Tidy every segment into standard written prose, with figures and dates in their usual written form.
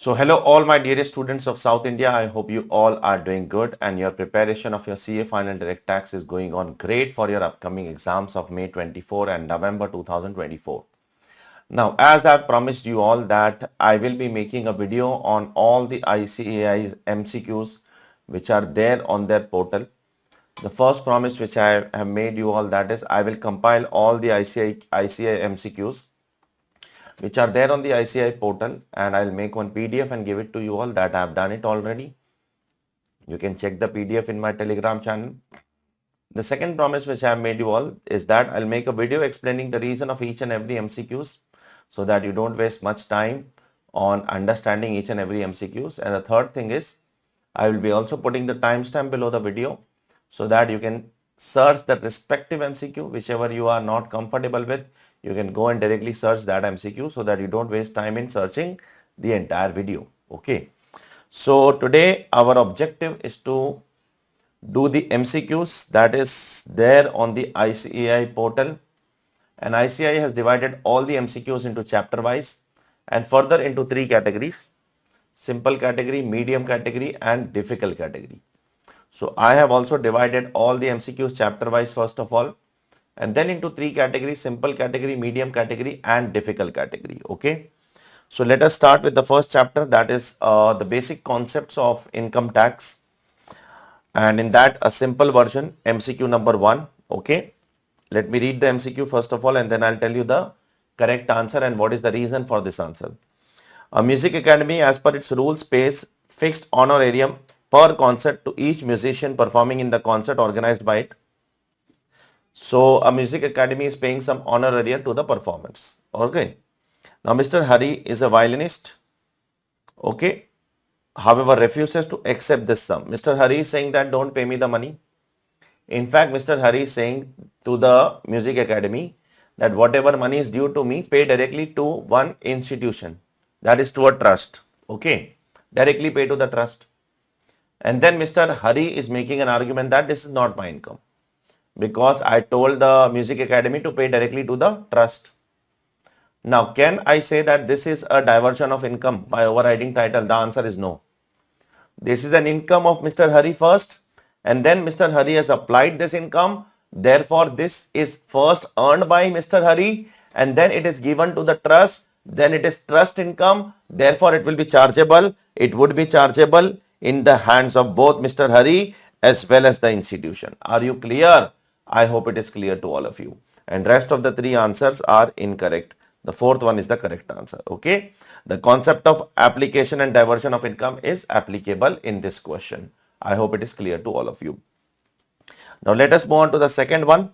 So hello all my dearest students of South India. I hope you all are doing good and your preparation of your CA final direct tax is going on great for your upcoming exams of May 24 and November 2024. Now, as I promised you all that I will be making a video on all the ICAI's MCQs which are there on their portal. The first promise which I have made you all, that is I will compile all the ICAI MCQs which are there on the ICAI portal, and I'll make one PDF and give it to you all. That I've done it already. You can check the PDF in my Telegram channel. The second promise which I have made you all is that I'll make a video explaining the reason of each and every MCQs so that you don't waste much time on understanding each and every MCQs. And the third thing is I will be also putting the timestamp below the video so that you can search the respective MCQ, whichever you are not comfortable with. You can go and directly search that MCQ so that you don't waste time in searching the entire video. Okay. So today our objective is to do the MCQs that is there on the ICAI portal, and ICAI has divided all the MCQs into chapter wise and further into three categories: simple category, medium category and difficult category. So I have also divided all the MCQs chapter wise first of all, and then into three categories: simple category, medium category and difficult category. Okay. So let us start with the first chapter, that is the basic concepts of income tax, and in that a simple version, MCQ number 1. Okay. Let me read the MCQ first of all and then I'll tell you the correct answer and what is the reason for this answer. A music academy as per its rules pays fixed honorarium per concert to each musician performing in the concert organized by it. So a music academy is paying some honorarium to the performance. Okay. Now Mr. Hari is a violinist. Okay. However, refuses to accept this sum. Mr. Hari is saying that don't pay me the money. In fact, Mr. Hari is saying to the music academy that whatever money is due to me, pay directly to one institution, that is to a trust. Okay. Directly pay to the trust. And then Mr. Hari is making an argument that this is not my income, because I told the music academy to pay directly to the trust. Now, can I say that this is a diversion of income by overriding title? The answer is no. This is an income of Mr. Hari first, and then Mr. Hari has applied this income. Therefore, this is first earned by Mr. Hari and then it is given to the trust. Then it is trust income. Therefore, it will be chargeable. It would be chargeable in the hands of both Mr. Hari as well as the institution. Are you clear? I hope it is clear to all of you. And rest of the three answers are incorrect. The fourth one is the correct answer. Okay. The concept of application and diversion of income is applicable in this question. I hope it is clear to all of you. Now let us move on to the second one.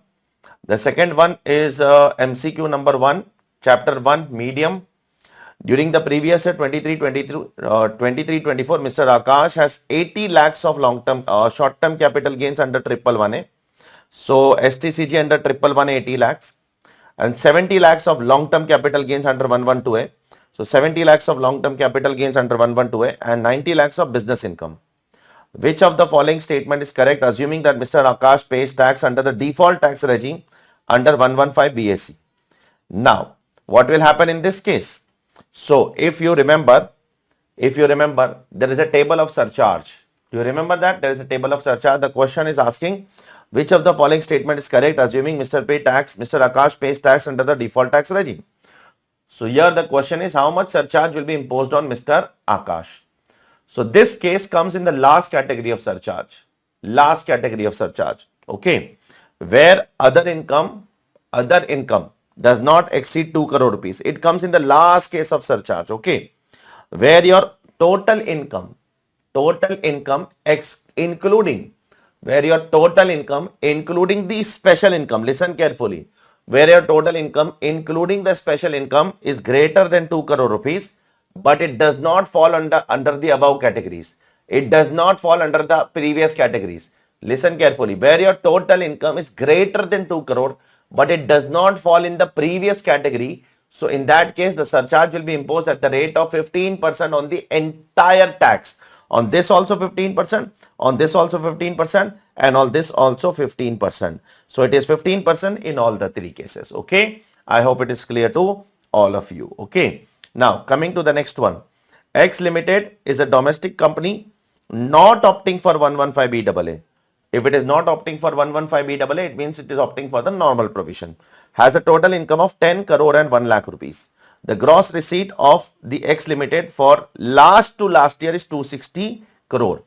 The second one is MCQ number 1, chapter 1, medium. During the previous year 23-24, Mr. Akash has 80 lakhs of long-term, short-term capital gains under 111A. So STCG under 111A 80 lakhs and 70 lakhs of long-term capital gains under 112A. So 70 lakhs of long-term capital gains under 112A and 90 lakhs of business income. Which of the following statement is correct, assuming that Mr. Akash pays tax under the default tax regime under 115 BAC? Now, what will happen in this case? So, if you remember, there is a table of surcharge. Do you remember that? There is a table of surcharge. The question is asking which of the following statement is correct, assuming Mr. Akash pays tax under the default tax regime. So, here the question is how much surcharge will be imposed on Mr. Akash. So this case comes in the last category of surcharge. Okay. Where other income does not exceed 2 crore rupees. It comes in the last case of surcharge. Okay. Where your total income including the special income, listen carefully, where your total income including the special income is greater than 2 crore rupees, but it does not fall under the above categories. It does not fall under the previous categories. Listen carefully. Where your total income is greater than 2 crore, but it does not fall in the previous category. So in that case, the surcharge will be imposed at the rate of 15% on the entire tax. On this also 15%, on this also 15%, and on this also 15%. So it is 15% in all the three cases. Okay. I hope it is clear to all of you. Okay. Now, coming to the next one. X Limited is a domestic company not opting for 115BAA. If it is not opting for 115BAA, it means it is opting for the normal provision. Has a total income of 10 crore and 1 lakh rupees. The gross receipt of the X Limited for last to last year is 260 crore.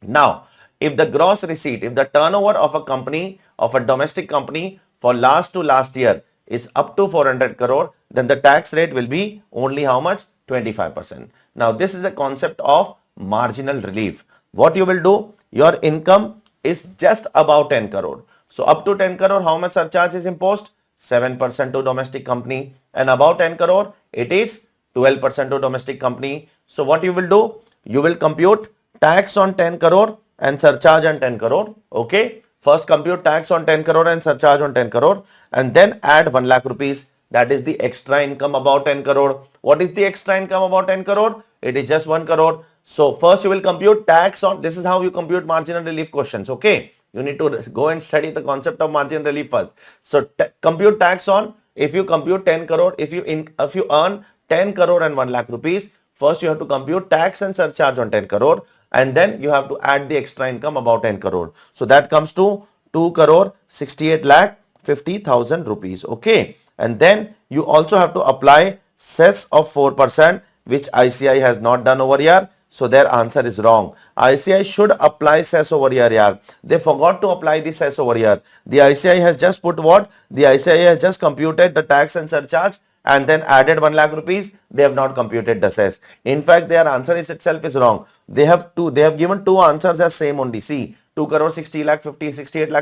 Now, if the gross receipt, if the turnover of a company, of a domestic company for last to last year is up to 400 crore, then the tax rate will be only how much? 25%. Now, this is the concept of marginal relief. What you will do? Your income is just about 10 crore. So, up to 10 crore, how much surcharge is imposed? 7% to domestic company, and above 10 crore, it is 12% to domestic company. So, what you will do? You will compute tax on 10 crore and surcharge on 10 crore. Okay. First compute tax on 10 crore and surcharge on 10 crore, and then add 1 lakh rupees. That is the extra income about 10 crore. What is the extra income about 10 crore? It is just 1 crore. So first you will compute tax on, this is how you compute marginal relief questions. Okay. You need to go and study the concept of marginal relief first. So compute tax on, if you compute 10 crore, if you earn 10 crore and 1 lakh rupees, first you have to compute tax and surcharge on 10 crore, and then you have to add the extra income about 10 crore. So that comes to 2 crore 68 lakh 50,000 rupees. Okay. And then you also have to apply cess of 4%, which ICAI has not done over here. So their answer is wrong. ICAI should apply cess over here, yaar. They forgot to apply the cess over here. The ICAI has just put what? The ICAI has just computed the tax and surcharge and then added 1 lakh rupees. They have not computed the cess. In fact, their answer is itself is wrong. They have given two answers as same only. See, 2 crore 68 lakh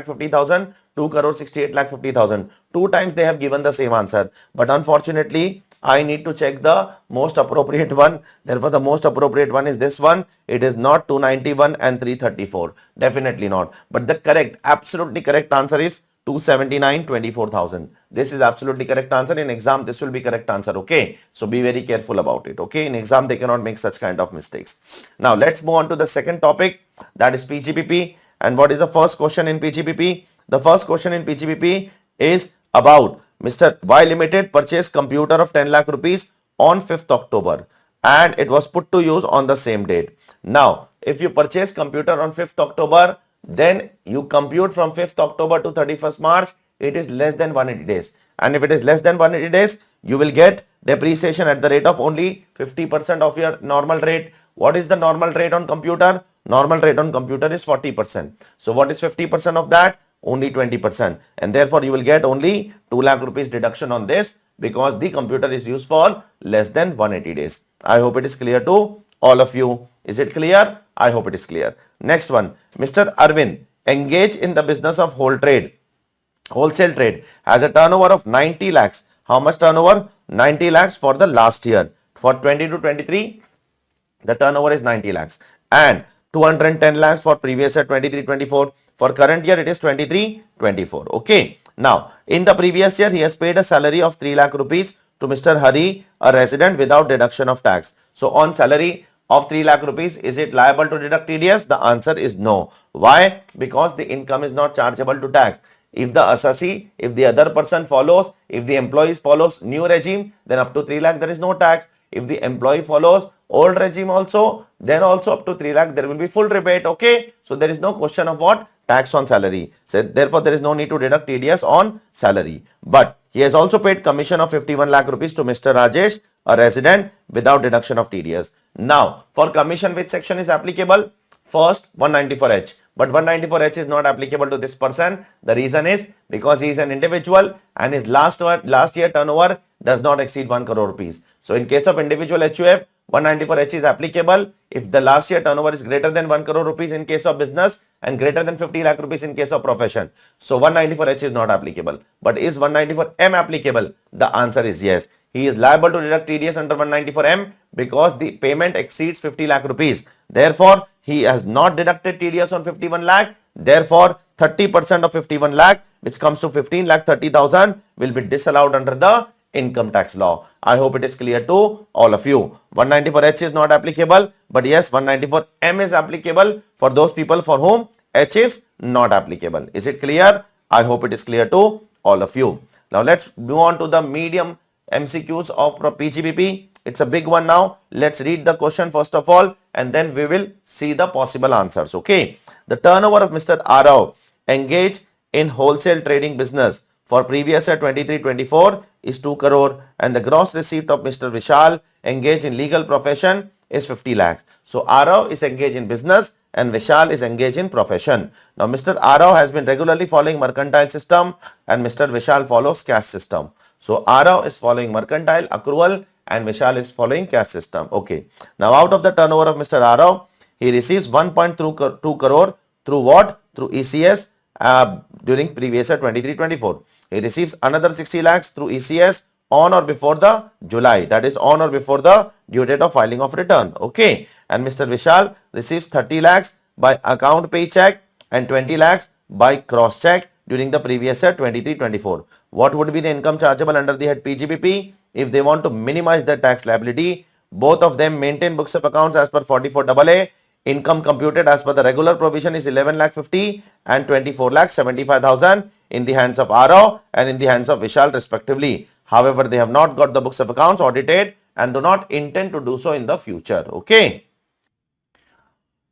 50,000, 2 crore 68 lakh 50,000. Two times they have given the same answer. But unfortunately, I need to check the most appropriate one. Therefore, the most appropriate one is this one. It is not 291 and 334. Definitely not. But the correct, absolutely correct answer is 279 24,000. This is absolutely correct answer. In exam, this will be correct answer. Okay. So be very careful about it. Okay. In exam, they cannot make such kind of mistakes. Now, let's move on to the second topic, that is PGPP. And what is the first question in PGPP? The first question in PGPP is about Mr. Y Limited purchased computer of 10 lakh rupees on 5th October and it was put to use on the same date. Now, if you purchase computer on 5th October, then you compute from 5th October to 31st March, it is less than 180 days. And if it is less than 180 days, you will get depreciation at the rate of only 50% of your normal rate. What is the normal rate on computer? Normal rate on computer is 40%. So what is 50% of that? Only 20%. And therefore, you will get only 2 lakh rupees deduction on this because the computer is used for less than 180 days. I hope it is clear to all of you. Is it clear? I hope it is clear. Next one, Mr. Arvind engaged in the business of wholesale trade, has a turnover of 90 lakhs. How much turnover? 90 lakhs for the last year. For 20 to 23, the turnover is 90 lakhs. And 210 lakhs for previous year 23-24. For current year, it is 23-24. Okay. Now, in the previous year, he has paid a salary of 3 lakh rupees to Mr. Hari, a resident, without deduction of tax. So, on salary of 3 lakh rupees, is it liable to deduct TDS? The answer is no. Why? Because the income is not chargeable to tax. If the assessee, if the other person follows, if the employee follows new regime, then up to 3 lakh there is no tax. If the employee follows old regime also, then also up to 3 lakh there will be full rebate. Okay. So there is no question of what? Tax on salary. So therefore there is no need to deduct TDS on salary. But he has also paid commission of 51 lakh rupees to Mr. Rajesh, a resident, without deduction of TDS. Now, for commission, which section is applicable? First, 194H. But 194H is not applicable to this person. The reason is because he is an individual and his last year turnover does not exceed 1 crore rupees. So in case of individual HUF, 194H is applicable if the last year turnover is greater than 1 crore rupees in case of business and greater than 50 lakh rupees in case of profession. So 194H is not applicable. But is 194M applicable? The answer is yes. He is liable to deduct TDS under 194M because the payment exceeds 50 lakh rupees. Therefore, he has not deducted TDS on 51 lakh. Therefore, 30% of 51 lakh, which comes to 15 lakh 30,000, will be disallowed under the income tax law. I hope it is clear to all of you. 194H is not applicable, but yes, 194M is applicable for those people for whom H is not applicable. Is it clear? I hope it is clear to all of you. Now let's move on to the medium MCQs of PGBP. It's a big one now. Let's read the question first of all and then we will see the possible answers. Okay. The turnover of Mr. Arav engaged in wholesale trading business for previous year 23-24 is 2 crore and the gross receipt of Mr. Vishal engaged in legal profession is 50 lakhs. So Arav is engaged in business and Vishal is engaged in profession. Now Mr. Arav has been regularly following mercantile system and Mr. Vishal follows cash system. So Arav is following mercantile accrual and Vishal is following cash system. Okay. Now out of the turnover of Mr. Arav, he receives 1.2 crore through what? Through ECS during previous year 23-24. He receives another 60 lakhs through ECS on or before the July, that is on or before the due date of filing of return. Okay. And Mr. Vishal receives 30 lakhs by account pay check and 20 lakhs by cross check during the previous year 23-24. What would be the income chargeable under the head PGBP? If they want to minimize their tax liability, both of them maintain books of accounts as per 44AA. Income computed as per the regular provision is 11 lakh 50 and 24 lakh 75,000 in the hands of Arav and in the hands of Vishal respectively. However, they have not got the books of accounts audited and do not intend to do so in the future. Okay.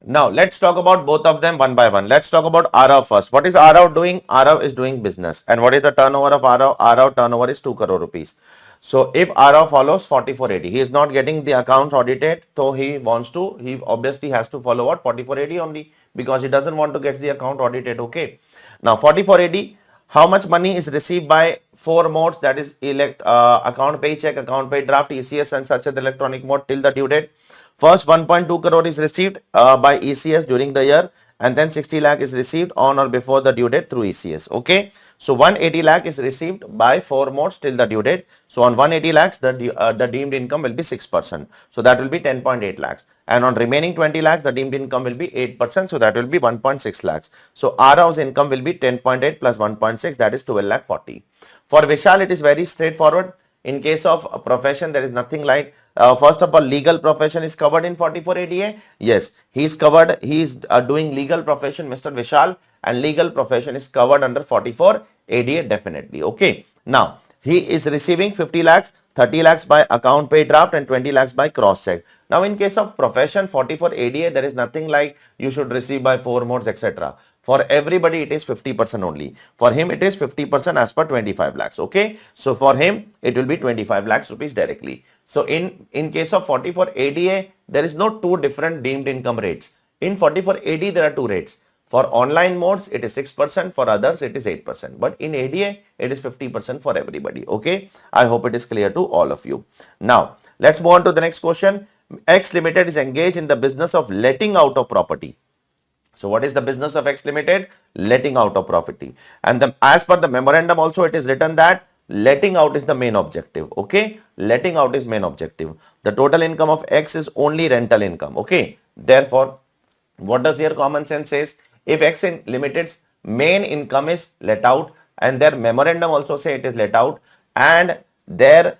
Now, let's talk about both of them one by one. Let's talk about Arav first. What is Arav doing? Arav is doing business. And what is the turnover of Arav? Arav turnover is 2 crore rupees. So, if Arav follows 4480, he is not getting the accounts audited. So, he obviously has to follow what? 4480 only because he doesn't want to get the account audited. Okay. Now, 4480, how much money is received by 4 modes, that is account pay check, account pay draft, ECS and such as electronic mode till the due date. First 1.2 crore is received by ECS during the year and then 60 lakh is received on or before the due date through ECS. Okay. So 180 lakh is received by 4 modes till the due date. So on 180 lakhs, the deemed income will be 6%. So that will be 10.8 lakhs. And on remaining 20 lakhs, the deemed income will be 8%. So that will be 1.6 lakhs. So Arav's income will be 10.8 plus 1.6, that is 12 lakh 40. For Vishal, it is very straightforward. In case of a profession, there is nothing like, first of all, legal profession is covered in 44 ADA. Yes, he is covered. He is doing legal profession, Mr. Vishal, and legal profession is covered under 44 ADA definitely. Okay. Now, he is receiving 50 lakhs, 30 lakhs by account pay draft and 20 lakhs by cross check. Now, in case of profession 44 ADA, there is nothing like you should receive by 4 modes, etc. For everybody, it is 50% only. For him, it is 50% as per 25 lakhs. Okay. So, for him, it will be 25 lakhs rupees directly. So, in case of 44 ADA, there is no two different deemed income rates. In 44 AD, there are two rates. For online modes, it is 6%. For others, it is 8%. But in ADA, it is 50% for everybody. Okay. I hope it is clear to all of you. Now, let's move on to the next question. X Limited is engaged in the business of letting out of property. So, what is the business of X Limited? Letting out of property. And as per the memorandum also, it is written that letting out is the main objective. Okay. Letting out is main objective. The total income of X is only rental income. Okay. Therefore, what does here common sense says? If X Limited's main income is let out and their memorandum also say it is let out and their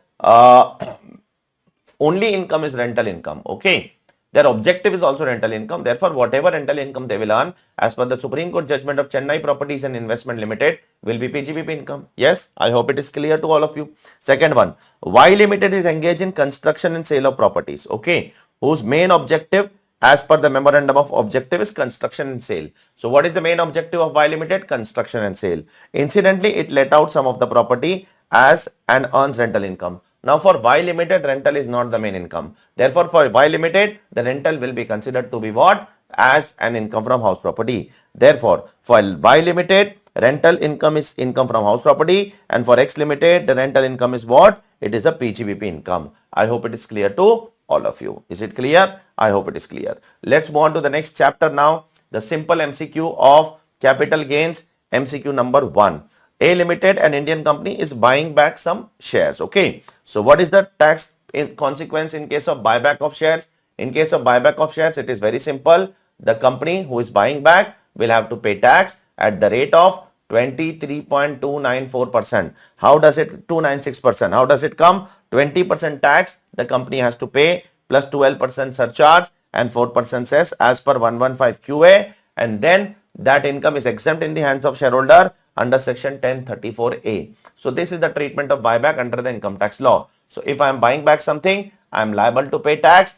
only income is rental income. Okay. Their objective is also rental income. Therefore, whatever rental income they will earn as per the Supreme Court judgment of Chennai Properties and Investment Limited will be PGBP income. Yes, I hope it is clear to all of you. Second one, Y Limited is engaged in construction and sale of properties. Okay. Whose main objective as per the memorandum of objective is construction and sale. So, what is the main objective of Y Limited? Construction and sale. Incidentally, it let out some of the property as and earns rental income. Now, for Y Limited, rental is not the main income. Therefore, for Y Limited, the rental will be considered to be what? As an income from house property. Therefore, for Y Limited, rental income is income from house property, and for X Limited, the rental income is what? It is a PGBP income. I hope it is clear to all of you. Is it clear? I hope it is clear. Let's move on to the next chapter now. The simple MCQ of capital gains, MCQ number 1. A Limited, an Indian company, is buying back some shares. Okay. So, what is the tax consequence in case of buyback of shares? In case of buyback of shares, it is very simple. The company who is buying back will have to pay tax at the rate of 23.294%. How does it 296%? How does it come? 20% tax the company has to pay plus 12% surcharge and 4% cess as per 115 QA, and then that income is exempt in the hands of shareholder under section 1034A. So, this is the treatment of buyback under the income tax law. So, if I am buying back something, I am liable to pay tax.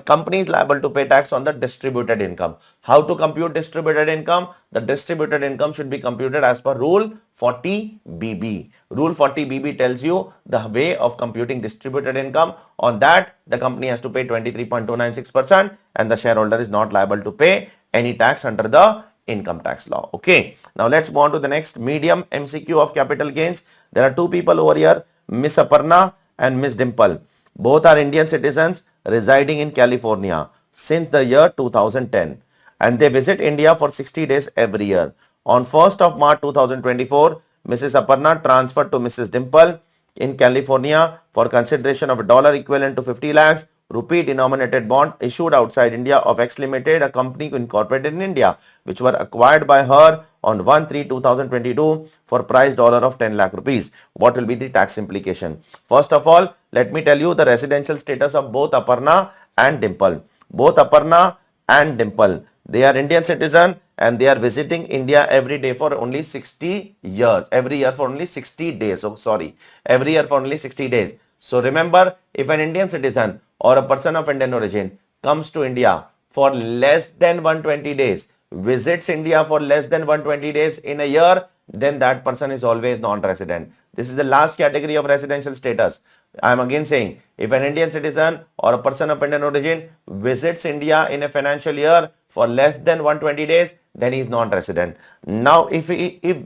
Company is liable to pay tax on the distributed income. How to compute distributed income? The distributed income should be computed as per Rule 40BB. Rule 40BB tells you the way of computing distributed income. On that, the company has to pay 23.296% and the shareholder is not liable to pay any tax under the income tax law. Okay. Now let's move on to the next medium MCQ of capital gains. There are two people over here, Miss Aparna and Miss Dimple. Both are Indian citizens residing in California since the year 2010 and they visit India for 60 days every year. On 1st of March 2024, Mrs. Aparna transferred to Mrs. Dimple in California for consideration of a dollar equivalent to 50 lakhs rupee denominated bond issued outside India of X Limited, a company incorporated in India, which were acquired by her on 1/3/2022 for price dollar of 10 lakh rupees. What will be the tax implication? First of all, let me tell you the residential status of both Aparna and Dimple. Both Aparna and Dimple, they are Indian citizen and they are visiting India every day for only 60 years. Every year for only 60 days. Oh, sorry. Every year for only 60 days. So remember, if an Indian citizen or a person of Indian origin comes to India for less than 120 days, visits India for less than 120 days in a year, then that person is always non-resident. This is the last category of residential status. I am again saying, if an Indian citizen or a person of Indian origin visits India in a financial year for less than 120 days, then he is non-resident. Now, if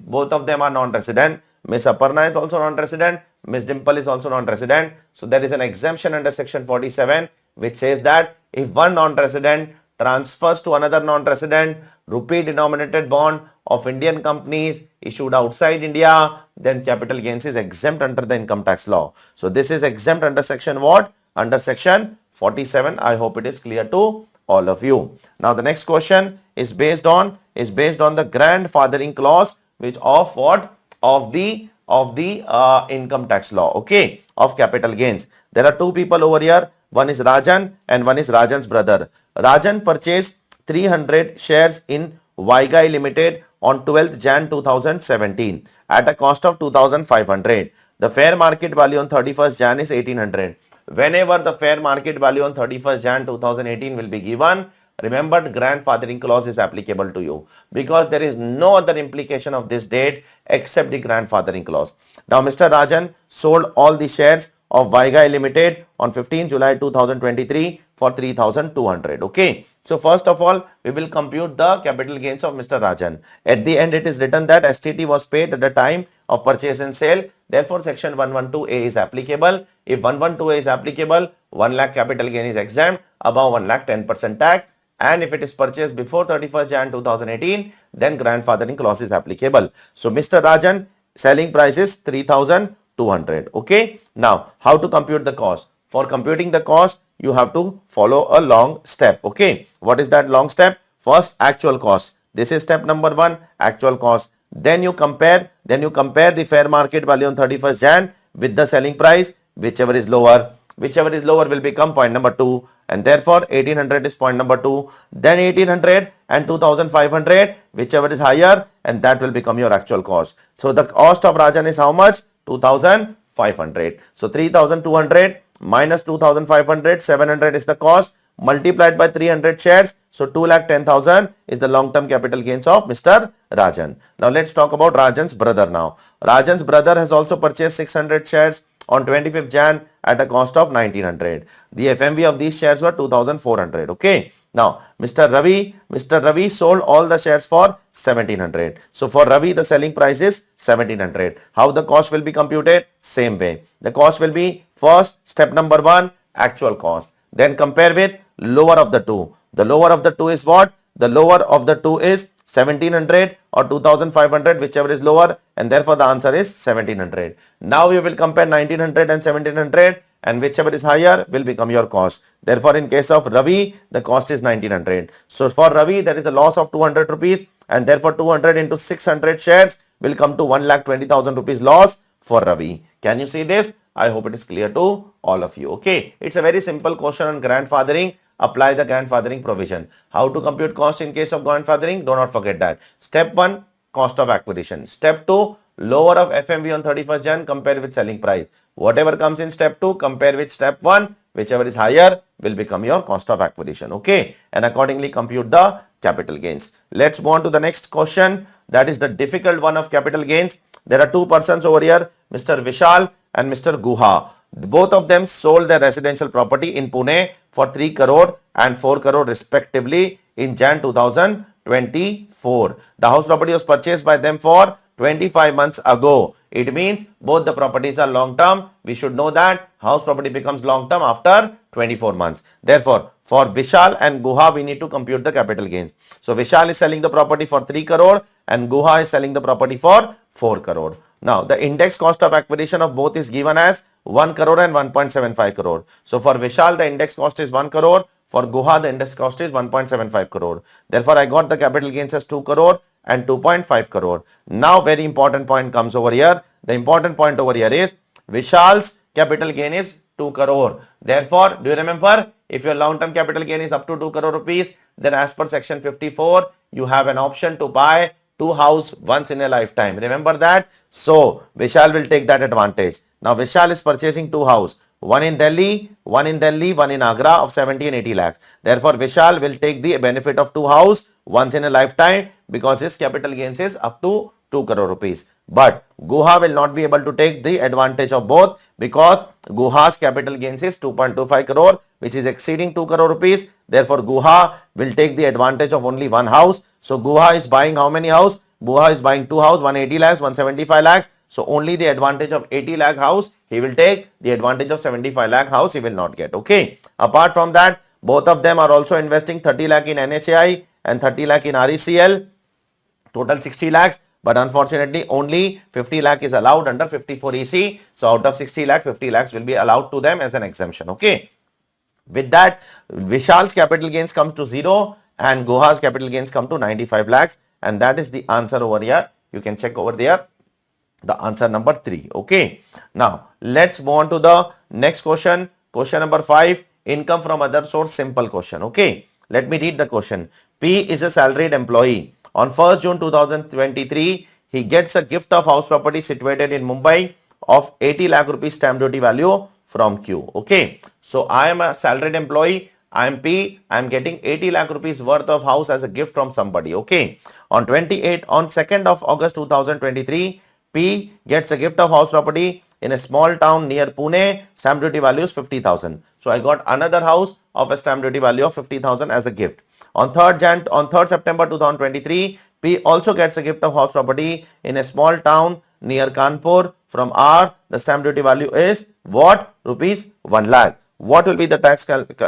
both of them are non-resident, Miss Aparna is also non-resident, Miss Dimple is also non-resident. So there is an exemption under section 47 which says that if one non-resident transfers to another non-resident rupee denominated bond of Indian companies issued outside India, then capital gains is exempt under the income tax law. So this is exempt under section what? Under section 47. I hope it is clear to all of you. Now the next question is based on the grandfathering clause which of what? Of the income tax law, okay, of capital gains. There are two people over here. One is Rajan and one is Rajan's brother. Rajan purchased 300 shares in ICAI Limited on 12th Jan 2017 at a cost of 2,500. The fair market value on 31st Jan is 1,800. Whenever the fair market value on 31st Jan 2018 will be given, remember the grandfathering clause is applicable to you because there is no other implication of this date except the grandfathering clause. Now Mr. Rajan sold all the shares of ICAI Limited on 15 July 2023 for 3,200. Okay. So first of all, we will compute the capital gains of Mr. Rajan. At the end, it is written that STT was paid at the time of purchase and sale. Therefore, section 112A is applicable. If 112A is applicable, 1 lakh capital gain is exempt, above 1 lakh 10% tax. And if it is purchased before 31st Jan 2018, then grandfathering clause is applicable. So Mr. Rajan selling price is 3,200. Okay. Now, how to compute the cost? For computing the cost, you have to follow a long step. Okay. What is that long step? First, actual cost. This is step number 1, actual cost. Then you compare the fair market value on 31st Jan with the selling price, whichever is lower. Whichever is lower will become point number 2, and therefore 1,800 is point number 2. Then 1,800 and 2,500, whichever is higher, and that will become your actual cost. So the cost of Rajan is how much? 2,500. So 3,200 minus 2,500, 700 is the cost, multiplied by 300 shares. So 2,10,000 is the long-term capital gains of Mr. Rajan. Now let's talk about Rajan's brother now. Rajan's brother has also purchased 600 shares on 25th Jan at a cost of 1,900. The FMV of these shares were 2,400. Okay. Now, Mr. Ravi sold all the shares for 1,700. So, for Ravi, the selling price is 1,700. How the cost will be computed? Same way. The cost will be first, step number 1, actual cost. Then compare with lower of the two. The lower of the two is what? The lower of the two is 1,700 or 2,500, whichever is lower, and therefore the answer is 1,700. Now we will compare 1,900 and 1,700, and whichever is higher will become your cost. Therefore, in case of Ravi, the cost is 1,900. So for Ravi, there is a loss of 200 rupees, and therefore 200 into 600 shares will come to 1,20,000 rupees loss for Ravi. Can you see this? I hope it is clear to all of you. Okay, it's a very simple question on grandfathering. Apply the grandfathering provision. How to compute cost in case of grandfathering? Do not forget that. Step 1, cost of acquisition. Step 2, lower of FMV on 31st Jan compared with selling price. Whatever comes in step 2, compare with step 1, whichever is higher will become your cost of acquisition. Okay, and accordingly compute the capital gains. Let's move on to the next question. That is the difficult one of capital gains. There are two persons over here, Mr. Vishal and Mr. Guha. Both of them sold their residential property in Pune for 3 crore and 4 crore respectively in Jan 2024. The house property was purchased by them for 25 months ago. It means both the properties are long term. We should know that house property becomes long term after 24 months. Therefore, for Vishal and Guha, we need to compute the capital gains. So, Vishal is selling the property for 3 crore and Guha is selling the property for 4 crore. Now, the index cost of acquisition of both is given as 1 crore and 1.75 crore. So, for Vishal, the index cost is 1 crore. For Guha, the index cost is 1.75 crore. Therefore, I got the capital gains as 2 crore and 2.5 crore. Now, very important point comes over here. The important point over here is Vishal's capital gain is 2 crore. Therefore, do you remember, if your long-term capital gain is up to 2 crore rupees, then as per section 54, you have an option to buy 2 houses once in a lifetime. Remember that? So, Vishal will take that advantage. Now, Vishal is purchasing 2 houses. One in Delhi, one in Agra of 70 and 80 lakhs. Therefore, Vishal will take the benefit of 2 houses once in a lifetime because his capital gains is up to 2 crore rupees. But Guha will not be able to take the advantage of both because Guha's capital gains is 2.25 crore, which is exceeding 2 crore rupees. Therefore, Guha will take the advantage of only 1 house. So, Guha is buying how many houses? Guha is buying 2 houses, 180 lakhs, 175 lakhs. So, only the advantage of 80 lakh house he will take, the advantage of 75 lakh house he will not get. Okay. Apart from that, both of them are also investing 30 lakh in NHAI and 30 lakh in RECL, total 60 lakhs. But unfortunately, only 50 lakh is allowed under 54 EC. So, out of 60 lakh, 50 lakhs will be allowed to them as an exemption. Okay. With that, Vishal's capital gains comes to 0 and Guha's capital gains come to 95 lakhs. And that is the answer over here. You can check over there. The answer number 3. Okay. Now, let's move on to the next question. Question number 5. Income from other source. Simple question. Okay. Let me read the question. P is a salaried employee. On 1st June 2023, he gets a gift of house property situated in Mumbai of 80 lakh rupees stamp duty value from Q. Okay. So, I am a salaried employee. I am P. I am getting 80 lakh rupees worth of house as a gift from somebody. Okay. On 2nd of August 2023, P gets a gift of house property in a small town near Pune. Stamp duty value is 50,000. So, I got another house of a stamp duty value of 50,000 as a gift. On 3rd September 2023, P also gets a gift of house property in a small town near Kanpur from R. The stamp duty value is what? Rupees 1 lakh. What will be the tax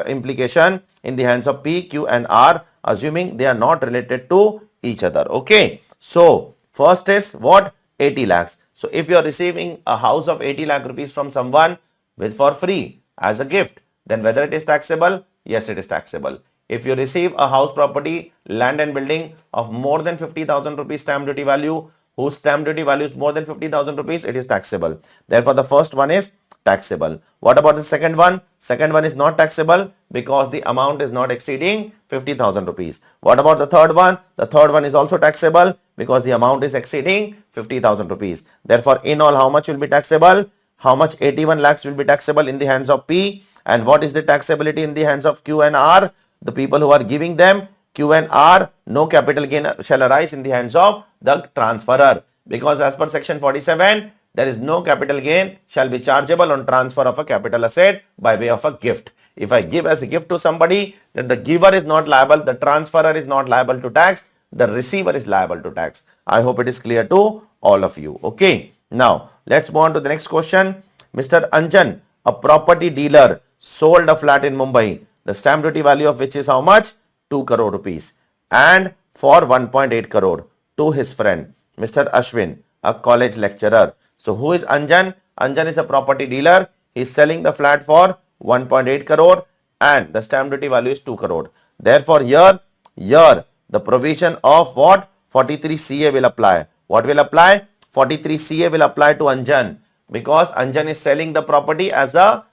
implication in the hands of P, Q and R, assuming they are not related to each other? Okay. So, first is what? 80 lakhs. So, if you are receiving a house of 80 lakh rupees from someone with for free as a gift, then whether it is taxable? Yes, it is taxable. If you receive a house property, land and building of more than 50,000 rupees stamp duty value, whose stamp duty value is more than 50,000 rupees, it is taxable. Therefore, the first one is taxable. What about the second one? Second one is not taxable because the amount is not exceeding 50,000 rupees. What about the third one? The third one is also taxable because the amount is exceeding 50,000 rupees. Therefore, in all, how much will be taxable? How much? 81 lakhs will be taxable in the hands of P. And what is the taxability in the hands of Q and R? The people who are giving them, Q and R, no capital gain shall arise in the hands of the transferor, because as per section 47, there is no capital gain shall be chargeable on transfer of a capital asset by way of a gift. If I give as a gift to somebody, then the giver is not liable, the transferor is not liable to tax, the receiver is liable to tax. I hope it is clear to all of you. Okay. Now, let's move on to the next question. Mr. Anjan, a property dealer, sold a flat in Mumbai. The stamp duty value of which is how much? 2 crore rupees. And for 1.8 crore to his friend, Mr. Ashwin, a college lecturer. So, who is Anjan? Anjan is a property dealer. He is selling the flat for 1.8 crore and the stamp duty value is 2 crore. Therefore, here the provision of what? 43 CA will apply. What will apply? 43 CA will apply to Anjan because Anjan is selling the property as a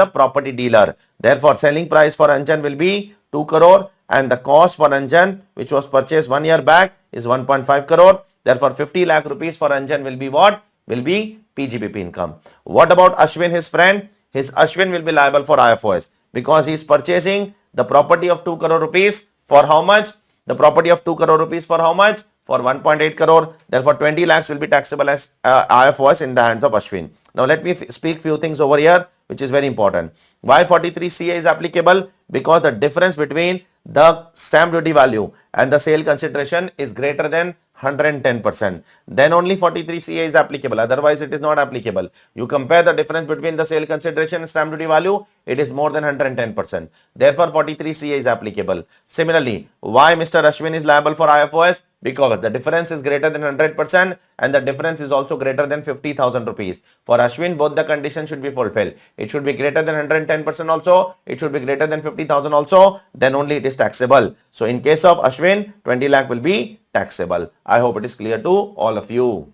property dealer. Therefore, selling price for Anjan will be 2 crore and the cost for Anjan, which was purchased 1 year back, is 1.5 crore. Therefore, 50 lakh rupees for Anjan will be what? Will be PGBP income. What about Ashwin, his friend? His Ashwin will be liable for IFOS because he is purchasing the property of 2 crore rupees for how much? The property of 2 crore rupees for how much? For 1.8 crore. Therefore, 20 lakhs will be taxable as IFOS in the hands of Ashwin. Now, let me speak few things over here, which is very important. Why 43CA is applicable? Because the difference between the stamp duty value and the sale consideration is greater than 110%. Then only 43CA is applicable. Otherwise, it is not applicable. You compare the difference between the sale consideration and stamp duty value, it is more than 110%. Therefore, 43CA is applicable. Similarly, why Mr. Ashwin is liable for IFOS? Because the difference is greater than 100% and the difference is also greater than 50,000 rupees. For Ashwin, both the conditions should be fulfilled. It should be greater than 110% also. It should be greater than 50,000 also. Then only it is taxable. So, in case of Ashwin, 20 lakh will be taxable. I hope it is clear to all of you.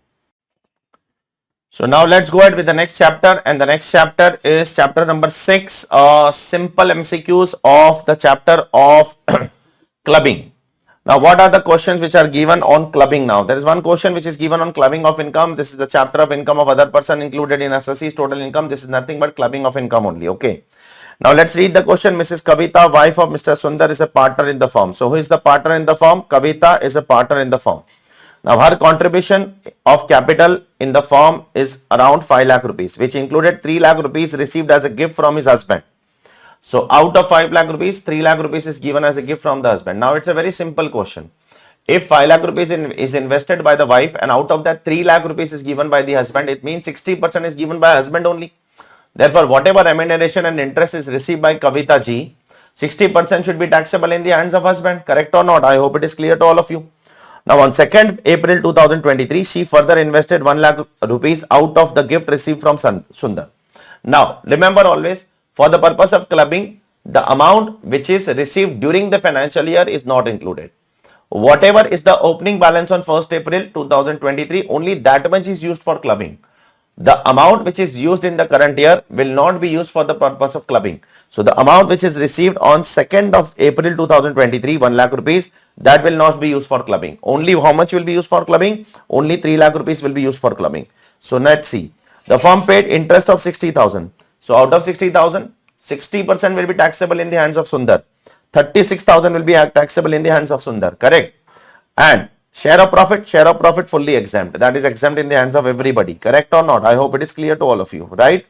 So now let's go ahead with the next chapter, and the next chapter is chapter number 6, simple MCQs of the chapter of clubbing. Now what are the questions which are given on clubbing now? There is one question which is given on clubbing of income. This is the chapter of income of other person included in assessee's total income. This is nothing but clubbing of income only. Okay. Now let's read the question. Mrs. Kavita, wife of Mr. Sundar, is a partner in the firm. So who is the partner in the firm? Kavita is a partner in the firm. Now her contribution of capital in the firm is around 5 lakh rupees, which included 3 lakh rupees received as a gift from his husband. So out of 5 lakh rupees, 3 lakh rupees is given as a gift from the husband. Now it's a very simple question. If 5 lakh rupees is invested by the wife and out of that 3 lakh rupees is given by the husband, it means 60% is given by husband only. Therefore, whatever remuneration and interest is received by Kavita ji, 60% should be taxable in the hands of husband. Correct or not? I hope it is clear to all of you. Now on 2nd April 2023, she further invested 1 lakh rupees out of the gift received from Sundar. Now remember always, for the purpose of clubbing, the amount which is received during the financial year is not included. Whatever is the opening balance on 1st April 2023, only that much is used for clubbing. The amount which is used in the current year will not be used for the purpose of clubbing. So the amount which is received on 2nd of April 2023, 1 lakh rupees, that will not be used for clubbing. Only how much will be used for clubbing? Only 3 lakh rupees will be used for clubbing. So let's see. The firm paid interest of 60,000. So out of 60,000, 60% will be taxable in the hands of Sundar. 36,000 will be taxable in the hands of Sundar. Correct? And share of profit fully exempt. That is exempt in the hands of everybody. Correct or not? I hope it is clear to all of you, right?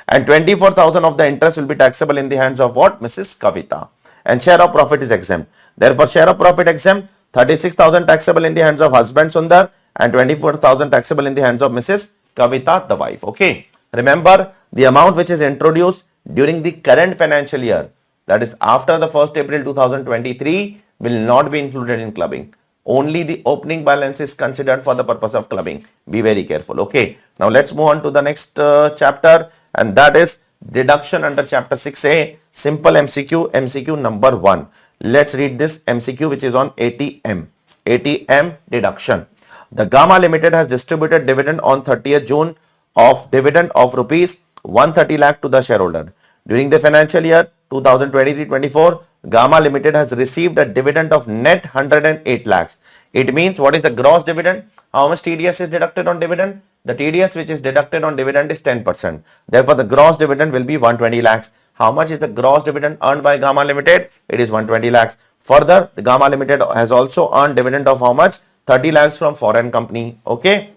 And 24,000 of the interest will be taxable in the hands of what? Mrs. Kavita. And share of profit is exempt. Therefore, share of profit exempt, 36,000 taxable in the hands of husband Sundar and 24,000 taxable in the hands of Mrs. Kavita, the wife. Okay. Remember, the amount which is introduced during the current financial year, that is after the 1st April 2023, will not be included in clubbing. Only the opening balance is considered for the purpose of clubbing. Be very careful. Okay. Now let's move on to the next chapter, and that is deduction under chapter 6A, simple MCQ, MCQ number 1. Let's read this MCQ which is on ATM. ATM deduction. The Gamma Limited has distributed dividend on 30th June of dividend of rupees 130 lakh to the shareholder. During the financial year 2023-24, Gamma Limited has received a dividend of net 108 lakhs. It means what is the gross dividend? How much TDS is deducted on dividend? The TDS which is deducted on dividend is 10%. Therefore, the gross dividend will be 120 lakhs. How much is the gross dividend earned by Gamma Limited? It is 120 lakhs. Further, the Gamma Limited has also earned dividend of how much? 30 lakhs from foreign company. Okay.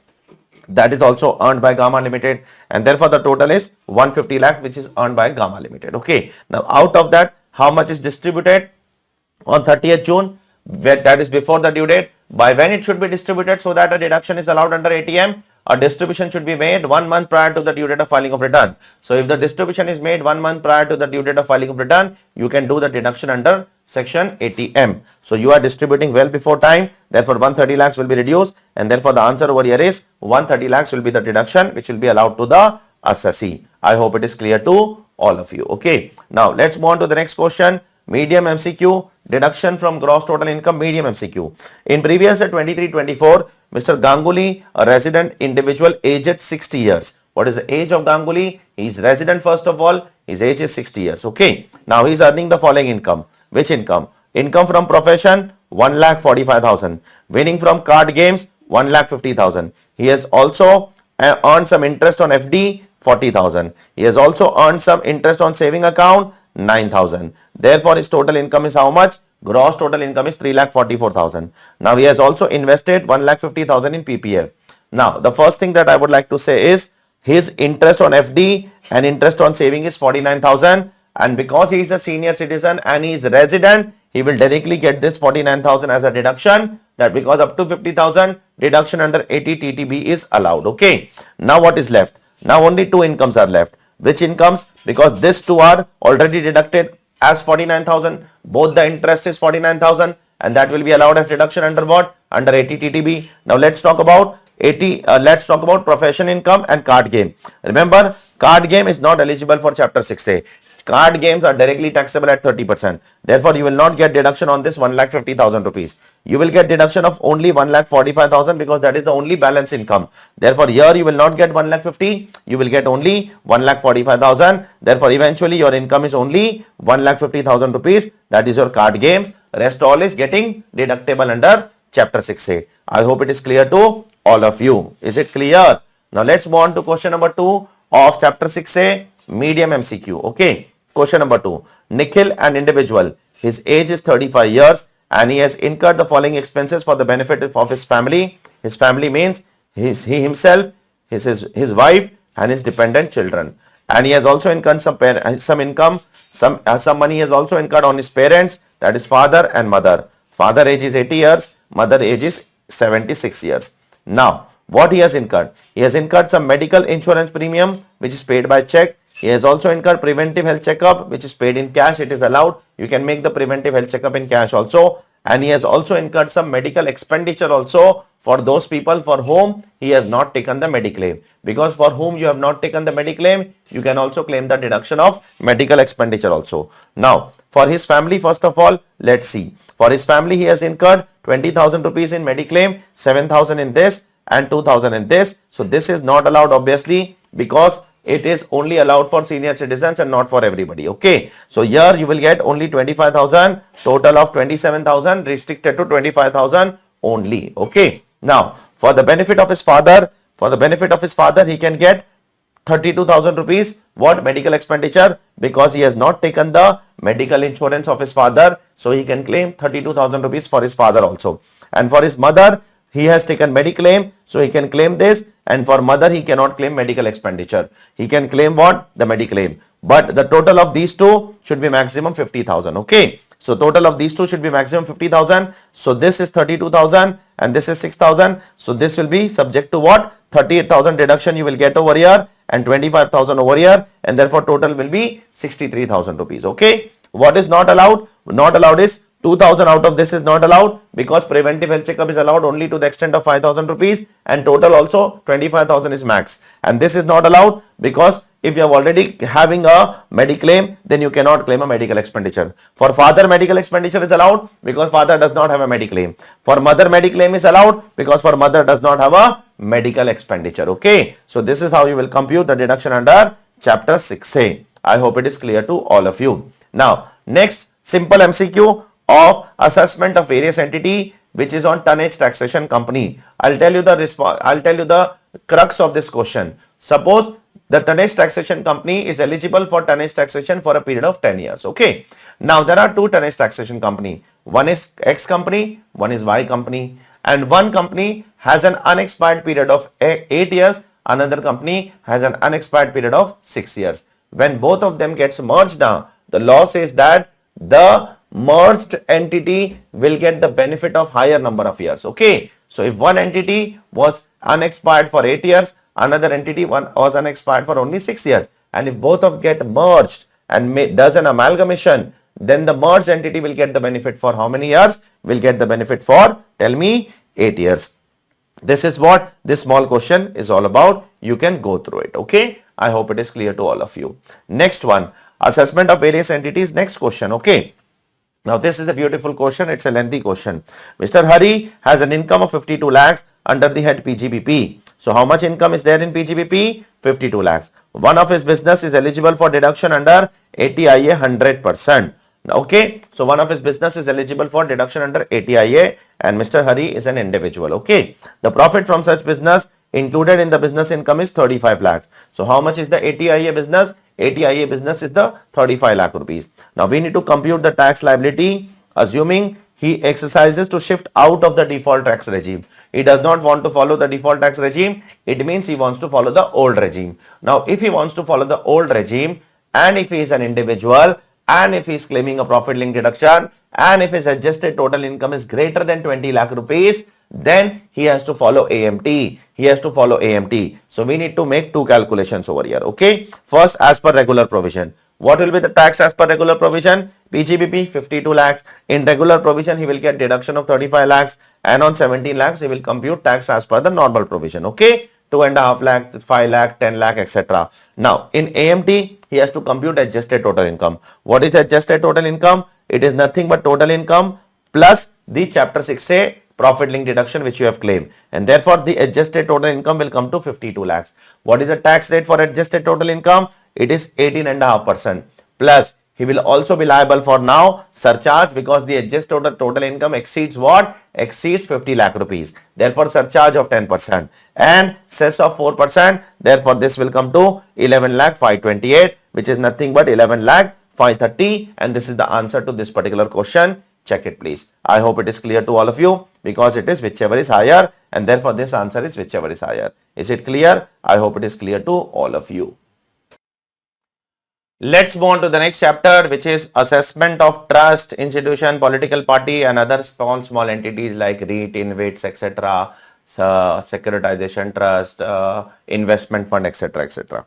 That is also earned by Gamma Limited, and therefore the total is 150 lakhs which is earned by Gamma Limited. Okay. Now out of that, how much is distributed on 30th June? That is before the due date. By when it should be distributed so that a deduction is allowed under ATM? A distribution should be made 1 month prior to the due date of filing of return. So if the distribution is made 1 month prior to the due date of filing of return, you can do the deduction under section ATM. So you are distributing well before time, therefore 130 lakhs will be reduced, and therefore the answer over here is 130 lakhs will be the deduction which will be allowed to the assessee. I hope it is clear to all of you. Okay. Now let's move on to the next question. Medium MCQ, deduction from gross total income, medium MCQ. In previous year 23-24, Mr. Ganguly, a resident individual aged 60 years. What is the age of Ganguly? He is resident first of all. His age is 60 years. Okay. Now he is earning the following income. Which income? Income from profession 1,45,000. Winning from card games 1,50,000. He has also earned some interest on FD, 40,000. He has also earned some interest on saving account, 9,000. Therefore, his total income is how much? Gross total income is 3,44,000. Now, he has also invested 1,50,000 in PPF. Now, the first thing that I would like to say is his interest on FD and interest on saving is 49,000, and because he is a senior citizen and he is resident, he will directly get this 49,000 as a deduction, that because up to 50,000 deduction under 80 TTB is allowed. Okay. Now what is left? Now only two incomes are left. Which incomes? Because these two are already deducted as 49,000. Both the interest is 49,000 and that will be allowed as deduction under what? Under 80 TTB. Now let's talk about let's talk about profession income and card game. Remember, card game is not eligible for chapter 6A. Card games are directly taxable at 30%. Therefore, you will not get deduction on this 1,50,000 rupees. You will get deduction of only 1,45,000 because that is the only balance income. Therefore, here you will not get 1,50,000. You will get only 1,45,000. Therefore, eventually your income is only 1,50,000 rupees. That is your card games. Rest all is getting deductible under chapter 6A. I hope it is clear to all of you. Is it clear? Now, let's move on to question number 2 of chapter 6A, medium MCQ. Okay. Question number 2. Nikhil, an individual. His age is 35 years and he has incurred the following expenses for the benefit of his family. His family means he himself, his wife and his dependent children. And he has also incurred some money he has also incurred on his parents, that is father and mother. Father age is 80 years, mother age is 76 years. Now, what he has incurred? He has incurred some medical insurance premium which is paid by check. He has also incurred preventive health checkup which is paid in cash. It is allowed. You can make the preventive health checkup in cash also. And he has also incurred some medical expenditure also for those people for whom he has not taken the mediclaim. Because for whom you have not taken the mediclaim, you can also claim the deduction of medical expenditure also. Now, for his family, first of all, let's see. For his family, he has incurred 20,000 rupees in mediclaim, 7,000 in this and 2,000 in this. So, this is not allowed obviously because it is only allowed for senior citizens and not for everybody. Okay. So, here you will get only 25,000, total of 27,000 restricted to 25,000 only. Okay. Now, for the benefit of his father, he can get 32,000 rupees. What? Medical expenditure, because he has not taken the medical insurance of his father. So, he can claim 32,000 rupees for his father also. And for his mother, he has taken mediclaim, so he can claim this, and for mother he cannot claim medical expenditure. He can claim what? The mediclaim. But the total of these two should be maximum 50,000. Okay. So total of these two should be maximum 50,000. So this is 32,000 and this is 6,000. So this will be subject to what? 38,000 deduction you will get over here and 25,000 over here, and therefore total will be 63,000 rupees. Okay. What is not allowed? Not allowed is 2,000 out of this is not allowed because preventive health checkup is allowed only to the extent of 5,000 rupees and total also 25,000 is max. And this is not allowed because if you are already having a mediclaim, then you cannot claim a medical expenditure. For father, medical expenditure is allowed because father does not have a mediclaim. For mother, mediclaim is allowed because for mother does not have a medical expenditure. Okay. So this is how you will compute the deduction under chapter 6A. I hope it is clear to all of you. Now, next simple MCQ of assessment of various entity which is on tonnage taxation company. I'll tell you the crux of this question. Suppose the tonnage taxation company is eligible for tonnage taxation for a period of 10 years. Okay. Now there are two tonnage taxation company. One is X company, one is Y company, and one company has an unexpired period of 8 years. Another company has an unexpired period of 6 years. When both of them gets merged now, the law says that the merged entity will get the benefit of higher number of years. Okay. So if one entity was unexpired for 8 years, another entity was unexpired for only 6 years. And if both of get merged and does an amalgamation, then the merged entity will get the benefit for how many years? Will get the benefit for, tell me, 8 years. This is what this small question is all about. You can go through it. Okay. I hope it is clear to all of you. Next one, assessment of various entities. Next question. Okay. Now, this is a beautiful question. It's a lengthy question. Mr. Hari has an income of 52 lakhs under the head PGBP. So, how much income is there in PGBP? 52 lakhs. One of his business is eligible for deduction under ATIA 100%. Okay. So, one of his business is eligible for deduction under ATIA and Mr. Hari is an individual. Okay. The profit from such business included in the business income is 35 lakhs. So how much is the ATIA business? ATIA business is the 35 lakh rupees. Now we need to compute the tax liability assuming he exercises to shift out of the default tax regime. He does not want to follow the default tax regime. It means he wants to follow the old regime. Now if he wants to follow the old regime, and if he is an individual, and if he is claiming a profit link deduction, and if his adjusted total income is greater than 20 lakh rupees, then he has to follow AMT. He has to follow AMT. So we need to make two calculations over here. Okay. First, as per regular provision. What will be the tax as per regular provision? PGBP 52 lakhs. In regular provision, he will get deduction of 35 lakhs, and on 17 lakhs, he will compute tax as per the normal provision. Okay. 2.5 lakh, 5 lakh, 10 lakh, etc. Now, in AMT, he has to compute adjusted total income. What is adjusted total income? It is nothing but total income plus the chapter 6A profit link deduction which you have claimed, and therefore the adjusted total income will come to 52 lakhs. What is the tax rate for adjusted total income? It is 18.5%. Plus he will also be liable for now surcharge because the adjusted total income exceeds what? Exceeds 50 lakh rupees. Therefore surcharge of 10% and cess of 4%. Therefore this will come to 11 lakh 528, which is nothing but 11 lakh 530, and this is the answer to this particular question. Check it please. I hope it is clear to all of you because it is whichever is higher, and therefore this answer is whichever is higher. Is it clear? I hope it is clear to all of you. Let's move on to the next chapter, which is assessment of trust, institution, political party and other small entities like REIT, InvITs, etc. Securitization trust, investment fund, etc. etc.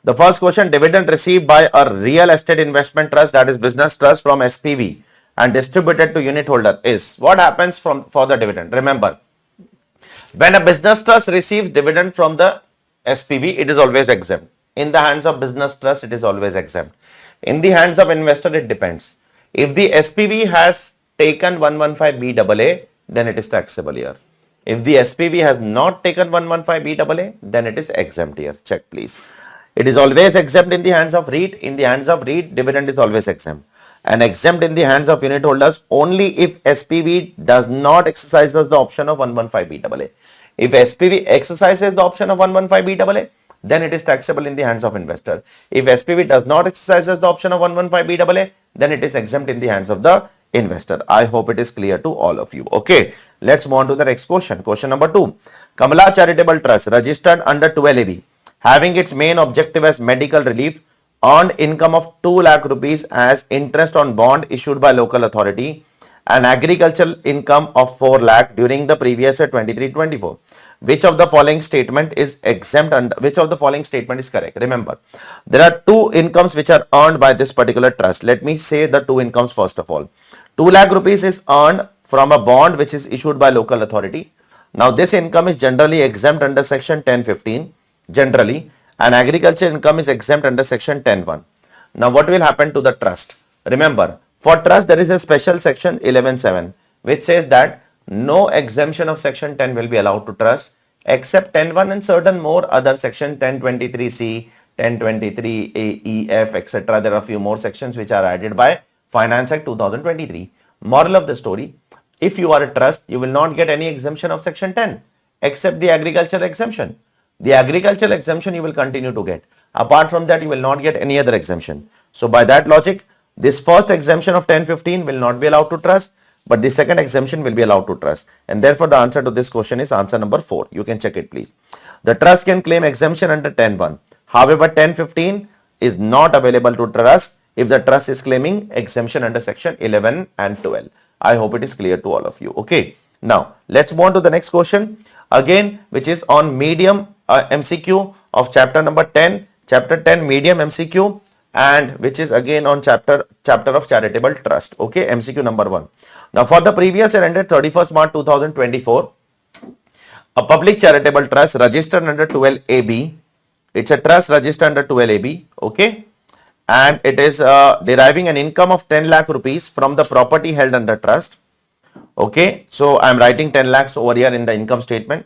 The first question, dividend received by a real estate investment trust, that is business trust, from SPV and distributed to unit holder is. What happens for the dividend? Remember, when a business trust receives dividend from the SPV, it is always exempt. In the hands of business trust, it is always exempt. In the hands of investor, it depends. If the SPV has taken 115BAA, then it is taxable here. If the SPV has not taken 115BAA, then it is exempt here. Check please. It is always exempt in the hands of REIT. In the hands of REIT, dividend is always exempt. And exempt in the hands of unit holders only if SPV does not exercise the option of 115BAA. If SPV exercises the option of 115BAA, then it is taxable in the hands of investor. If SPV does not exercise the option of 115BAA, then it is exempt in the hands of the investor. I hope it is clear to all of you. Okay, let's move on to the next question. Question number 2. Kamala Charitable Trust, registered under 12AB, having its main objective as medical relief, earned income of 2 lakh rupees as interest on bond issued by local authority, and agricultural income of 4 lakh during the previous year 23-24. Which of the following statement is exempt and which of the following statement is correct? Remember, there are two incomes which are earned by this particular trust. Let me say the two incomes first of all. 2 lakh rupees is earned from a bond which is issued by local authority. Now this income is generally exempt under section 1015 generally, and agriculture income is exempt under section 10.1. Now what will happen to the trust? Remember, for trust there is a special section 11.7 which says that no exemption of section 10 will be allowed to trust except 10.1 and certain more other section 1023C, 1023AEF, etc. There are a few more sections which are added by Finance Act 2023. Moral of the story, if you are a trust, you will not get any exemption of section 10 except the agricultural exemption. The agricultural exemption you will continue to get. Apart from that, you will not get any other exemption. So by that logic, this first exemption of 1015 will not be allowed to trust, but the second exemption will be allowed to trust. And therefore, the answer to this question is answer number 4. You can check it please. The trust can claim exemption under 10.1. However, 1015 is not available to trust if the trust is claiming exemption under section 11 and 12. I hope it is clear to all of you. Okay. Now, let's move on to the next question again, which is on medium MCQ of chapter number 10, chapter 10 medium MCQ, and which is again on chapter of charitable trust. Okay, MCQ number 1. Now, for the previous year ended 31st March 2024, a public charitable trust registered under 12AB. It's a trust registered under 12AB. Okay, and it is deriving an income of 10 lakh rupees from the property held under trust. Okay, so I am writing 10 lakhs over here in the income statement.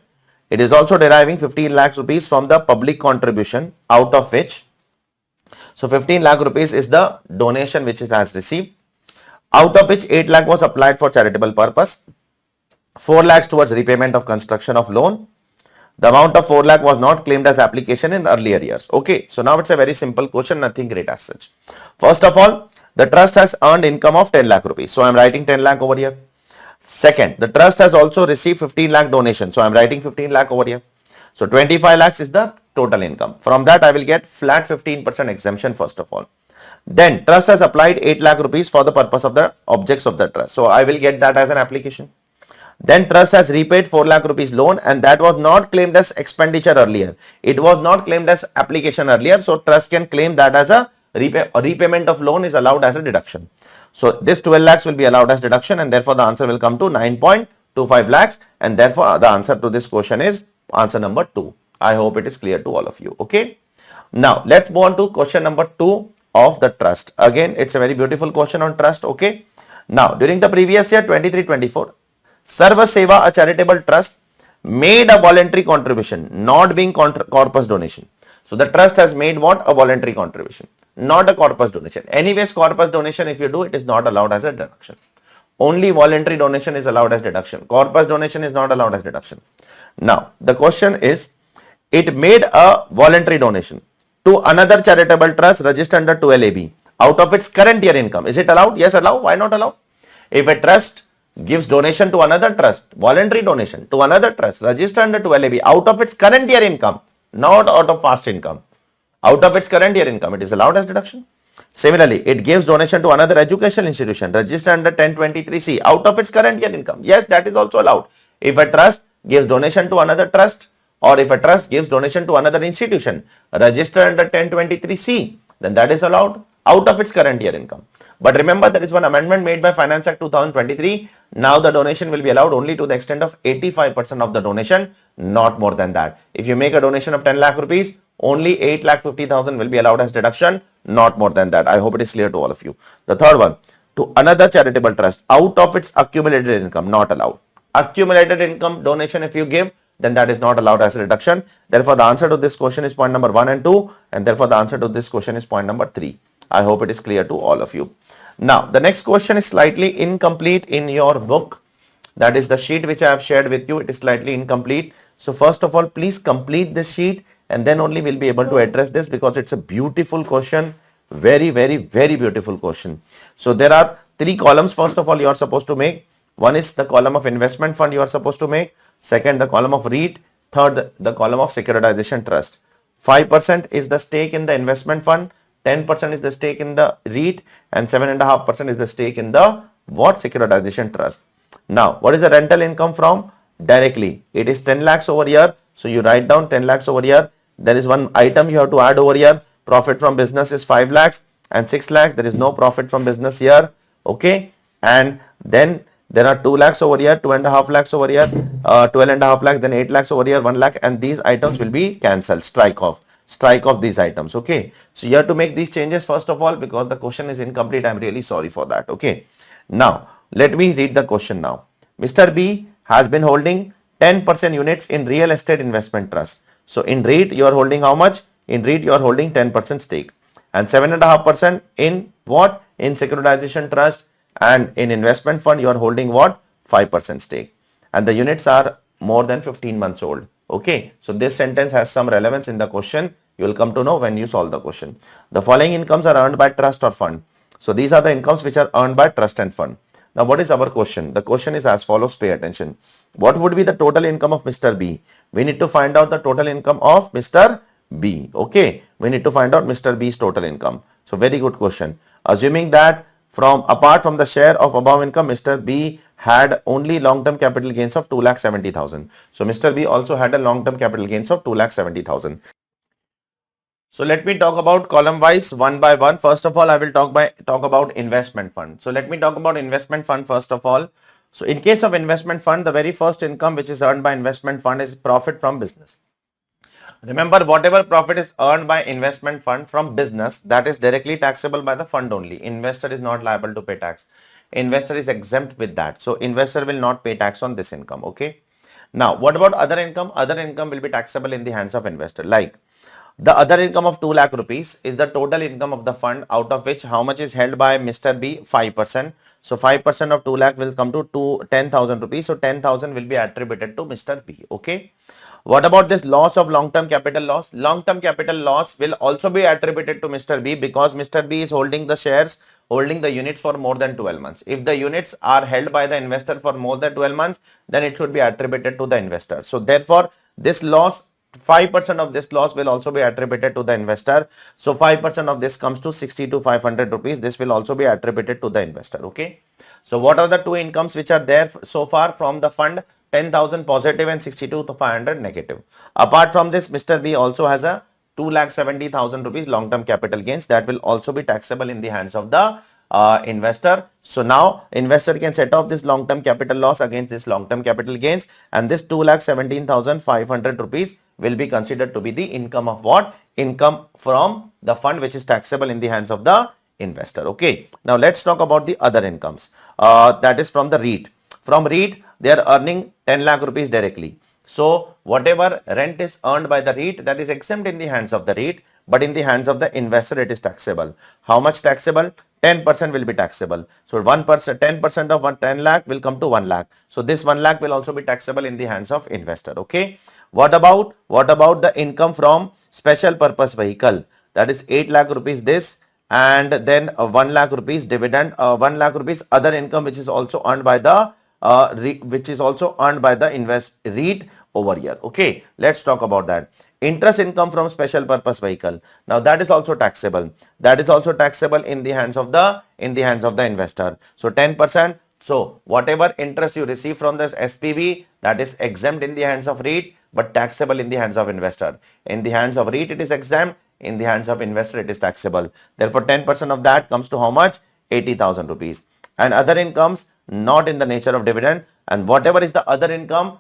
It is also deriving 15 lakhs rupees from the public contribution, out of which, so 15 lakh rupees is the donation which it has received, out of which 8 lakh was applied for charitable purpose, 4 lakhs towards repayment of construction of loan. The amount of 4 lakh was not claimed as application in earlier years. Okay, so now it's a very simple question, nothing great as such. First of all, the trust has earned income of 10 lakh rupees. So I'm writing 10 lakh over here. Second, the trust has also received 15 lakh donation. So I'm writing 15 lakh over here. So 25 lakhs is the total income. From that, I will get flat 15% exemption first of all. Then trust has applied 8 lakh rupees for the purpose of the objects of the trust. So I will get that as an application. Then trust has repaid 4 lakh rupees loan and that was not claimed as expenditure earlier. It was not claimed as application earlier. So trust can claim that as a repayment of loan is allowed as a deduction. So this 12 lakhs will be allowed as deduction and therefore the answer will come to 9.25 lakhs and therefore the answer to this question is answer number 2. I hope it is clear to all of you. Okay. Now let's move on to question number 2 of the trust. Again, it's a very beautiful question on trust. Okay. Now during the previous year 23-24, Sarva Seva, a charitable trust, made a voluntary contribution, not being corpus donation. So the trust has made what? A voluntary contribution, not a corpus donation. Anyways, corpus donation, if you do, it is not allowed as a deduction. Only voluntary donation is allowed as deduction. Corpus donation is not allowed as deduction. Now, the question is, it made a voluntary donation to another charitable trust registered under 12AB out of its current year income. Is it allowed? Yes, allowed. Why not allowed? If a trust gives donation to another trust, voluntary donation to another trust registered under 12AB out of its current year income, not out of past income, out of its current year income, it is allowed as deduction. Similarly, it gives donation to another educational institution registered under 1023C out of its current year income. Yes, that is also allowed. If a trust gives donation to another trust or if a trust gives donation to another institution registered under 1023C, then that is allowed out of its current year income. But remember, there is one amendment made by Finance Act 2023. Now the donation will be allowed only to the extent of 85% of the donation, not more than that. If you make a donation of 10 lakh rupees, only 8,50,000 will be allowed as deduction, not more than that. I hope it is clear to all of you. The third one, to another charitable trust out of its accumulated income, not allowed. Accumulated income donation, if you give, then that is not allowed as a deduction. Therefore, the answer to this question is point number 1 and 2, and therefore the answer to this question is point number 3. I hope it is clear to all of you. Now, the next question is slightly incomplete in your book. That is the sheet which I have shared with you. It is slightly incomplete. So first of all, please complete this sheet and then only we'll be able to address this because it's a beautiful question. Very, very, very beautiful question. So there are 3 columns. First of all, you are supposed to make. One is the column of investment fund you are supposed to make. Second, the column of REIT. Third, the column of securitization trust. 5% is the stake in the investment fund. 10% is the stake in the REIT and 7.5% is the stake in the what? Securitization trust. Now, what is the rental income from? Directly. It is 10 lakhs over here. So you write down 10 lakhs over here. There is one item you have to add over here. Profit from business is 5 lakhs and 6 lakhs. There is no profit from business here. Okay. And then there are 2 lakhs over here, 2.5 lakhs over here, 12.5 lakhs, then 8 lakhs over here, 1 lakh, and these items will be cancelled. Strike off these items. Okay, so you have to make these changes first of all because the question is incomplete. I'm really sorry for that. Okay, now let me read the question now. Mr. B has been holding 10% units in real estate investment trust. So in REIT you are holding how much? In REIT you are holding 10% stake and 7.5% in what? In securitization trust, and in investment fund you are holding what? 5% stake, and the units are more than 15 months old. Okay, so this sentence has some relevance in the question. You will come to know when you solve the question. The following incomes are earned by trust or fund. So these are the incomes which are earned by trust and fund. Now what is our question? The question is as follows. Pay attention. What would be the total income of Mr. B? We need to find out the total income of Mr. B. Okay, we need to find out Mr. B's total income. So very good question. Assuming that apart from the share of above income, Mr. B had only long-term capital gains of 2,70,000. So Mr. B also had a long-term capital gains of 2,70,000. So let me talk about column wise one by one. First of all, I will talk about investment fund. So let me talk about investment fund first of all. So in case of investment fund, the very first income which is earned by investment fund is profit from business. Remember, whatever profit is earned by investment fund from business, that is directly taxable by the fund only. Investor is not liable to pay tax. Investor is exempt with that. So investor will not pay tax on this income. Okay. Now, what about other income? Other income will be taxable in the hands of investor. Like The other income of 2 lakh rupees is the total income of the fund, out of which how much is held by Mr. B? 5%. So 5% of 2 lakh will come to 10,000 rupees. So 10,000 will be attributed to Mr. B. Okay. What about this loss of long-term capital loss? Long-term capital loss will also be attributed to Mr. B because Mr. B is holding the shares, holding the units for more than 12 months. If the units are held by the investor for more than 12 months, then it should be attributed to the investor. So therefore, this loss, 5% of this loss will also be attributed to the investor. So 5% of this comes to 60 to 500 rupees. This will also be attributed to the investor. Okay. So what are the two incomes which are there so far from the fund? 10,000 positive and 62 to 500 negative. Apart from this, Mr. B also has a 2,70,000 rupees long-term capital gains that will also be taxable in the hands of the investor. So now investor can set off this long-term capital loss against this long-term capital gains, and this 2,17,500 rupees will be considered to be the income of what? Income from the fund which is taxable in the hands of the investor. Okay. Now let's talk about the other incomes. That is from the REIT. From REIT, they are earning 10 lakh rupees directly. So whatever rent is earned by the REIT, that is exempt in the hands of the REIT, but in the hands of the investor it is taxable. How much taxable? 10% will be taxable. So 1%, 10% of 10 lakh will come to 1 lakh. So this 1 lakh will also be taxable in the hands of investor. Okay. What about the income from special purpose vehicle? That is 8 lakh rupees this, and then 1 lakh rupees dividend, 1 lakh rupees other income which is also earned by the invest REIT over here. Okay, let's talk about that. Interest income from special purpose vehicle. Now that is also taxable. That is also taxable in the hands of the investor. So 10%. So whatever interest you receive from this SPV, that is exempt in the hands of REIT but taxable in the hands of investor. In the hands of REIT it is exempt. In the hands of investor it is taxable. Therefore 10% of that comes to how much? 80,000 rupees. And other incomes not in the nature of dividend, and whatever is the other income,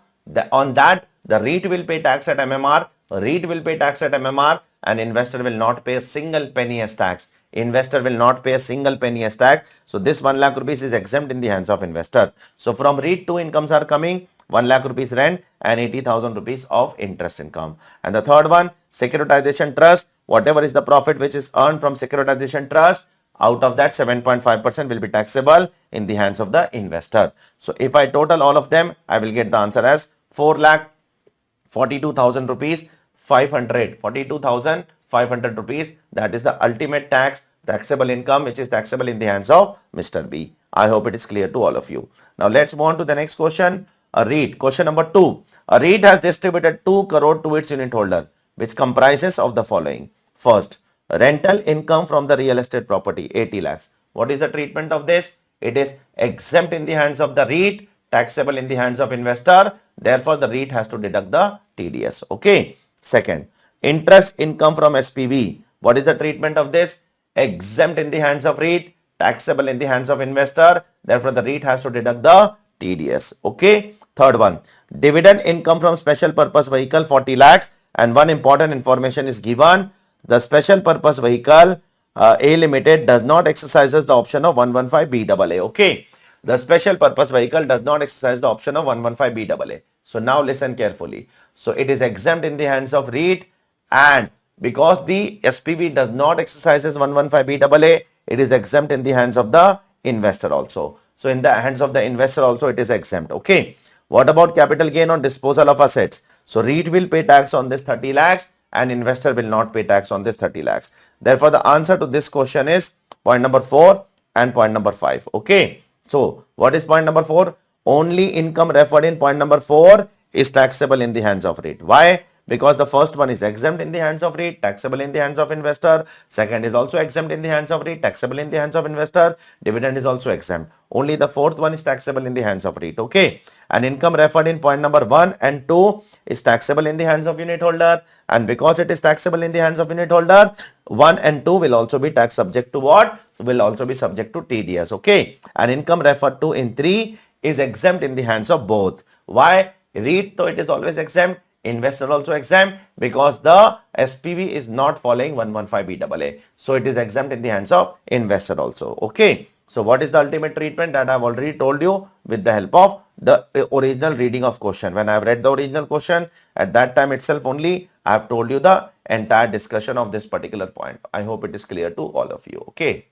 on that the REIT will pay tax at MMR, REIT will pay tax at MMR, and investor will not pay a single penny as tax. Investor will not pay a single penny as tax. So this 1 lakh rupees is exempt in the hands of investor. So from REIT, two incomes are coming: 1 lakh rupees rent and 80,000 rupees of interest income. And the third one, securitization trust. Whatever is the profit which is earned from securitization trust, out of that 7.5% will be taxable in the hands of the investor. So if I total all of them, I will get the answer as 4,42,000 rupees 42,500 rupees. That is the ultimate taxable income which is taxable in the hands of Mr. B. I hope it is clear to all of you. Now let's move on to the next question. A REIT. Question number 2. A REIT has distributed 2 crore to its unit holder, which comprises of the following. First, rental income from the real estate property, 80 lakhs. What is the treatment of this? It is exempt in the hands of the REIT, taxable in the hands of investor. Therefore, the REIT has to deduct the TDS. Okay. Second, interest income from SPV. What is the treatment of this? Exempt in the hands of REIT, taxable in the hands of investor. Therefore, the REIT has to deduct the TDS. Okay. Third one, dividend income from special purpose vehicle, 40 lakhs. And one important information is given. The special purpose vehicle A Limited does not exercises the option of 115BAA. Okay. The special purpose vehicle does not exercise the option of 115BAA. So now listen carefully. So it is exempt in the hands of REIT, and because the SPV does not exercises 115BAA, it is exempt in the hands of the investor also. So in the hands of the investor also it is exempt. Okay. What about capital gain on disposal of assets? So REIT will pay tax on this 30 lakhs and investor will not pay tax on this 30 lakhs. Therefore, the answer to this question is point number 4 and point number 5. Okay. So what is point number 4? Only income referred in point number 4 is taxable in the hands of REIT. Why? Because the first one is exempt in the hands of REIT, taxable in the hands of investor. Second is also exempt in the hands of REIT, taxable in the hands of investor. Dividend is also exempt. Only the fourth one is taxable in the hands of REIT. Okay. And income referred in point number 1 and 2 is taxable in the hands of unit holder. And because it is taxable in the hands of unit holder, 1 and 2 will also be tax subject to what? So will also be subject to TDS. Okay. And income referred to in 3 is exempt in the hands of both. Why? REIT, though it is always exempt, investor also exempt, because the SPV is not following 115BAA. So it is exempt in the hands of investor also. Okay. So what is the ultimate treatment? That I have already told you with the help of the original reading of question. When I have read the original question, at that time itself only I have told you the entire discussion of this particular point. I hope it is clear to all of you. Okay.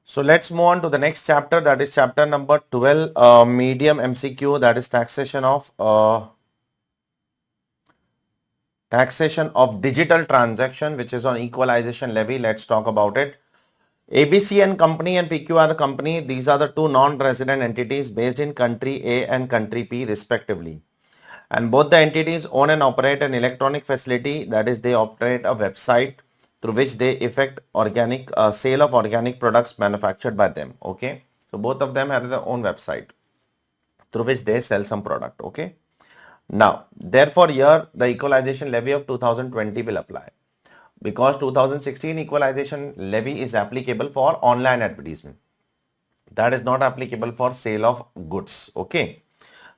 So let's move on to the next chapter, that is chapter number 12, medium MCQ, that is taxation of digital transaction, which is on equalization levy. Let's talk about it. ABC and company and PQR company, these are the two non-resident entities based in country A and country P respectively. And both the entities own and operate an electronic facility, that is they operate a website through which they effect organic sale of organic products manufactured by them. Okay. So both of them have their own website through which they sell some product. Okay. Now, therefore, here the equalization levy of 2020 will apply because 2016 equalization levy is applicable for online advertisement. That is not applicable for sale of goods. Okay.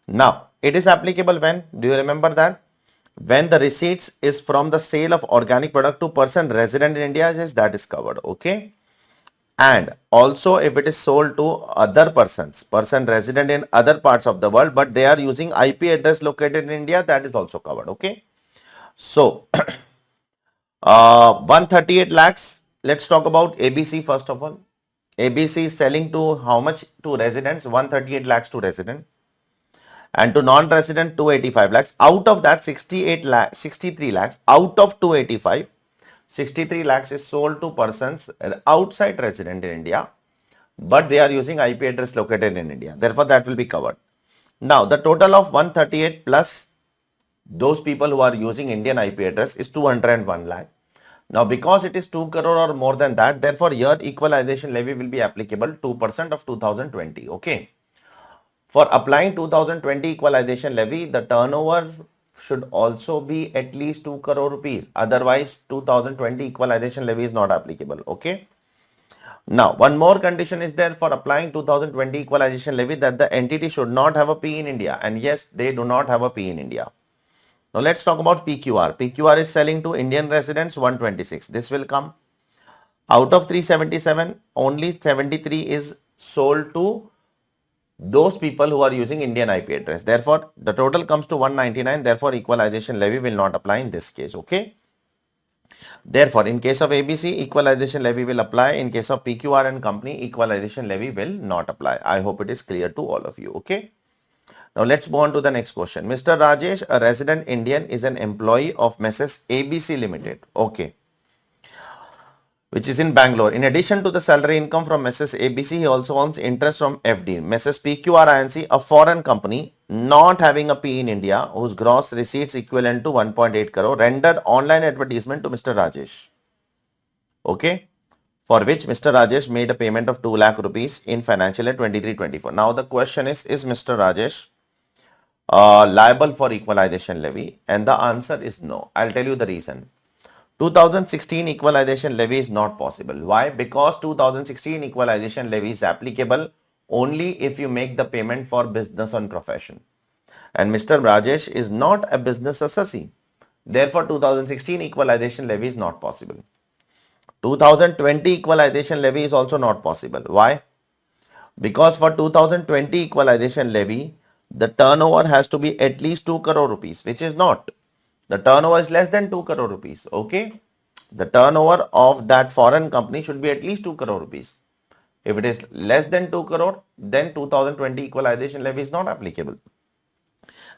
Now, it is applicable when? Do you remember that? When the receipts is from the sale of organic product to person resident in India, yes, that is covered. Okay. And also if it is sold to other persons, person resident in other parts of the world, but they are using IP address located in India, that is also covered. Okay. So, 138 lakhs. Let's talk about ABC first of all. ABC is selling to how much to residents? 138 lakhs to resident. And to non-resident 285 lakhs. Out of that 68 lakhs, 63 lakhs out of 285, 63 lakhs is sold to persons outside resident in India, but they are using IP address located in India. Therefore, that will be covered. Now, the total of 138 plus those people who are using Indian IP address is 201 lakh. Now, because it is 2 crore or more than that, therefore, here equalization levy will be applicable 2% of 2020. Okay. For applying 2020 equalization levy, the turnover should also be at least 2 crore rupees. Otherwise, 2020 equalization levy is not applicable. Okay. Now, one more condition is there for applying 2020 equalization levy, that the entity should not have a P in India. And yes, they do not have a P in India. Now, let's talk about PQR. PQR is selling to Indian residents 126. This will come. Out of 377, only 73 is sold to those people who are using Indian IP address. Therefore, the total comes to 199. Therefore, equalization levy will not apply in this case. Okay. Therefore, in case of ABC, equalization levy will apply. In case of PQR and company, equalization levy will not apply. I hope it is clear to all of you. Okay. Now, let's move on to the next question. Mr. Rajesh, a resident Indian, is an employee of Mrs. ABC Limited. Okay. Which is in Bangalore. In addition to the salary income from Mrs. ABC, he also earns interest from FD. Mrs. PQR Inc., a foreign company not having a P in India, whose gross receipts equivalent to 1.8 crore, rendered online advertisement to Mr. Rajesh. Okay. For which Mr. Rajesh made a payment of 2 lakh rupees in financial year 23-24. Now the question is Mr. Rajesh liable for equalization levy? And the answer is no. I'll tell you the reason. 2016 equalization levy is not possible. Why? Because 2016 equalization levy is applicable only if you make the payment for business and profession. And Mr. Rajesh is not a business assessee. Therefore, 2016 equalization levy is not possible. 2020 equalization levy is also not possible. Why? Because for 2020 equalization levy, the turnover has to be at least 2 crore rupees, which is not. The turnover is less than 2 crore rupees. Okay. The turnover of that foreign company should be at least 2 crore rupees. If it is less than 2 crore, then 2020 equalization levy is not applicable.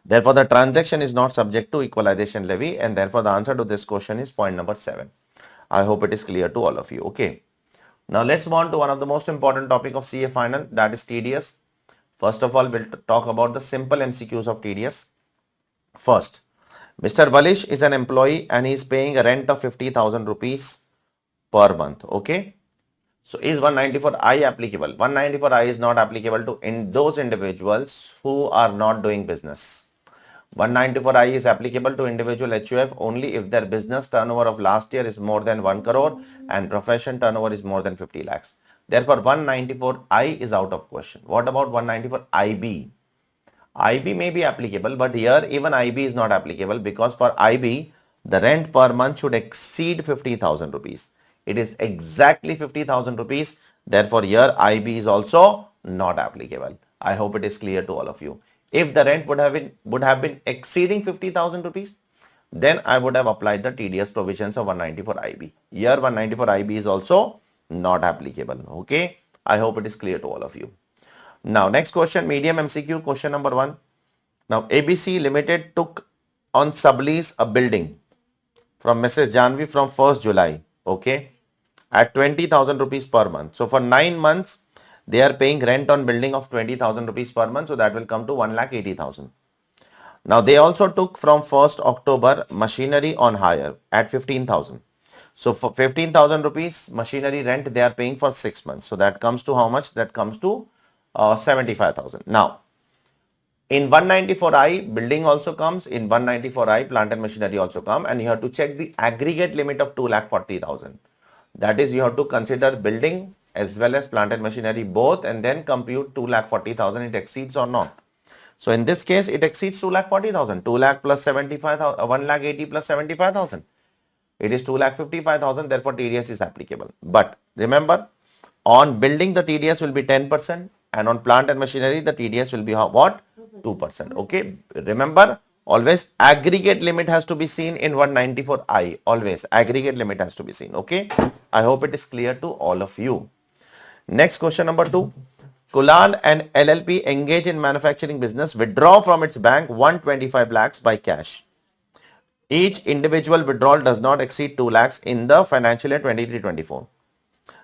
Therefore, the transaction is not subject to equalization levy, and therefore the answer to this question is point number 7. I hope it is clear to all of you. Okay. Now let's move on to one of the most important topic of CA final, that is TDS. First of all, we'll talk about the simple MCQs of TDS. First, Mr. Valish is an employee and he is paying a rent of 50,000 rupees per month. Okay. So is 194I applicable? 194I is not applicable to those individuals who are not doing business. 194I is applicable to individual HUF only if their business turnover of last year is more than 1 crore and profession turnover is more than 50 lakhs. Therefore, 194I is out of question. What about 194IB? IB may be applicable, but here even IB is not applicable because for IB, the rent per month should exceed 50,000 rupees. It is exactly 50,000 rupees. Therefore, here IB is also not applicable. I hope it is clear to all of you. If the rent would have been exceeding 50,000 rupees, then I would have applied the TDS provisions of 194 IB. Here 194 IB is also not applicable. Okay. I hope it is clear to all of you. Now next question, medium MCQ, question number 1. Now ABC Limited took on sublease a building from Mrs. Janvi from 1st July. Okay. At 20,000 rupees per month. So for 9 months, they are paying rent on building of 20,000 rupees per month. So that will come to 1,80,000. Now they also took from 1st October machinery on hire at 15,000. So for 15,000 rupees machinery rent they are paying for 6 months. So that comes to how much? That comes to 75,000. Now in 194I building also comes, in 194I plant and machinery also come, and you have to check the aggregate limit of 2,40,000. That is, you have to consider building as well as plant and machinery both and then compute 2,40,000 it exceeds or not. So in this case it exceeds 2,40,000. 2 lakh plus 75,000, 1,80,000 plus 75,000. It is 2,55,000, therefore TDS is applicable. But remember, on building the TDS will be 10% and on plant and machinery the TDS will be what? 2%. Okay. Remember, always aggregate limit has to be seen in 194I. Always aggregate limit has to be seen. Okay. I hope it is clear to all of you. Next question number 2. Kulan and LLP engage in manufacturing business, withdraw from its bank 125 lakhs by cash. Each individual withdrawal does not exceed 2 lakhs in the financial year 23-24.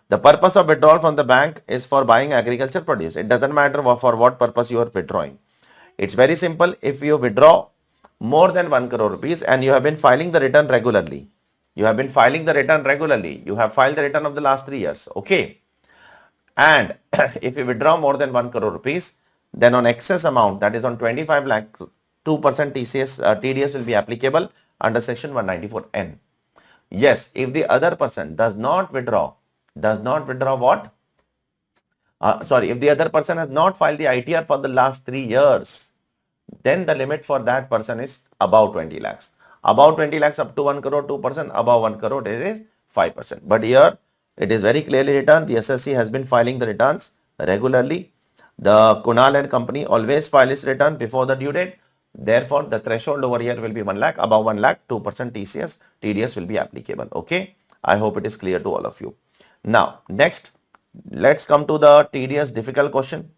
The purpose of withdrawal from the bank is for buying agriculture produce. It doesn't matter for what purpose you are withdrawing. It's very simple. If you withdraw more than 1 crore rupees and you have been filing the return regularly, you have filed the return of the last 3 years. Okay. And if you withdraw more than 1 crore rupees, then on excess amount, that is on 25 lakh, 2% TDS will be applicable under section 194N. Yes, if the other person does not withdraw what? If the other person has not filed the ITR for the last 3 years, then the limit for that person is above 20 lakhs. Above 20 lakhs up to 1 crore, 2%, above 1 crore it is 5%. But here it is very clearly written, the SSC has been filing the returns regularly. The Kunal and company always file its return before the due date. Therefore, the threshold over here will be 1 lakh, above 1 lakh, 2% TDS will be applicable. Okay. I hope it is clear to all of you. Now, next, let's come to the TDS difficult question.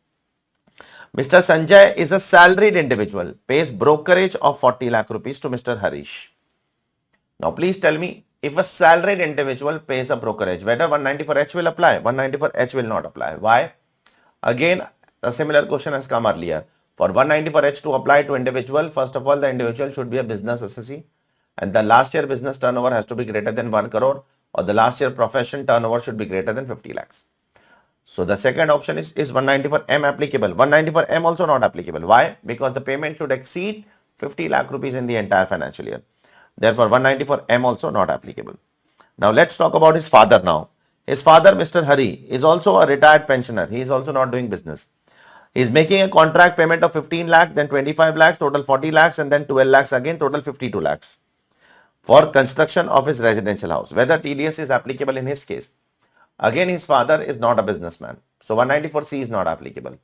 Mr. Sanjay is a salaried individual, pays brokerage of 40 lakh rupees to Mr. Harish. Now, please tell me, if a salaried individual pays a brokerage, whether 194H will apply, 194H will not apply. Why? Again, a similar question has come earlier. For 194H to apply to individual, first of all, the individual should be a business SSC and the last year business turnover has to be greater than 1 crore or the last year profession turnover should be greater than 50 lakhs. So the second option is 194M applicable. 194M also not applicable. Why? Because the payment should exceed 50 lakh rupees in the entire financial year. Therefore, 194M also not applicable. Now, let's talk about his father now. His father, Mr. Hari, is also a retired pensioner. He is also not doing business. He is making a contract payment of 15 lakh, then 25 lakhs, total 40 lakhs, and then 12 lakhs again, total 52 lakhs for construction of his residential house. Whether TDS is applicable in his case. Again, his father is not a businessman. So 194C is not applicable.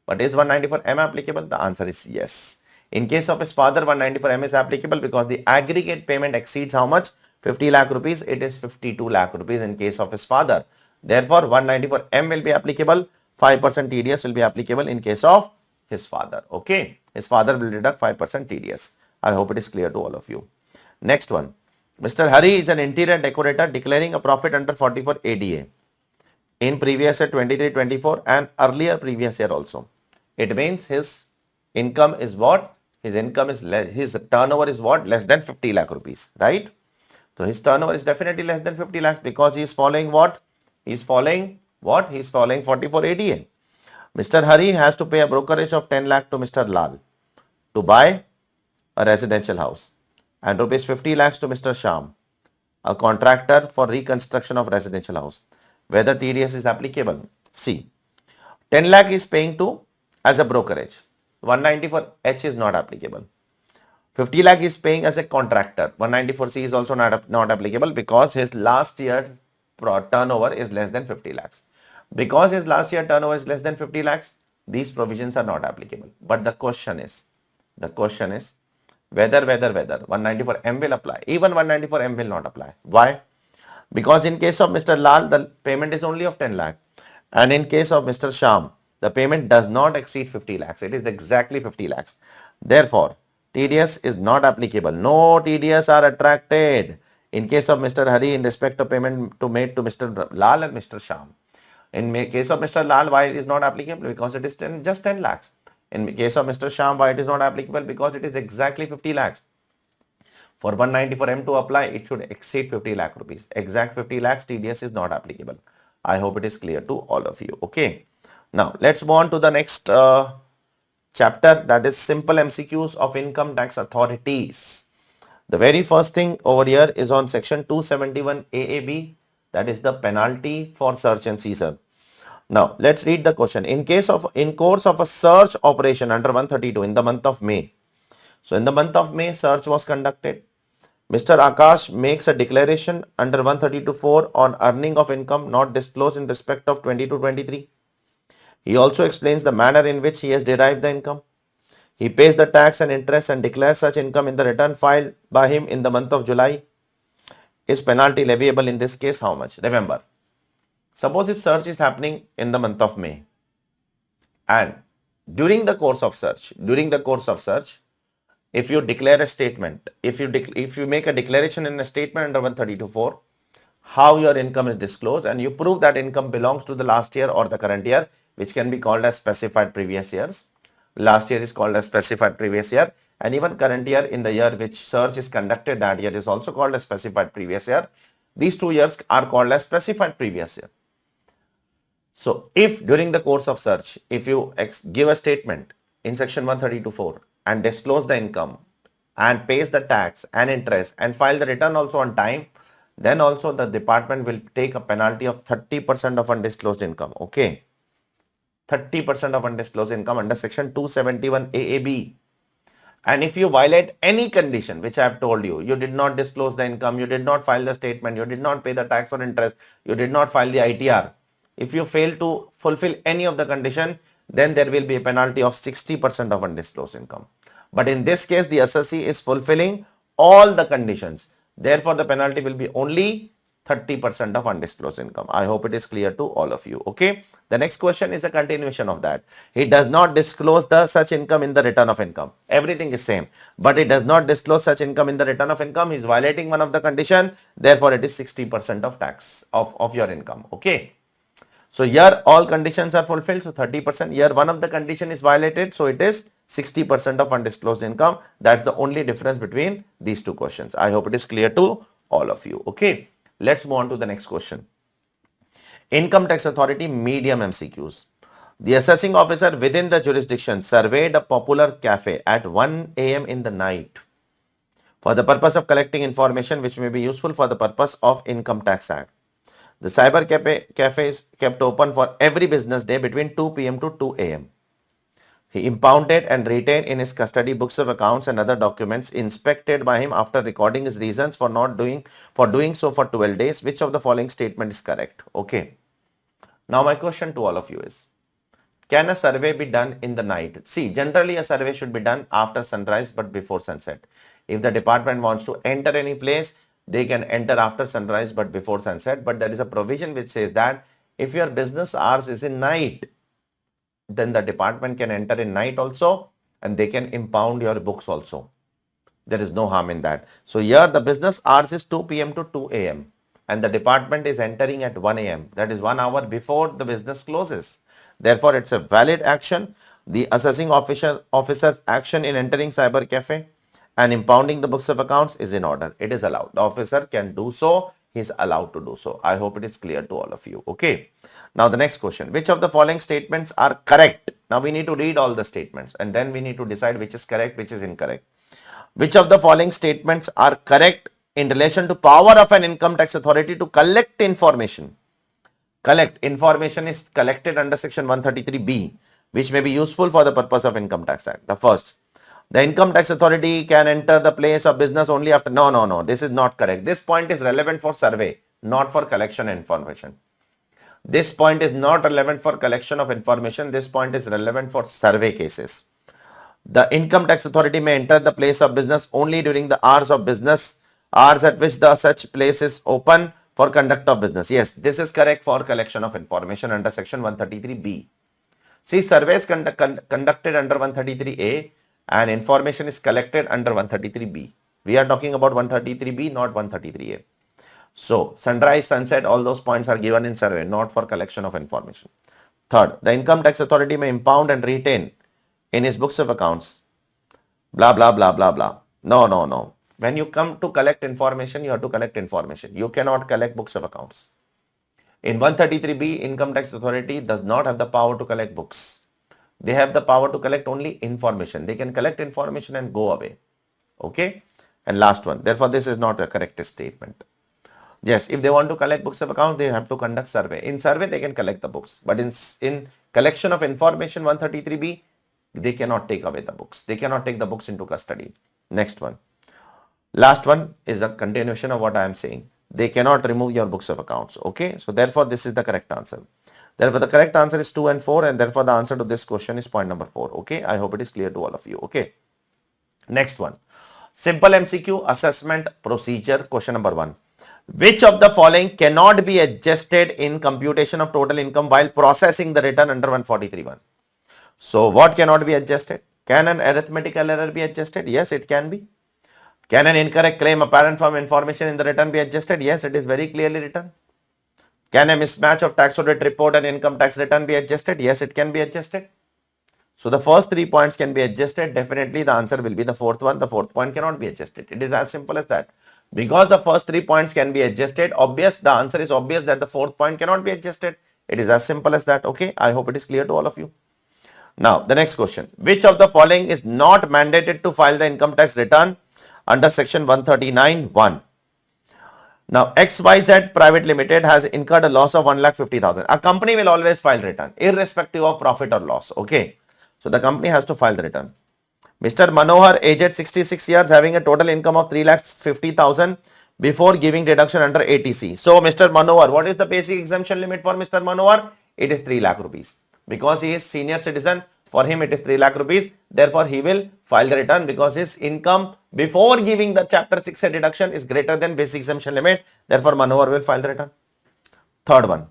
But is 194M applicable? The answer is yes. In case of his father, 194M is applicable because the aggregate payment exceeds how much? 50 lakh rupees. It is 52 lakh rupees in case of his father. Therefore, 194M will be applicable. 5% TDS will be applicable in case of his father. Okay. His father will deduct 5% TDS. I hope it is clear to all of you. Next one. Mr. Hari is an interior decorator declaring a profit under 44 ADA in previous year 23-24 and earlier previous year also. It means his income is what? His income is less, his turnover is what? Less than 50 lakh rupees, right? So his turnover is definitely less than 50 lakhs because he is following what? He is following what? He is following 44 ADA. Mr. Hari has to pay a brokerage of 10 lakh to Mr. Lal to buy a residential house and rupees 50 lakhs to Mr. Sham, a contractor for reconstruction of residential house. Whether TDS is applicable? See, 10 lakh is paying to as a brokerage. 194H is not applicable. 50 lakh is paying as a contractor. 194C is also not applicable because his last year turnover is less than 50 lakhs. Because his last year turnover is less than 50 lakhs, these provisions are not applicable. But the question is whether 194M will apply. Even 194M will not apply. Why? Because in case of Mr. Lal, the payment is only of 10 lakh. And in case of Mr. Sham, the payment does not exceed 50 lakhs. It is exactly 50 lakhs. Therefore, TDS is not applicable. No TDS are attracted in case of Mr. Hari in respect of payment to made to Mr. Lal and Mr. Sham. In case of Mr. Lal, why it is not applicable? Because it is just 10 lakhs. In case of Mr. Sham, why it is not applicable? Because it is exactly 50 lakhs. For 194M to apply, it should exceed 50 lakh rupees. Exact 50 lakhs TDS is not applicable. I hope it is clear to all of you. Okay. Now, let's move on to the next chapter, that is simple MCQs of income tax authorities. The very first thing over here is on section 271 AAB, that is the penalty for search and seizure. Now, let's read the question. In course of a search operation under 132 in the month of May. So, in the month of May, search was conducted. Mr. Akash makes a declaration under 132(4) on earning of income not disclosed in respect of 22-23. He also explains the manner in which he has derived the income. He pays the tax and interest and declares such income in the return filed by him in the month of July. Is penalty leviable in this case? How much? Remember, suppose if search is happening in the month of May and during the course of search, if you declare a statement, if you make a declaration in a statement under 132(4), how your income is disclosed and you prove that income belongs to the last year or the current year, which can be called as specified previous years. Last year is called as specified previous year, and even current year in the year which search is conducted, that year is also called as specified previous year. These 2 years are called as specified previous year. So, if during the course of search, if you give a statement in section 132(4) and disclose the income and pays the tax and interest and file the return also on time, then also the department will take a penalty of 30% of undisclosed income. Okay. 30% of undisclosed income under section 271 AAB. And if you violate any condition which I have told you, you did not disclose the income, you did not file the statement, you did not pay the tax or interest, you did not file the ITR. If you fail to fulfill any of the condition, then there will be a penalty of 60% of undisclosed income. But in this case, the assessee is fulfilling all the conditions. Therefore, the penalty will be only 30% of undisclosed income. I hope it is clear to all of you. Okay. The next question is a continuation of that. He does not disclose the such income in the return of income. Everything is same, but it does not disclose such income in the return of income. He is violating one of the condition. Therefore, it is 60% of tax of your income. Okay. So here all conditions are fulfilled. So 30%. Here one of the condition is violated. So it is 60% of undisclosed income. That's the only difference between these two questions. I hope it is clear to all of you. Okay. Let's move on to the next question. Income Tax Authority medium MCQs. The assessing officer within the jurisdiction surveyed a popular cafe at 1 a.m. in the night for the purpose of collecting information which may be useful for the purpose of Income Tax Act. The cyber cafe is kept open for every business day between 2 p.m. to 2 a.m. He impounded and retained in his custody books of accounts and other documents inspected by him after recording his reasons for doing so for 12 days. Which of the following statement is correct? Okay. Now my question to all of you is, can a survey be done in the night? See, generally a survey should be done after sunrise but before sunset. If the department wants to enter any place, they can enter after sunrise but before sunset. But there is a provision which says that if your business hours is in night, then the department can enter in night also and they can impound your books also. There is no harm in that. So here the business hours is 2 p.m. to 2 a.m. and the department is entering at 1 a.m. That is 1 hour before the business closes. Therefore, it's a valid action. The assessing officer's action in entering cyber cafe and impounding the books of accounts is in order. It is allowed. The officer can do so. He is allowed to do so. I hope it is clear to all of you. Okay. Now the next question. Which of the following statements are correct? Now we need to read all the statements and then we need to decide which is correct, which is incorrect. Which of the following statements are correct in relation to power of an income tax authority to collect information? Collect information is collected under section 133B, which may be useful for the purpose of Income Tax Act. The first, the income tax authority can enter the place of business only after. No. This is not correct. This point is relevant for survey, not for collection information. This point is not relevant for collection of information. This point is relevant for survey cases. The income tax authority may enter the place of business only during the hours of business, hours at which the such place is open for conduct of business. Yes, this is correct for collection of information under section 133B. See, surveys conducted under 133A and information is collected under 133B. We are talking about 133B, not 133A. So, sunrise, sunset, all those points are given in survey, not for collection of information. Third, the income tax authority may impound and retain in his books of accounts, blah, blah, blah, blah, blah. No, no, no. When you come to collect information, you have to collect information. You cannot collect books of accounts. In 133B, income tax authority does not have the power to collect books. They have the power to collect only information. They can collect information and go away. Okay. And last one. Therefore, this is not a correct statement. Yes, if they want to collect books of account, they have to conduct survey. In survey, they can collect the books. But in collection of information 133B, they cannot take away the books. They cannot take the books into custody. Next one. Last one is a continuation of what I am saying. They cannot remove your books of accounts. Okay. So therefore, this is the correct answer. Therefore, the correct answer is 2 and 4. And therefore, the answer to this question is point number 4. Okay. I hope it is clear to all of you. Okay. Next one. Simple MCQ assessment procedure. Question number 1. Which of the following cannot be adjusted in computation of total income while processing the return under 143(1)? So, what cannot be adjusted? Can an arithmetical error be adjusted? Yes, it can be. Can an incorrect claim apparent from information in the return be adjusted? Yes, it is very clearly written. Can a mismatch of tax audit report and income tax return be adjusted? Yes, it can be adjusted. So, the first 3 points can be adjusted. Definitely, the answer will be the fourth one. The fourth point cannot be adjusted. It is as simple as that. Because the first 3 points can be adjusted, the answer is obvious that the fourth point cannot be adjusted. It is as simple as that. Okay, I hope it is clear to all of you. Now, the next question. Which of the following is not mandated to file the income tax return under section 139(1)? Now, XYZ Private Limited has incurred a loss of 1,50,000. A company will always file return, irrespective of profit or loss. Okay, so the company has to file the return. Mr. Manohar, aged 66 years, having a total income of 3,50,000 before giving deduction under ATC. So, Mr. Manohar, what is the basic exemption limit for Mr. Manohar? It is 3 lakh rupees. Because he is senior citizen, for him it is 3 lakh rupees. Therefore, he will file the return because his income before giving the chapter 6A deduction is greater than basic exemption limit. Therefore, Manohar will file the return. Third one.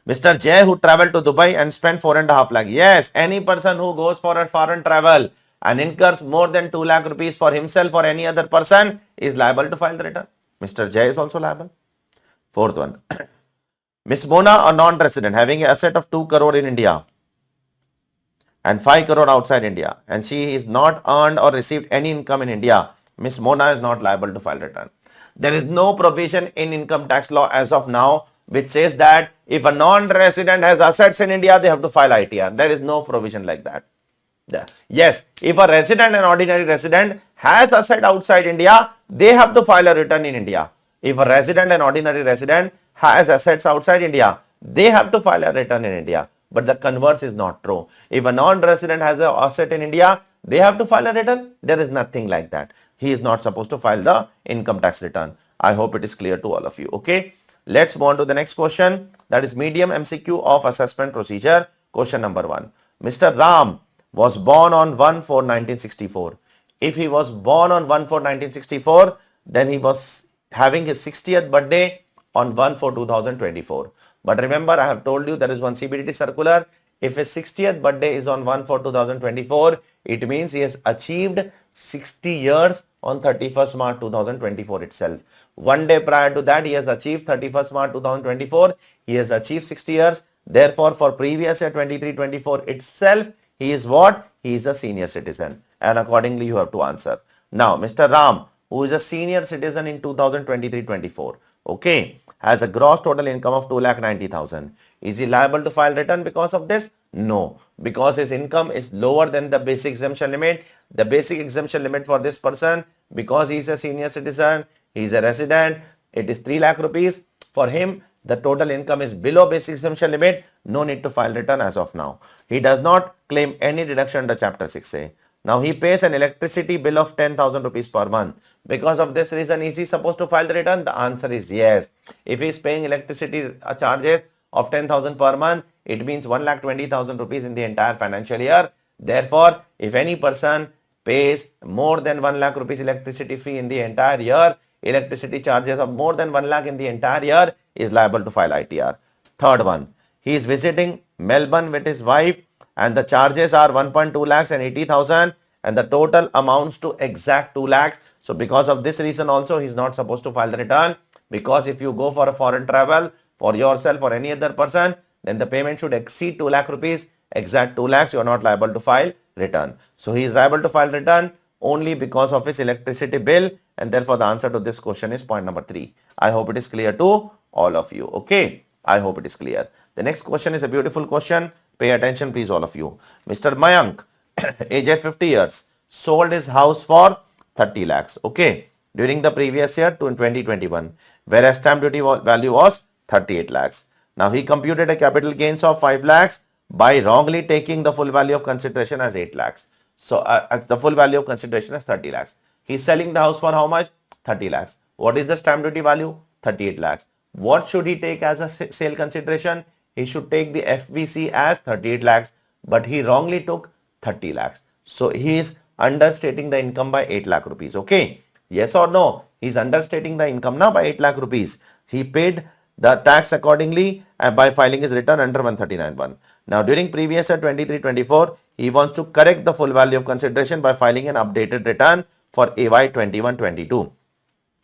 Mr. Jay, who traveled to Dubai and spent 4.5 lakh. Yes, any person who goes for a foreign travel and incurs more than 2 lakh rupees for himself or any other person is liable to file the return. Mr. Jay is also liable. Fourth one. Miss Mona, a non-resident, having an asset of 2 crore in India and 5 crore outside India, and she is not earned or received any income in India, Miss Mona is not liable to file return. There is no provision in income tax law as of now which says that if a non-resident has assets in India, they have to file ITR. There is no provision like that. Yes, if a resident, an ordinary resident, has asset outside India, they have to file a return in India. If a resident, an ordinary resident, has assets outside India, they have to file a return in India. But the converse is not true. If a non-resident has an asset in India, they have to file a return. There is nothing like that. He is not supposed to file the income tax return. I hope it is clear to all of you. Okay. Let's move on to the next question. That is medium MCQ of assessment procedure. Question number 1. Mr. Ram was born on 1/4/1964. If he was born on 1/4/1964, then he was having his 60th birthday on 1/4/2024. But remember, I have told you there is one CBDT circular. If his 60th birthday is on 1/4/2024, it means he has achieved 60 years on 31st March 2024 itself. One day prior to that, he has achieved 31st March 2024. He has achieved 60 years. Therefore, for previous year 23-24 itself, he is what? He is a senior citizen. And accordingly, you have to answer. Now, Mr. Ram, who is a senior citizen in 2023-24, okay, has a gross total income of 2,90,000. Is he liable to file return because of this? No, because his income is lower than the basic exemption limit. The basic exemption limit for this person, because he is a senior citizen, he is a resident, it is 3 lakh rupees. For him, the total income is below basic exemption limit. No need to file return as of now. He does not claim any deduction under chapter 6A. Now he pays an electricity bill of 10,000 rupees per month. Because of this reason, is he supposed to file the return? The answer is yes. If he is paying electricity charges of 10,000 per month, it means 1,20,000 rupees in the entire financial year. Therefore, if any person pays more than 1 lakh rupees electricity fee in the entire year, electricity charges of more than 1 lakh in the entire year, is liable to file ITR. Third one, he is visiting Melbourne with his wife and the charges are 1.2 lakhs and 80,000 and the total amounts to exact 2 lakhs. So because of this reason also, he is not supposed to file the return, because if you go for a foreign travel for yourself or any other person, then the payment should exceed 2 lakh rupees. Exact 2 lakhs, you are not liable to file return. So he is liable to file return only because of his electricity bill, and therefore the answer to this question is point number 3. I hope it is clear to all of you. Okay, I hope it is clear. The next question is a beautiful question. Pay attention please, all of you. Mr. Mayank, aged 50 years, sold his house for 30 lakhs. Okay, during the previous year to 2021, whereas stamp duty value was 38 lakhs. Now he computed a capital gains of 5 lakhs by wrongly taking the full value of consideration as 8 lakhs. So as the full value of consideration as 30 lakhs. He is selling the house for how much? 30 lakhs. What is the stamp duty value? 38 lakhs. What should he take as a sale consideration? He should take the FVC as 38 lakhs, but he wrongly took 30 lakhs. So he is understating the income by 8 lakh rupees. Okay. Yes or no? He is understating the income now by 8 lakh rupees. He paid the tax accordingly by filing his return under 139(1). Now during previous year 23-24, he wants to correct the full value of consideration by filing an updated return for AY 21-22.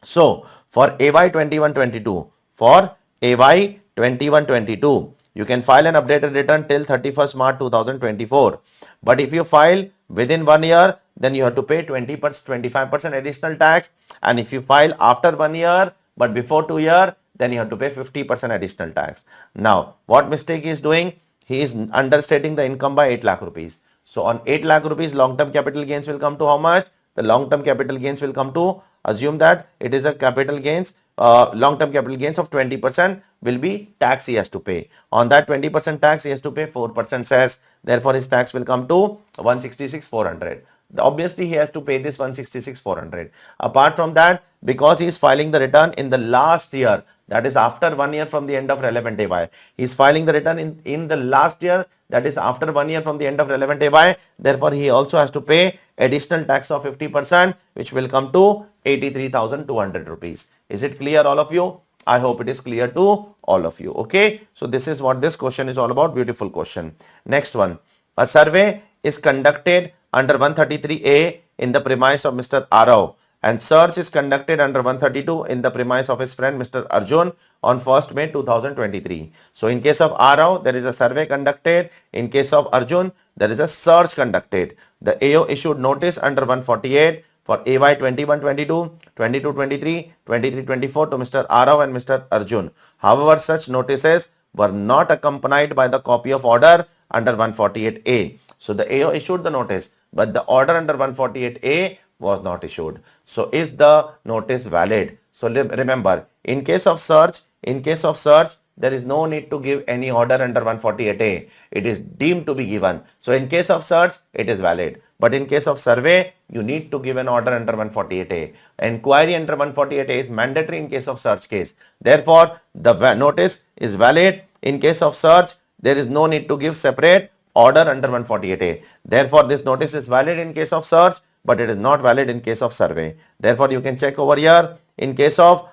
So for AY 21-22, you can file an updated return till 31st March 2024. But if you file within 1 year, then you have to pay 20%, 25% additional tax. And if you file after 1 year, but before 2 years, then you have to pay 50% additional tax. Now, what mistake he is doing? He is understating the income by 8 lakh rupees. So on 8 lakh rupees, long-term capital gains will come to how much? The long-term capital gains will come to, assume that it is a capital gains, long-term capital gains of 20% will be tax he has to pay. On that 20% tax, he has to pay 4% cess. Therefore, his tax will come to 166,400. Obviously, he has to pay this 166,400. Apart from that, because he is filing the return in the last year, that is after 1 year from the end of relevant AY. He is filing the return in the last year, that is after 1 year from the end of relevant AY. Therefore, he also has to pay additional tax of 50%, which will come to 83,200 rupees. Is it clear, all of you? I hope it is clear to all of you. Okay. So this is what this question is all about. Beautiful question. Next one. A survey is conducted under 133A in the premise of Mr. Arav, and search is conducted under 132 in the premise of his friend Mr. Arjun on 1st May 2023. So in case of Arav, there is a survey conducted. In case of Arjun, there is a search conducted. The AO issued notice under 148 for AY 21-22, 22-23, 23-24 to Mr. Arav and Mr. Arjun. However, such notices were not accompanied by the copy of order under 148A. So the AO issued the notice, but the order under 148A was not issued. So is the notice valid? So remember, in case of search, there is no need to give any order under 148A. It is deemed to be given. So in case of search, it is valid. But in case of survey, you need to give an order under 148A. Inquiry under 148A is mandatory in case of search case. Therefore, the notice is valid. In case of search, there is no need to give separate order under 148A. Therefore, this notice is valid in case of search, but it is not valid in case of survey. Therefore, you can check over here. In case of,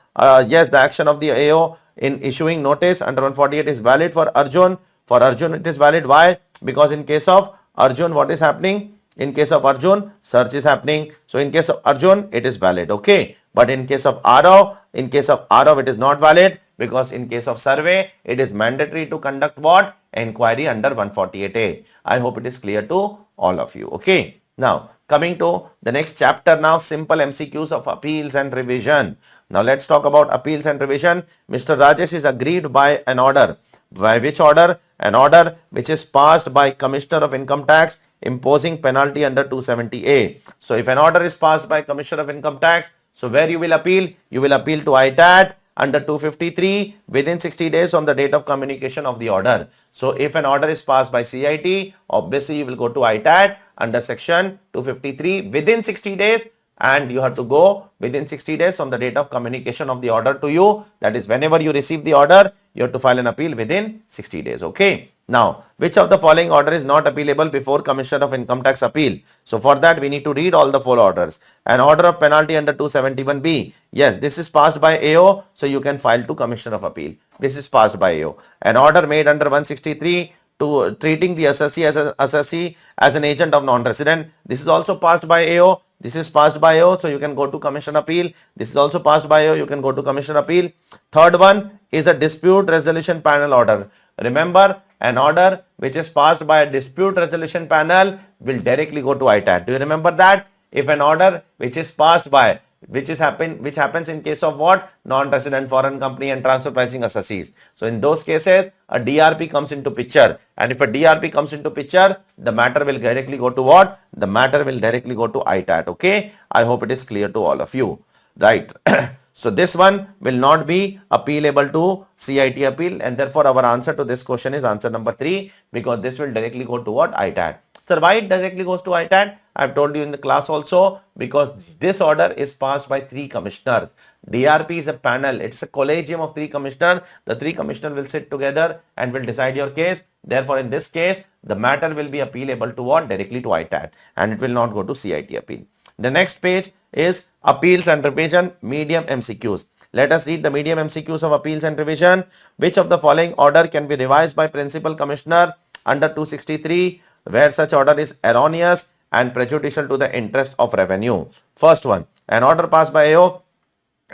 yes, the action of the AO in issuing notice under 148 is valid for Arjun. For Arjun, it is valid. Why? Because in case of Arjun, what is happening? In case of Arjun, search is happening. So in case of Arjun, it is valid. Okay. But in case of Arav, it is not valid, because in case of survey, it is mandatory to conduct what? Inquiry under 148A. I hope it is clear to all of you. Okay. Now, coming to the next chapter now, simple MCQs of appeals and revision. Now, let's talk about appeals and revision. Mr. Rajesh is aggrieved by an order. By which order? An order which is passed by Commissioner of Income Tax imposing penalty under 270A. So, if an order is passed by Commissioner of Income Tax, so where you will appeal? You will appeal to ITAT under 253 within 60 days from the date of communication of the order. So, if an order is passed by CIT, obviously you will go to ITAT under section 253 within 60 days and you have to go within 60 days from the date of communication of the order to you. That is, whenever you receive the order, you have to file an appeal within 60 days. Okay. Now, which of the following order is not appealable before Commissioner of Income Tax appeal? So, for that we need to read all the 4 orders. An order of penalty under 271B. Yes, this is passed by AO, so you can file to Commissioner of Appeal. This is passed by AO. An order made under 163 to treating the assessee as an agent of non-resident. This is also passed by AO. This is passed by AO, so you can go to Commission Appeal. This is also passed by AO, you can go to Commission Appeal. Third one is a dispute resolution panel order. Remember, an order which is passed by a dispute resolution panel will directly go to ITAT. Do you remember that? If an order which is passed by, which happens in case of what? Non-resident foreign company and transfer pricing assessees. So in those cases, a DRP comes into picture, and if a DRP comes into picture, the matter will directly go to what? The matter will directly go to ITAT. Okay. I hope it is clear to all of you. Right. So this one will not be appealable to CIT appeal, and therefore our answer to this question is answer number 3, because this will directly go to what? ITAT. So why it directly goes to ITAT? I have told you in the class also, because this order is passed by 3 commissioners. DRP is a panel. It's a collegium of 3 commissioners. The 3 commissioners will sit together and will decide your case. Therefore, in this case, the matter will be appealable to what? Directly to ITAT, and it will not go to CIT appeal. The next page is appeals and revision, medium MCQs. Let us read the medium MCQs of appeals and revision. Which of the following order can be revised by principal commissioner under 263 where such order is erroneous and prejudicial to the interest of revenue? First one, an order passed by AO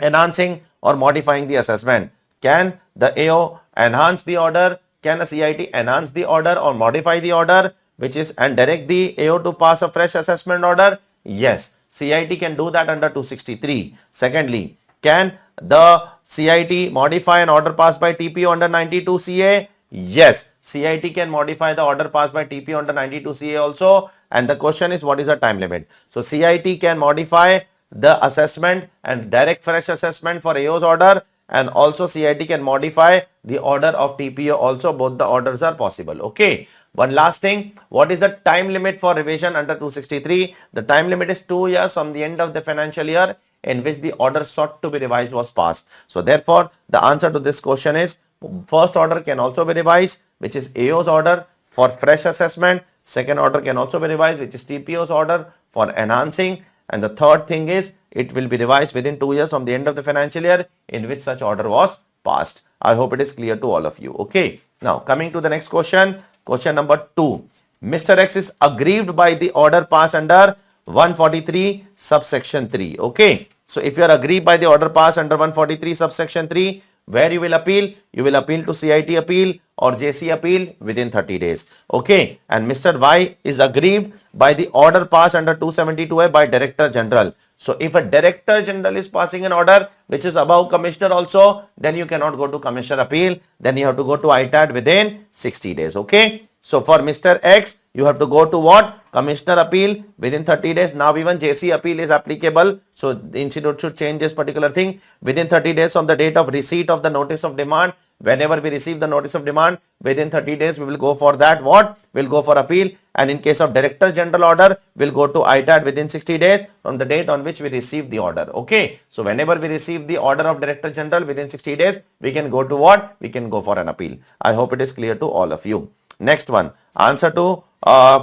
enhancing or modifying the assessment. Can the AO enhance the order? Can a CIT enhance the order or modify the order, which is, and direct the AO to pass a fresh assessment order? Yes, CIT can do that under 263. Secondly, can the CIT modify an order passed by TPO under 92 CA? Yes, CIT can modify the order passed by TPO under 92 CA also, and the question is, what is the time limit? So CIT can modify the assessment and direct fresh assessment for AO's order, and also CIT can modify the order of TPO also. Both the orders are possible. Okay. One last thing, what is the time limit for revision under 263? The time limit is 2 years from the end of the financial year in which the order sought to be revised was passed. So therefore, the answer to this question is, first order can also be revised, which is AO's order for fresh assessment. Second order can also be revised, which is TPO's order for enhancing. And the third thing is, it will be revised within 2 years from the end of the financial year in which such order was passed. I hope it is clear to all of you. Okay. Now coming to the next question. Question number 2. Mr. X is aggrieved by the order passed under 143 subsection 3. Okay. So if you are aggrieved by the order passed under 143 subsection 3, where you will appeal? You will appeal to CIT appeal or JC appeal within 30 days. Okay. And Mr. Y is aggrieved by the order passed under 272A by Director General. So if a Director General is passing an order which is above Commissioner also, then you cannot go to Commissioner appeal. Then you have to go to ITAT within 60 days. Okay. So for Mr. X, you have to go to what? Commissioner appeal within 30 days. Now even JC appeal is applicable. So the institute should change this particular thing. Within 30 days from the date of receipt of the notice of demand. Whenever we receive the notice of demand, within 30 days, we will go for that. What? We'll go for appeal. And in case of Director General order, we'll go to ITAT within 60 days from the date on which we receive the order. Okay. So whenever we receive the order of Director General within 60 days, we can go to what? We can go for an appeal. I hope it is clear to all of you. Next one. Answer to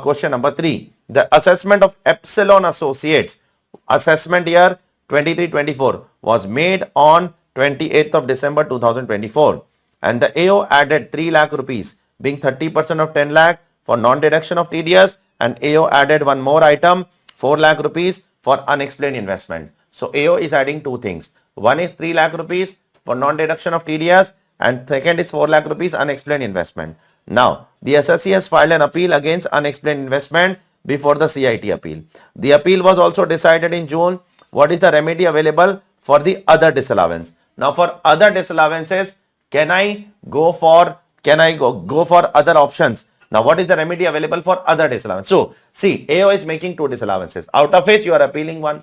question number 3. The assessment of Epsilon Associates assessment year 23-24 was made on 28th of December 2024. And the AO added 3 lakh rupees, being 30% of 10 lakh for non-deduction of TDS, and AO added one more item, 4 lakh rupees for unexplained investment. So AO is adding 2 things. One is 3 lakh rupees for non-deduction of TDS, and second is 4 lakh rupees unexplained investment. Now, the assessee has filed an appeal against unexplained investment before the CIT appeal. The appeal was also decided in June. What is the remedy available for the other disallowance? Now, for other disallowances, can I go for other options? Now, what is the remedy available for other disallowance? So, see, AO is making 2 disallowances, out of which you are appealing one,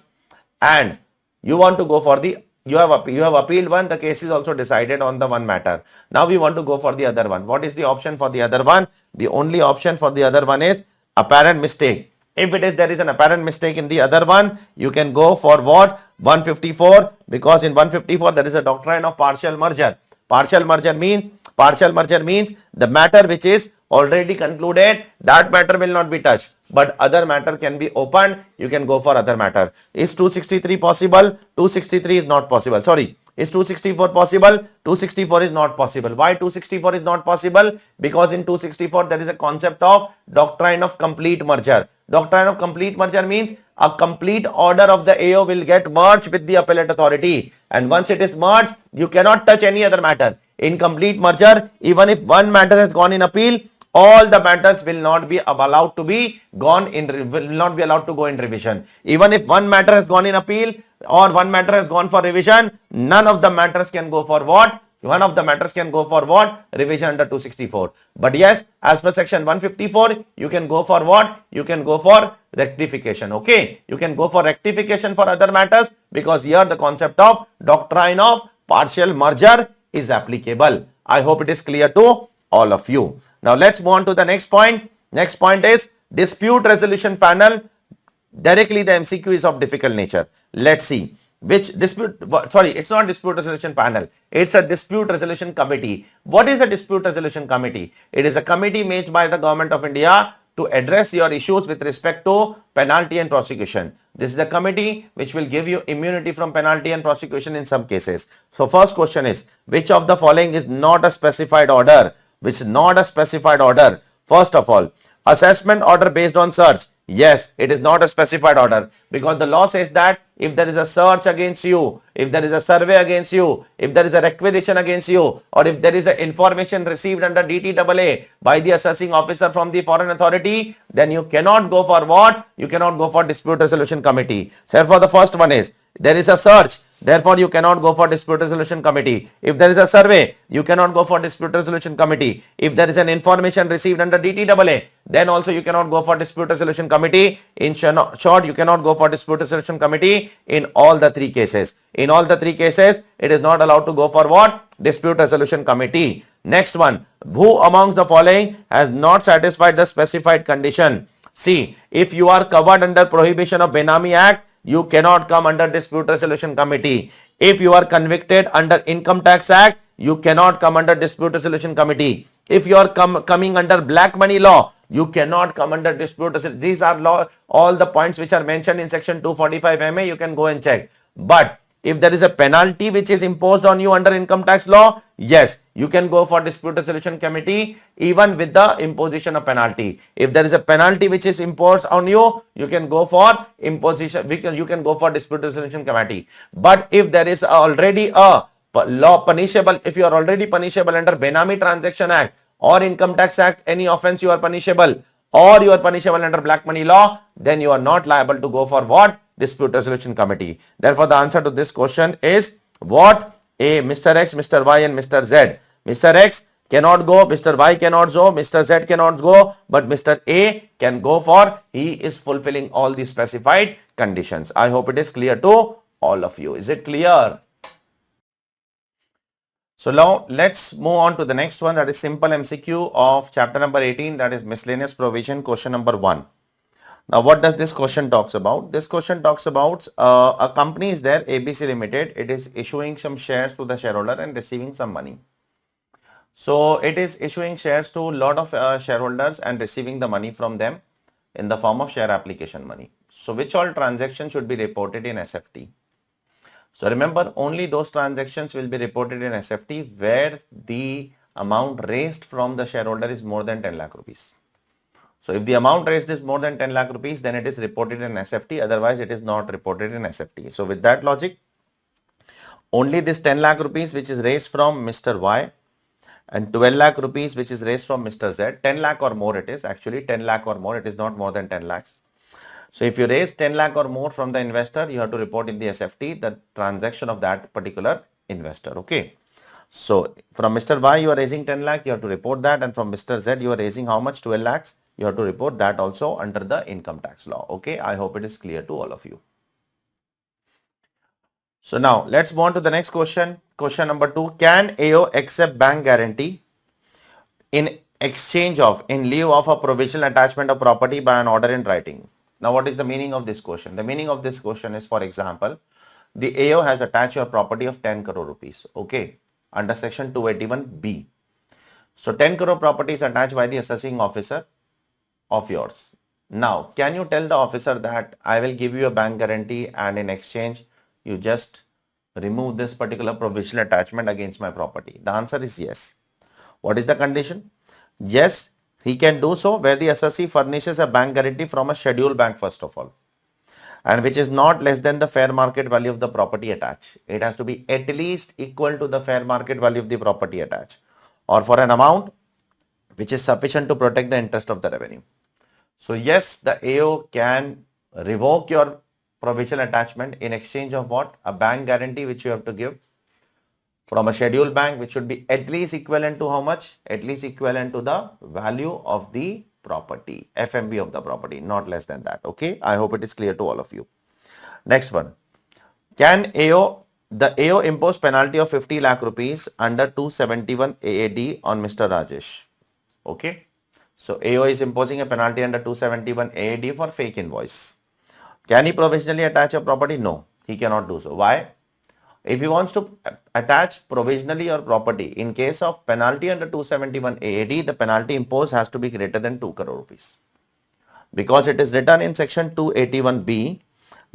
and you want to go for the, you have appealed one, the case is also decided on the one matter. Now, we want to go for the other one. What is the option for the other one? The only option for the other one is apparent mistake. If it is there is an apparent mistake in the other one, you can go for what? 154, because in 154 there is a doctrine of partial merger. Partial merger means the matter which is already concluded, that matter will not be touched, but other matter can be opened. You can go for other matter. Is 263 possible? 263 is not possible. Sorry. Is 264 possible? 264 is not possible. Why 264 is not possible? Because in 264 there is a concept of doctrine of complete merger. Doctrine of complete merger means a complete order of the AO will get merged with the appellate authority, and once it is merged, you cannot touch any other matter. In complete merger, even if one matter has gone in appeal, all the matters will not be allowed to go in revision. Even if one matter has gone in appeal or one matter has gone for revision, none of the matters can go for what? One of the matters can go for what? Revision under 264. But yes, as per section 154, you can go for what? You can go for rectification. Okay, you can go for rectification for other matters, because here the concept of doctrine of partial merger is applicable. I hope it is clear to all of you. Now let's move on to the next point. Next point is dispute resolution panel. Directly the MCQ is of difficult nature. Let's see which dispute. Sorry, it's not dispute resolution panel. It's a dispute resolution committee. What is a dispute resolution committee? It is a committee made by the government of India to address your issues with respect to penalty and prosecution. This is the committee which will give you immunity from penalty and prosecution in some cases. So first question is, which of the following is not a specified order? Which is not a specified order? First of all, assessment order based on search. Yes, it is not a specified order, because the law says that if there is a search against you, if there is a survey against you, if there is a requisition against you, or if there is a information received under DTAA by the assessing officer from the foreign authority, then you cannot go for what? You cannot go for dispute resolution committee. So therefore the first one is, there is a search, therefore you cannot go for dispute resolution committee. If there is a survey, you cannot go for dispute resolution committee. If there is an information received under DTAA, then also you cannot go for dispute resolution committee. In short, you cannot go for dispute resolution committee in all the three cases. In all the three cases, it is not allowed to go for what? Dispute resolution committee. Next one, who amongst the following has not satisfied the specified condition? See, if you are covered under Prohibition of Benami Act, you cannot come under dispute resolution committee. If you are convicted under Income Tax Act, you cannot come under dispute resolution committee. If you are coming under black money law, you cannot come under dispute resolution. These are all the points which are mentioned in section 245 MA. You can go and check. But if there is a penalty which is imposed on you under income tax law, yes, you can go for dispute resolution committee even with the imposition of penalty. If there is a penalty which is imposed on you, you can go for imposition, you can go for dispute resolution committee. But if there is already a law punishable, if you are already punishable under Benami Transaction Act or Income Tax Act, any offense you are punishable, or you are punishable under black money law, then you are not liable to go for what? Dispute resolution committee. Therefore, the answer to this question is what? A, Mr. X, Mr. Y and Mr. Z. Mr. X cannot go, Mr. Y cannot go, Mr. Z cannot go, but Mr. A can go for, he is fulfilling all the specified conditions. I hope it is clear to all of you. Is it clear? So now let's move on to the next one, that is simple MCQ of chapter number 18, that is miscellaneous provision, question number 1. Now, what does this question talks about? This question talks about a company is there, ABC Limited. It is issuing some shares to the shareholder and receiving some money. So, it is issuing shares to a lot of shareholders and receiving the money from them in the form of share application money. So, which all transactions should be reported in SFT? So, remember, only those transactions will be reported in SFT where the amount raised from the shareholder is more than 10 lakh rupees. So, if the amount raised is more than 10 lakh rupees, then it is reported in SFT. Otherwise, it is not reported in SFT. So, with that logic, only this 10 lakh rupees which is raised from Mr. Y and 12 lakh rupees which is raised from Mr. Z, 10 lakh or more it is, actually 10 lakh or more, it is not more than 10 lakhs. So, if you raise 10 lakh or more from the investor, you have to report in the SFT the transaction of that particular investor. Okay. So, from Mr. Y, you are raising 10 lakh, you have to report that, and from Mr. Z, you are raising how much? 12 lakhs. You have to report that also under the income tax law. Okay, I hope it is clear to all of you. So now let's move on to the next question. Question number 2. Can AO accept bank guarantee in exchange of, in lieu of a provisional attachment of property by an order in writing? Now, what is the meaning of this question? The meaning of this question is, for example, the AO has attached your property of 10 crore rupees, okay, under section 281B. So 10 crore property is attached by the assessing officer of yours. Now, can you tell the officer that I will give you a bank guarantee and in exchange, you just remove this particular provisional attachment against my property? The answer is yes. What is the condition? Yes, he can do so where the assessee furnishes a bank guarantee from a scheduled bank first of all, and which is not less than the fair market value of the property attached. It has to be at least equal to the fair market value of the property attached, or for an amount which is sufficient to protect the interest of the revenue. So yes, the AO can revoke your provisional attachment in exchange of what? A bank guarantee which you have to give from a scheduled bank, which should be at least equivalent to how much? At least equivalent to the value of the property, FMV of the property, not less than that. Okay, I hope it is clear to all of you. Next one. Can the AO impose penalty of 50 lakh rupees under 271 AAD on Mr. Rajesh? Okay. So AO is imposing a penalty under 271 AAD for fake invoice. Can he provisionally attach a property? No, he cannot do so. Why? If he wants to attach provisionally your property, in case of penalty under 271 AAD, the penalty imposed has to be greater than 2 crore rupees. Because it is written in section 281B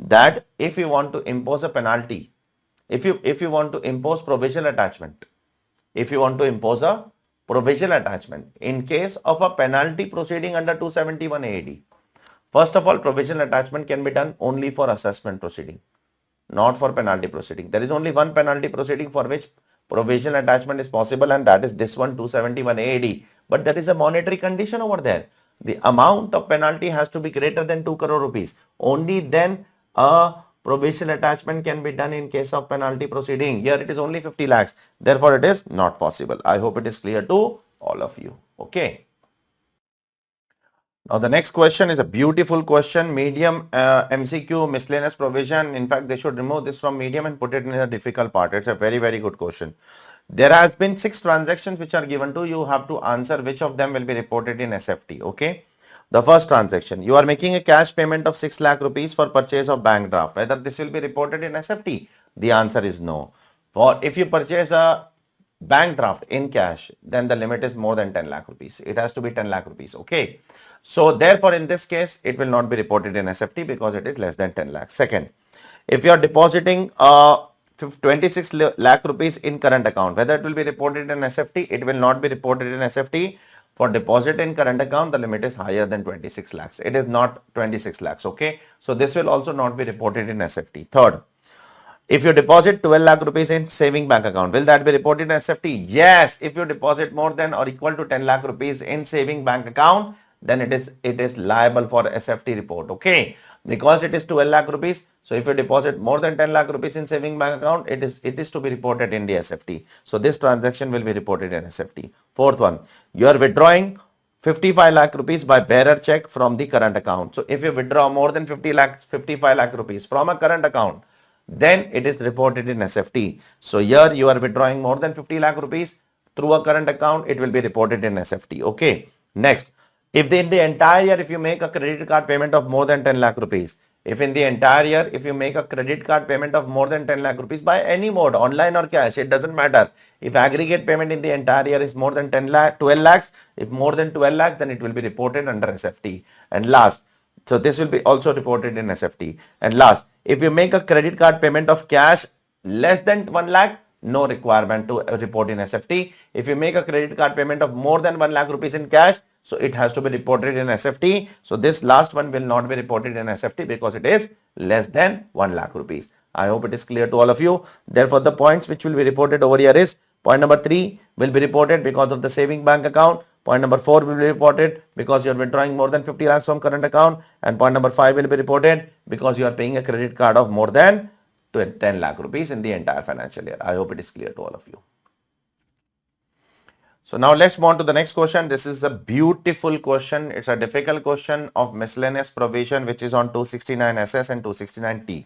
that if you want to impose a penalty, if you want to impose provisional attachment, if you want to impose a provisional attachment in case of a penalty proceeding under 271 AAD, first of all, provisional attachment can be done only for assessment proceeding, not for penalty proceeding. There is only one penalty proceeding for which provisional attachment is possible, and that is this one, 271 AAD. But there is a monetary condition over there. The amount of penalty has to be greater than 2 crore rupees. Only then a provisional attachment can be done in case of penalty proceeding. Here it is only 50 lakhs. Therefore, it is not possible. I hope it is clear to all of you. Okay. Now, the next question is a beautiful question. Medium MCQ miscellaneous provision. In fact, they should remove this from medium and put it in a difficult part. It's a very, very good question. There has been 6 transactions which are given to you. You have to answer which of them will be reported in SFT. Okay. The first transaction, you are making a cash payment of 6 lakh rupees for purchase of bank draft. Whether this will be reported in SFT? The answer is no. For if you purchase a bank draft in cash, then the limit is more than 10 lakh rupees. It has to be 10 lakh rupees. Okay. So therefore, in this case, it will not be reported in SFT because it is less than 10 lakhs. Second, if you are depositing 26 lakh rupees in current account, whether it will be reported in SFT, it will not be reported in SFT. For deposit in current account, the limit is higher than 26 lakhs. It is not 26 lakhs. Okay. So this will also not be reported in SFT. Third, if you deposit 12 lakh rupees in saving bank account, will that be reported in SFT? Yes. If you deposit more than or equal to 10 lakh rupees in saving bank account, then it is liable for SFT report. Okay. Because it is 12 lakh rupees. So if you deposit more than 10 lakh rupees in saving bank account, it is to be reported in the SFT. So this transaction will be reported in SFT. Fourth one, you are withdrawing 55 lakh rupees by bearer check from the current account. So if you withdraw more than 55 lakh rupees from a current account, then it is reported in SFT. So here you are withdrawing more than 50 lakh rupees through a current account, it will be reported in SFT. Okay. Next, if in the entire year, if you make a credit card payment of more than 10 lakh rupees, if in the entire year, if you make a credit card payment of more than 10 lakh rupees by any mode, online or cash, it doesn't matter. If aggregate payment in the entire year is more than 12 lakhs, if more than 12 lakhs, then it will be reported under SFT. And last, so this will be also reported in SFT. And last, if you make a credit card payment of cash less than 1 lakh, no requirement to report in SFT. If you make a credit card payment of more than 1 lakh rupees in cash, so it has to be reported in SFT. So this last one will not be reported in SFT because it is less than 1 lakh rupees. I hope it is clear to all of you. Therefore, the points which will be reported over here is point number 3 will be reported because of the saving bank account. Point number 4 will be reported because you are withdrawing more than 50 lakhs from current account. And point number 5 will be reported because you are paying a credit card of more than 10 lakh rupees in the entire financial year. I hope it is clear to all of you. So now let's move on to the next question. This is a beautiful question. It's a difficult question of miscellaneous provision which is on 269SS and 269T.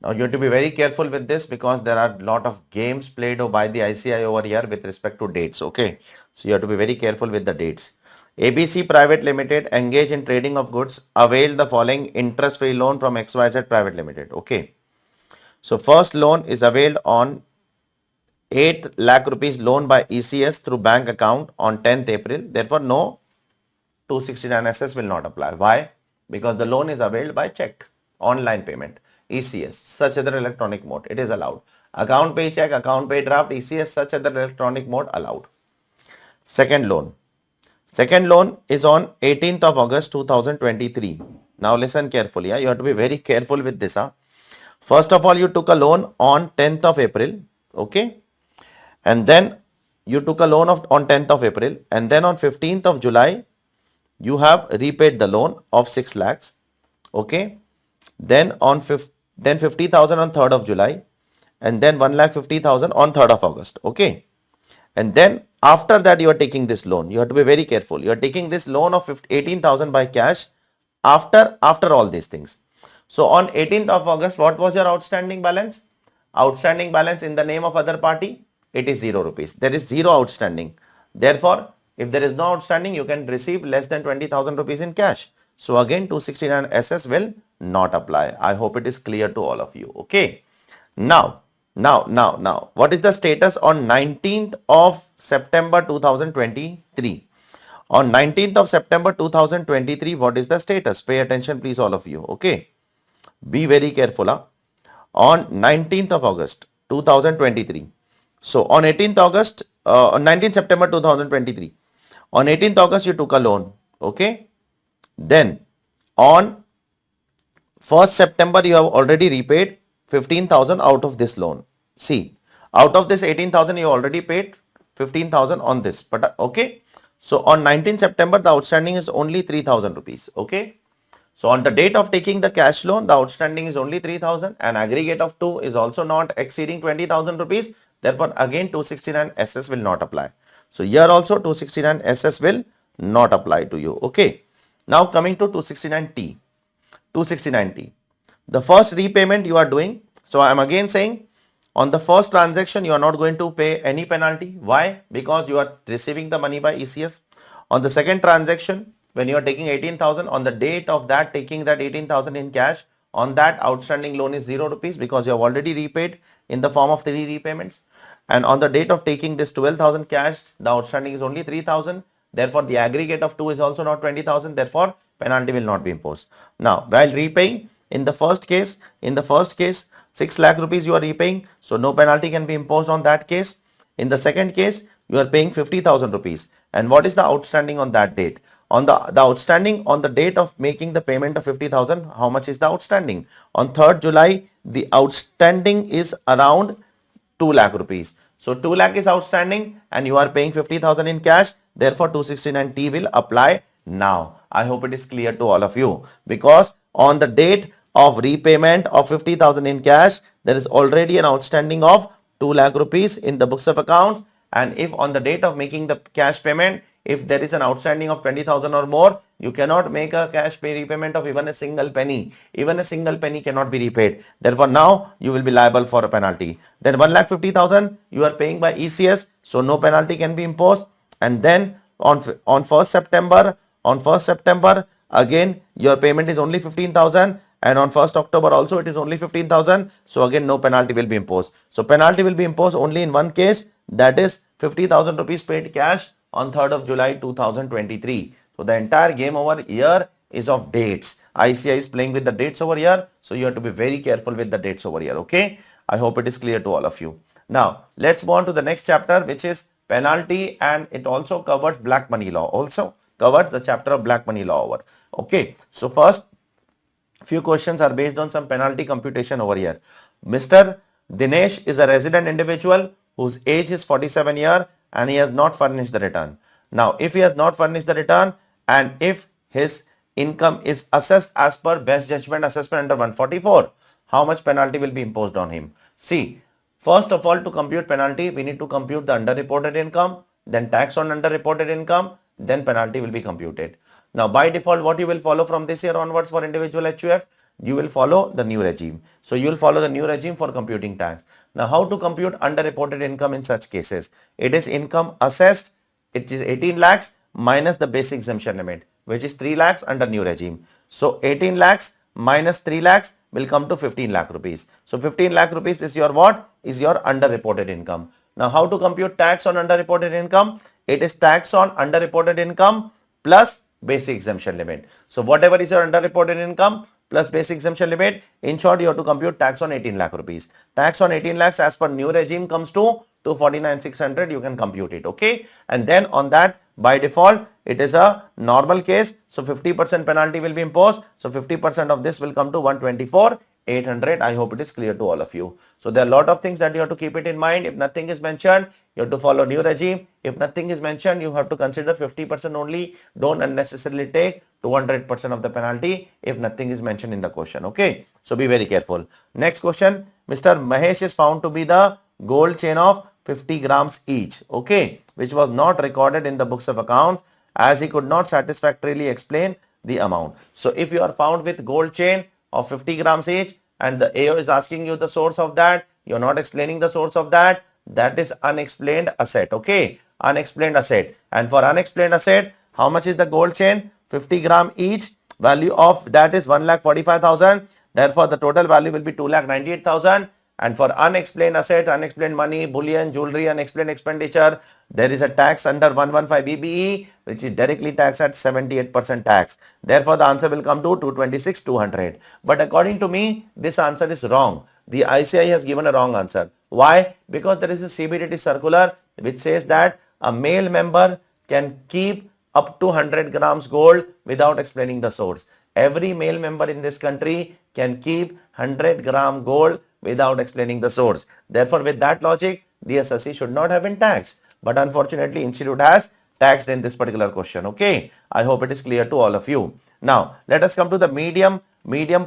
Now you have to be very careful with this because there are a lot of games played by the ICAI over here with respect to dates. Okay. So you have to be very careful with the dates. ABC Private Limited engaged in trading of goods, availed the following interest-free loan from XYZ Private Limited. Okay. So first loan is availed on 8 lakh rupees loan by ECS through bank account on 10th April. Therefore, no 269SS will not apply. Why? Because the loan is availed by check, online payment, ECS, such other electronic mode. It is allowed. Account pay check, account pay draft, ECS, such other electronic mode allowed. Second loan. Second loan is on 18th of August 2023. Now listen carefully. You have to be very careful with this. First of all, you took a loan on 10th of April. Okay. And then you took a loan on 10th of April. And then on 15th of July, you have repaid the loan of 6 lakhs. Okay. Then on 50,000 on 3rd of July. And then 1,50,000 on 3rd of August. Okay. And then after that you are taking this loan. You have to be very careful. You are taking this loan of 18,000 by cash after all these things. So on 18th of August, what was your outstanding balance? Outstanding balance in the name of other party, it is 0 rupees. There is 0 outstanding. Therefore, if there is no outstanding, you can receive less than 20,000 rupees in cash. So again, 269 SS will not apply. I hope it is clear to all of you. Okay. Now, what is the status on 19th of September 2023? On 19th of September 2023, what is the status? Pay attention, please, all of you. Okay. Be very careful. On 19th of August 2023. So on 18th August, on 19th September 2023, on 18th August, you took a loan. Okay. Then on 1st September, you have already repaid 15,000 out of this loan. See, out of this 18,000, you already paid 15,000 on this. But okay. So on 19th September, the outstanding is only 3,000 rupees. Okay. So on the date of taking the cash loan, the outstanding is only 3,000 and aggregate of 2 is also not exceeding 20,000 rupees. Therefore, again 269 SS will not apply. So here also 269 SS will not apply to you. Okay. Now coming to 269T. 269T. The first repayment you are doing. So I am again saying on the first transaction, you are not going to pay any penalty. Why? Because you are receiving the money by ECS. On the second transaction, when you are taking 18,000, on the date of that taking that 18,000 in cash, on that outstanding loan is 0 rupees because you have already repaid in the form of 3 repayments. And on the date of taking this 12,000 cash, the outstanding is only 3,000. Therefore, the aggregate of 2 is also not 20,000. Therefore, penalty will not be imposed. Now, while repaying, in the first case, 6 lakh rupees you are repaying. So, no penalty can be imposed on that case. In the second case, you are paying 50,000 rupees. And what is the outstanding on that date? On the outstanding on the date of making the payment of 50,000, how much is the outstanding? On 3rd July, the outstanding is around 2 lakh rupees. So 2 lakh is outstanding and you are paying 50,000 in cash. Therefore, 269T will apply now. I hope it is clear to all of you because on the date of repayment of 50,000 in cash, there is already an outstanding of 2 lakh rupees in the books of accounts. And if on the date of making the cash payment, if there is an outstanding of 20,000 or more, you cannot make a cash pay repayment of even a single penny. Even a single penny cannot be repaid. Therefore, now you will be liable for a penalty. Then 1,50,000 you are paying by ECS, so no penalty can be imposed. And then on 1st September, again your payment is only 15,000. And on 1st October also it is only 15,000. So again no penalty will be imposed. So penalty will be imposed only in one case, that is 50,000 rupees paid cash on 3rd of July 2023. So the entire game over here is of dates. ICAI is playing with the dates over here. So you have to be very careful with the dates over here. Okay. I hope it is clear to all of you. Now let's move on to the next chapter, which is penalty, and it also covers black money law. Also covers the chapter of black money law over. Okay. So first, few questions are based on some penalty computation over here. Mr. Dinesh is a resident individual whose age is 47 years and he has not furnished the return. Now, if he has not furnished the return and if his income is assessed as per best judgment assessment under 144, how much penalty will be imposed on him? See, first of all, to compute penalty, we need to compute the underreported income, then tax on underreported income, then penalty will be computed. Now, by default, what you will follow from this year onwards for individual HUF? You will follow the new regime. So, you will follow the new regime for computing tax. Now, how to compute underreported income in such cases? It is income assessed, it is 18 lakhs, minus the basic exemption limit, which is 3 lakhs under new regime. So 18 lakhs minus 3 lakhs will come to 15 lakh rupees. So 15 lakh rupees is your what? Is your underreported income. Now how to compute tax on underreported income? It is tax on underreported income plus basic exemption limit. So whatever is your underreported income plus basic exemption limit, in short you have to compute tax on 18 lakh rupees. Tax on 18 lakhs as per new regime comes to 249,600. You can compute it, okay? And then on that, by default it is a normal case, so 50% penalty will be imposed. So 50% of this will come to 124,800. I hope it is clear to all of you. So there are a lot of things that you have to keep it in mind. If nothing is mentioned, you have to follow new regime. If nothing is mentioned, you have to consider 50% only. Don't unnecessarily take 200% of the penalty if nothing is mentioned in the question, okay? So be very careful. Next question, Mr. Mahesh is found to be the gold chain of 50 grams each, okay, which was not recorded in the books of accounts as he could not satisfactorily explain the amount. So if you are found with gold chain of 50 grams each and the AO is asking you the source of that, you're not explaining the source of that, that is unexplained asset, okay, unexplained asset. And for unexplained asset, how much is the gold chain? 50 gram each, value of that is 1,45,000. Therefore, the total value will be 2,98,000. And for unexplained asset, unexplained money, bullion, jewelry, unexplained expenditure, there is a tax under 115 BBE, which is directly taxed at 78% tax. Therefore, the answer will come to 226,200. But according to me, this answer is wrong. The ICAI has given a wrong answer. Why? Because there is a CBDT circular which says that a male member can keep up to 100 grams gold without explaining the source. Every male member in this country can keep 100 gram gold without explaining the source. Therefore, with that logic, the SSC should not have been taxed. But unfortunately, Institute has taxed in this particular question. Okay, I hope it is clear to all of you. Now, let us come to the medium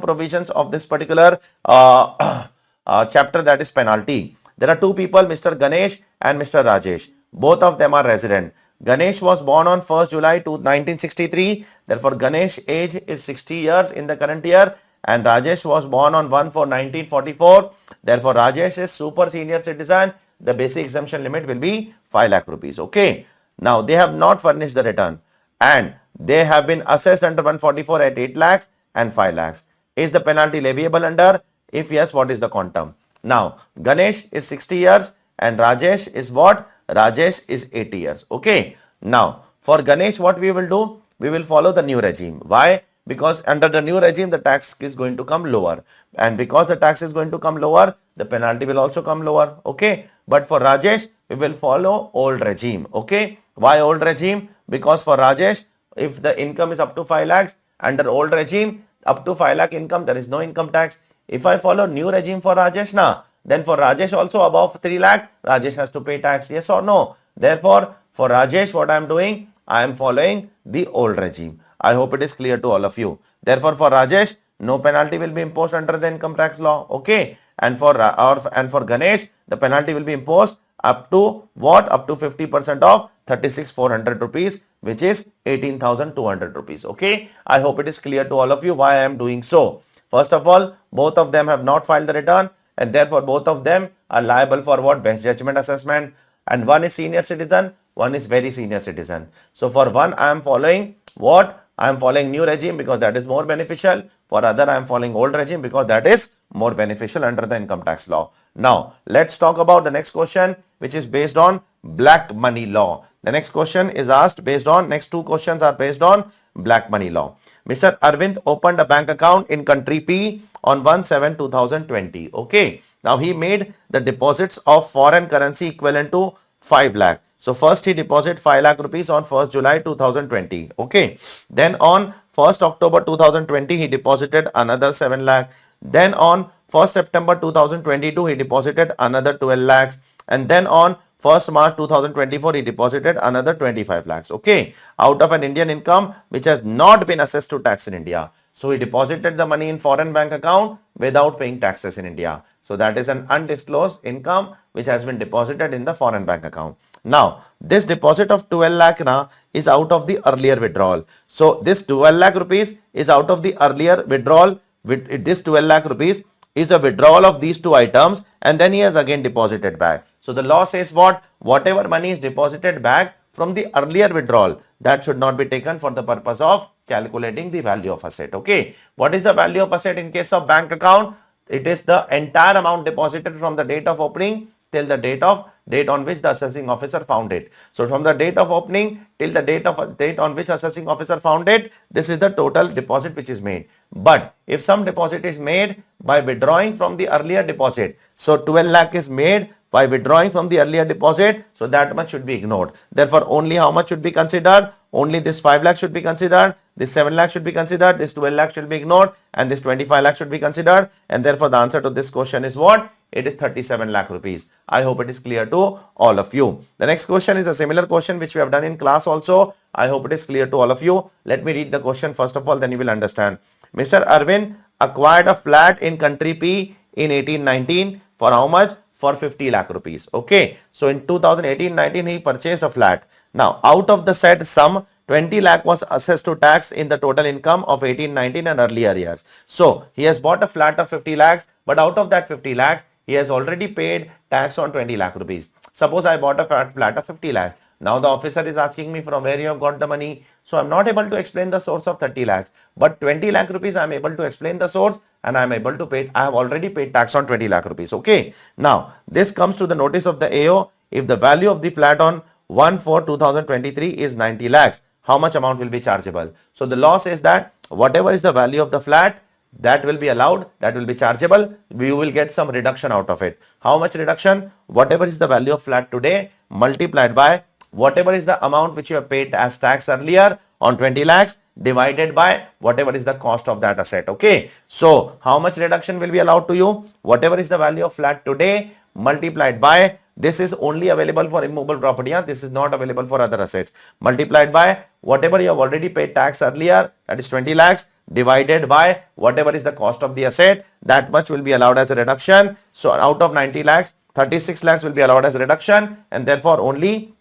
provisions of this particular chapter, that is penalty. There are two people, Mr. Ganesh and Mr. Rajesh. Both of them are resident. Ganesh was born on 1st July 1963. Therefore, Ganesh age is 60 years in the current year. And Rajesh was born on 1/4/1944. Therefore, Rajesh is super senior citizen. The basic exemption limit will be 5 lakh rupees. Okay. Now, they have not furnished the return and they have been assessed under 144 at 8 lakhs and 5 lakhs. Is the penalty leviable under? If yes, what is the quantum? Now, Ganesh is 60 years and Rajesh is what? Rajesh is 80 years. Okay. Now, for Ganesh, what we will do? We will follow the new regime. Why? Because under the new regime, the tax is going to come lower. And because the tax is going to come lower, the penalty will also come lower. Okay. But for Rajesh, we will follow old regime. Okay. Why old regime? Because for Rajesh, if the income is up to 5 lakhs, under old regime, up to 5 lakh income, there is no income tax. If I follow new regime for Rajesh now, then for Rajesh also above 3 lakh, Rajesh has to pay tax. Yes or no? Therefore, for Rajesh, what I am doing? I am following the old regime. I hope it is clear to all of you. Therefore, for Rajesh, no penalty will be imposed under the income tax law. Okay. And for Ganesh, the penalty will be imposed up to what? Up to 50% of 36,400 rupees, which is 18,200 rupees. Okay. I hope it is clear to all of you why I am doing so. First of all, both of them have not filed the return and therefore both of them are liable for what? Best judgment assessment. And one is senior citizen, one is very senior citizen. So for one, I am following what? I am following new regime because that is more beneficial. For other, I am following old regime because that is more beneficial under the income tax law. Now, let's talk about the next question, which is based on black money law. The next question is asked based on, next two questions are based on black money law. Mr. Arvind opened a bank account in country P on 1/7/2020. Okay. Now, he made the deposits of foreign currency equivalent to 5 lakh. So first he deposited 5 lakh rupees on 1st July 2020. Okay. Then on 1st October 2020, he deposited another 7 lakh. Then on 1st September 2022, he deposited another 12 lakhs. And then on 1st March 2024, he deposited another 25 lakhs. Okay. Out of an Indian income which has not been assessed to tax in India. So he deposited the money in foreign bank account without paying taxes in India. So that is an undisclosed income which has been deposited in the foreign bank account. Now, this deposit of 12 lakh na is out of the earlier withdrawal. So this 12 lakh rupees is out of the earlier withdrawal. With this 12 lakh rupees is a withdrawal of these two items and then he has again deposited back. So the law says what? Whatever money is deposited back from the earlier withdrawal, that should not be taken for the purpose of calculating the value of asset. Okay. What is the value of asset in case of bank account? It is the entire amount deposited from the date of opening till the date on which the assessing officer found it. So from the date of opening till the date on which assessing officer found it, this is the total deposit which is made. But if some deposit is made by withdrawing from the earlier deposit, so 12 lakh is made by withdrawing from the earlier deposit, so that much should be ignored. Therefore, only how much should be considered? Only this 5 lakh should be considered, this 7 lakh should be considered, this 12 lakh should be ignored, and this 25 lakh should be considered. And therefore, the answer to this question is what? It is 37 lakh rupees. I hope it is clear to all of you. The next question is a similar question which we have done in class also. I hope it is clear to all of you. Let me read the question first of all, then you will understand. Mr. Arvind acquired a flat in country P in 1819 for how much? For 50 lakh rupees. Okay. So in 2018-19 he purchased a flat. Now out of the said sum, 20 lakh was assessed to tax in the total income of 18-19 and earlier years. So he has bought a flat of 50 lakhs, but out of that 50 lakhs, he has already paid tax on 20 lakh rupees. Suppose I bought a flat of 50 lakh. Now the officer is asking me from where you have got the money. So I'm not able to explain the source of 30 lakhs. But 20 lakh rupees I am able to explain the source, and I am able to pay. I have already paid tax on 20 lakh rupees. Okay. Now this comes to the notice of the AO. If the value of the flat on 1/4/2023 is 90 lakhs, how much amount will be chargeable? So the law says that whatever is the value of the flat, that will be allowed, that will be chargeable. You will get some reduction out of it. How much reduction? Whatever is the value of flat today multiplied by whatever is the amount which you have paid as tax earlier on 20 lakhs divided by whatever is the cost of that asset. Okay. So how much reduction will be allowed to you? Whatever is the value of flat today multiplied by, this is only available for immovable property. This is not available for other assets. Multiplied by whatever you have already paid tax earlier, that is 20 lakhs, divided by whatever is the cost of the asset, that much will be allowed as a reduction. So out of 90 lakhs, 36 lakhs will be allowed as a reduction, and therefore only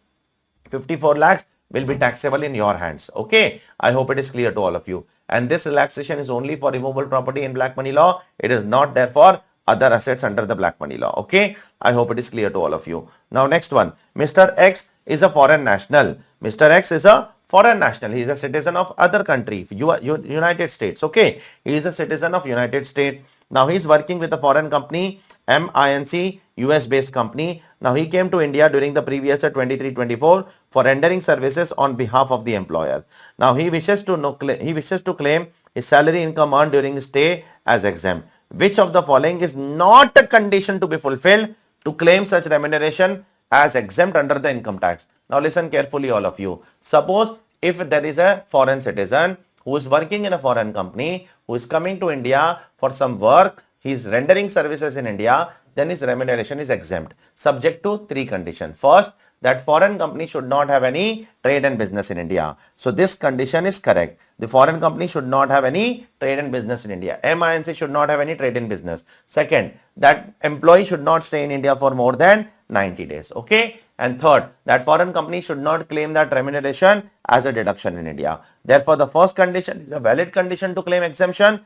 54 lakhs will be taxable in your hands. Okay. I hope it is clear to all of you. And this relaxation is only for immovable property in black money law. It is not there for other assets under the black money law. Okay. I hope it is clear to all of you. Now next one. Mr. X is a foreign national. Mr. X is a foreign national. He is a citizen of other country, United States. Okay. He is a citizen of United States. Now he is working with a foreign company, MINC, US based company. Now he came to India during the previous year 23-24 for rendering services on behalf of the employer. Now he wishes to claim his salary income earned during his stay as exempt. Which of the following is not a condition to be fulfilled to claim such remuneration as exempt under the income tax? Now listen carefully all of you. Suppose if there is a foreign citizen who is working in a foreign company, who is coming to India for some work, he is rendering services in India, then his remuneration is exempt, subject to three conditions. First, that foreign company should not have any trade and business in India. So this condition is correct. The foreign company should not have any trade and business in India. MINC should not have any trade and business. Second, that employee should not stay in India for more than 90 days. Okay. And third, that foreign company should not claim that remuneration as a deduction in India. Therefore, the first condition is a valid condition to claim exemption.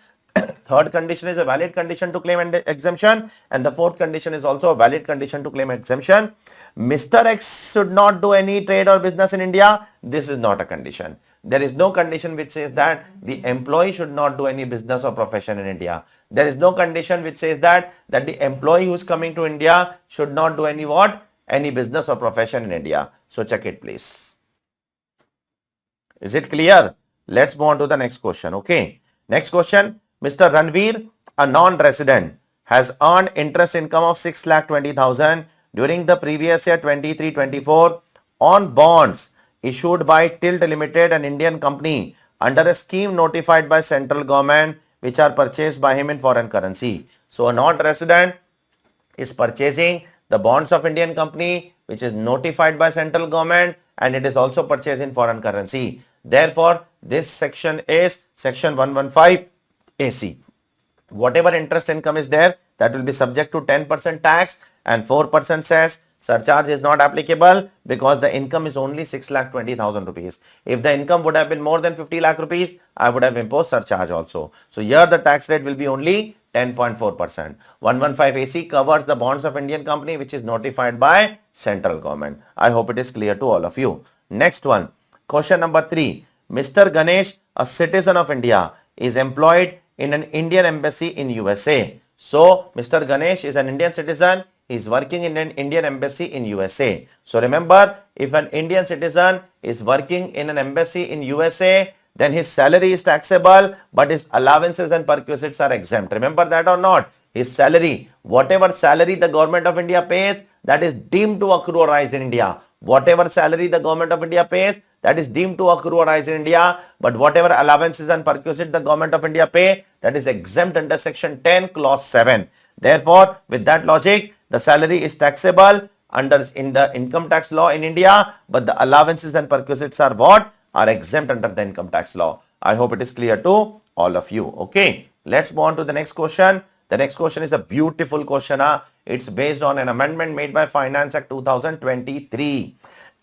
Third condition is a valid condition to claim exemption, and the fourth condition is also a valid condition to claim exemption. Mr. X should not do any trade or business in India. This is not a condition. There is no condition which says that the employee should not do any business or profession in India. There is no condition which says that the employee who is coming to India should not do any what? Any business or profession in India. So check it please. Is it clear? Let's move on to the next question. Okay. Next question. Mr. Ranveer, a non-resident, has earned interest income of 6,20,000 during the previous year 23-24 on bonds issued by Tilt Limited, an Indian company, under a scheme notified by central government, which are purchased by him in foreign currency. So a non-resident is purchasing the bonds of Indian company, which is notified by central government, and it is also purchased in foreign currency. Therefore, this section is section 115 AC. Whatever interest income is there, that will be subject to 10% tax and 4% cess. Surcharge is not applicable because the income is only 6,20,000 rupees. If the income would have been more than 50 lakh rupees, I would have imposed surcharge also. So here the tax rate will be only 10.4%. 115 AC covers the bonds of Indian company which is notified by central government. I hope it is clear to all of you. Next one, question number 3. Mr. Ganesh, a citizen of India, is employed in an Indian embassy in USA. So, Mr. Ganesh is an Indian citizen. He is working in an Indian embassy in USA. So, remember, if an Indian citizen is working in an embassy in USA, then his salary is taxable, but his allowances and perquisites are exempt. Remember that or not? His salary, whatever salary the government of India pays, that is deemed to accrue or rise in India. Whatever salary the government of India pays, that is deemed to accrue or rise in India. But whatever allowances and perquisites the government of India pay, that is exempt under section 10 clause 7. Therefore, with that logic, the salary is taxable in the income tax law in India, but the allowances and perquisites are what? Are exempt under the income tax law. I hope it is clear to all of you. Okay, let's move on to the next question. The next question is a beautiful question. It's based on an amendment made by Finance Act 2023.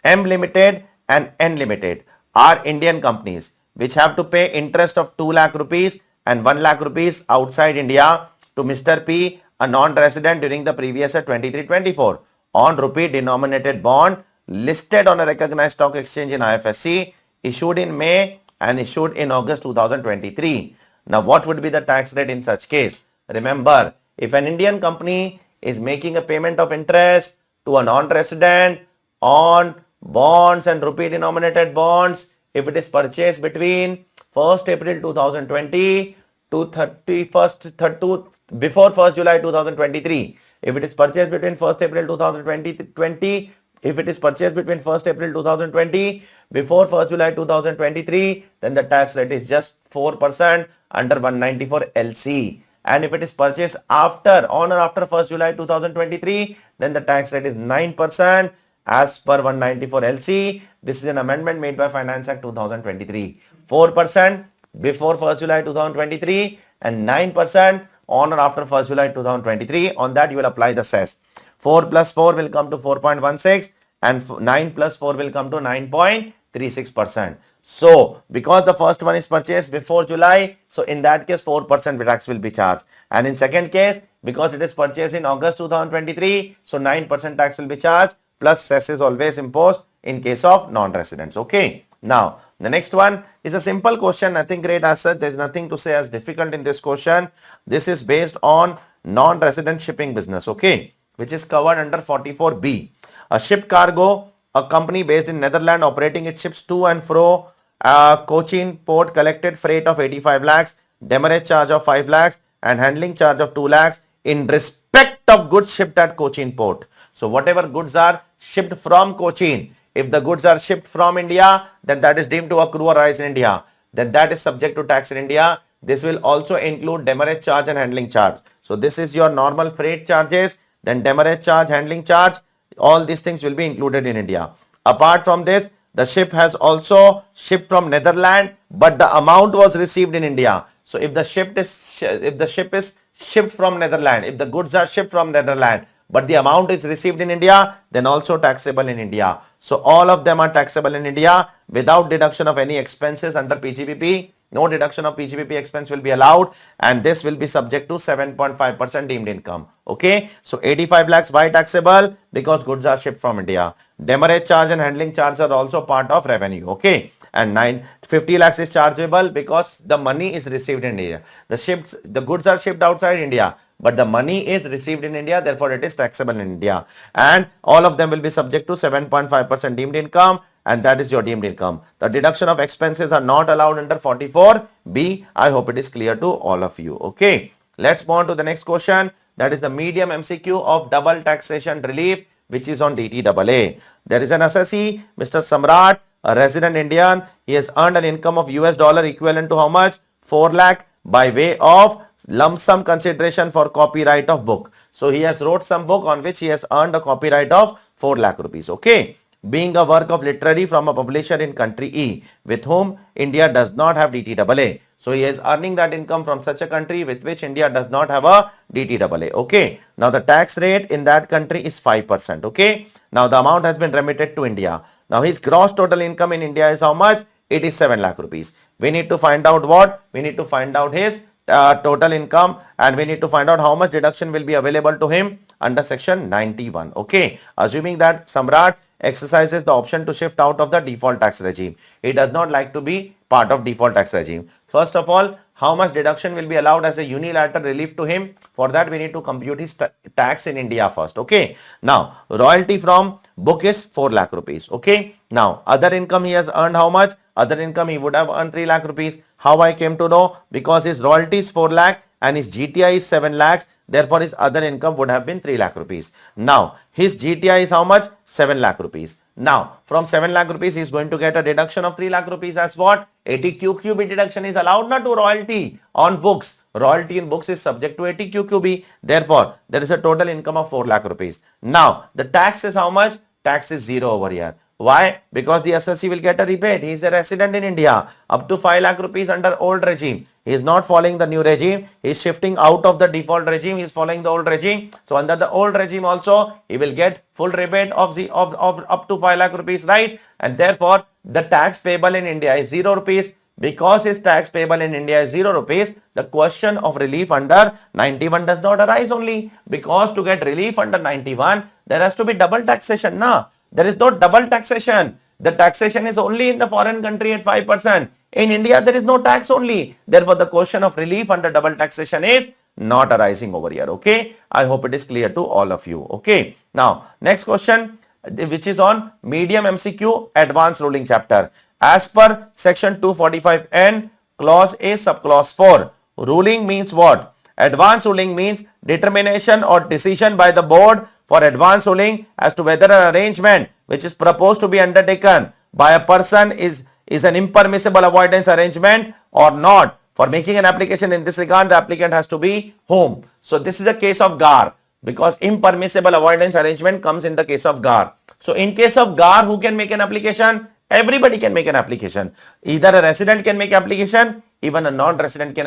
M Limited and N Limited are Indian companies which have to pay interest of 2 lakh rupees and 1 lakh rupees outside India to Mr. P, a non-resident during the previous year 23-24 on rupee denominated bond listed on a recognized stock exchange in IFSC, issued in May and issued in August 2023. Now, what would be the tax rate in such case? Remember, if an Indian company is making a payment of interest to a non-resident on bonds and rupee denominated bonds, if it is purchased between 1st April 2020 to 31st before 1st July 2023, if it is purchased between 1st April 2020, if it is purchased between 1st April 2020 before 1st July 2023, then the tax rate is just 4% under 194 LC. And if it is purchased after, on or after 1st July 2023, then the tax rate is 9% as per 194 LC. This is an amendment made by Finance Act 2023. 4% before 1st July 2023 and 9% on or after 1st July 2023. On that you will apply the cess. 4 plus 4 will come to 4.16 and 9 plus 4 will come to 9.36%. So, because the first one is purchased before July, so in that case 4% tax will be charged. And in second case, because it is purchased in August 2023, so 9% tax will be charged, plus cess is always imposed in case of non-residents. Okay. Now, the next one is a simple question, nothing great as such. There is nothing to say as difficult in this question. This is based on non-resident shipping business, okay, which is covered under 44B. A ship cargo, a company based in Netherlands operating its ships to and fro Cochin port collected freight of 85 lakhs, demurrage charge of 5 lakhs and handling charge of 2 lakhs in respect of goods shipped at Cochin port. So whatever goods are shipped from Cochin, if the goods are shipped from India, then that is deemed to accrue or rise in India. Then that is subject to tax in India. This will also include demurrage charge and handling charge. So this is your normal freight charges, then demurrage charge, handling charge, all these things will be included in India. Apart from this, the ship has also shipped from Netherlands, but the amount was received in India. So if the ship is shipped from Netherlands, if the goods are shipped from Netherlands, but the amount is received in India, then also taxable in India. So all of them are taxable in India without deduction of any expenses under PGBP. No deduction of PGBP expense will be allowed, and this will be subject to 7.5% deemed income. Okay, so 85 lakhs why taxable? Because goods are shipped from India. Demurrage charge and handling charge are also part of revenue. Okay, and 50 lakhs is chargeable because the money is received in India. The goods are shipped outside India, but the money is received in India, therefore it is taxable in India. And all of them will be subject to 7.5% deemed income, and that is your deemed income. The deduction of expenses are not allowed under 44B. I hope it is clear to all of you. Okay, let's move on to the next question. That is the medium MCQ of double taxation relief, which is on DTAA. There is an assessee, Mr. Samrat, a resident Indian. He has earned an income of US dollar equivalent to how much? 4 lakh by way of lump sum consideration for copyright of book. So he has wrote some book on which he has earned a copyright of 4 lakh rupees. Okay, being a work of literary from a publisher in country E with whom India does not have DTAA. So he is earning that income from such a country with which India does not have a DTAA. Okay, now the tax rate in that country is 5%. Okay, now the amount has been remitted to India. Now his gross total income in India is how much? It is 7 lakh rupees. We need to find out what? We need to find out his total income, and we need to find out how much deduction will be available to him under section 91. Okay, assuming that Samrat exercises the option to shift out of the default tax regime. He does not like to be part of default tax regime. First of all, how much deduction will be allowed as a unilateral relief to him? For that, we need to compute his tax in India first. Okay. Now, royalty from book is 4 lakh rupees. Okay. Now, other income he has earned how much? Other income he would have earned 3 lakh rupees. How I came to know? Because his royalty is 4 lakh and his GTI is 7 lakhs. Therefore, his other income would have been 3 lakh rupees. Now, his GTI is how much? 7 lakh rupees. Now, from 7 lakh rupees, he is going to get a deduction of 3 lakh rupees as what? 80QQB deduction is allowed not to royalty on books. Royalty in books is subject to 80QQB. Therefore, there is a total income of 4 lakh rupees. Now, the tax is how much? Tax is 0 over here. Why? Because the assessee will get a rebate. He is a resident in India. Up to 5 lakh rupees under old regime. He is not following the new regime. He is shifting out of the default regime. He is following the old regime. So under the old regime also, he will get full rebate of up to 5 lakh rupees, right? And therefore, the tax payable in India is 0 rupees. Because his tax payable in India is 0 rupees, the question of relief under 91 does not arise only. Because to get relief under 91, there has to be double taxation. Nah, there is no double taxation. The taxation is only in the foreign country at 5%. In India, there is no tax only. Therefore, the question of relief under double taxation is not arising over here. Okay. I hope it is clear to all of you. Okay. Now, next question, which is on medium MCQ advanced ruling chapter. As per section 245N, clause A, subclause 4, ruling means what? Advance ruling means determination or decision by the board for advance ruling as to whether an arrangement which is proposed to be undertaken by a person is an impermissible avoidance arrangement or not. For making an application in this regard, the applicant has to be whom? So this is a case of GAR, because impermissible avoidance arrangement comes in the case of GAR. So in case of GAR, who can make an application? Everybody can make an application. Either a resident can make application, even a non-resident can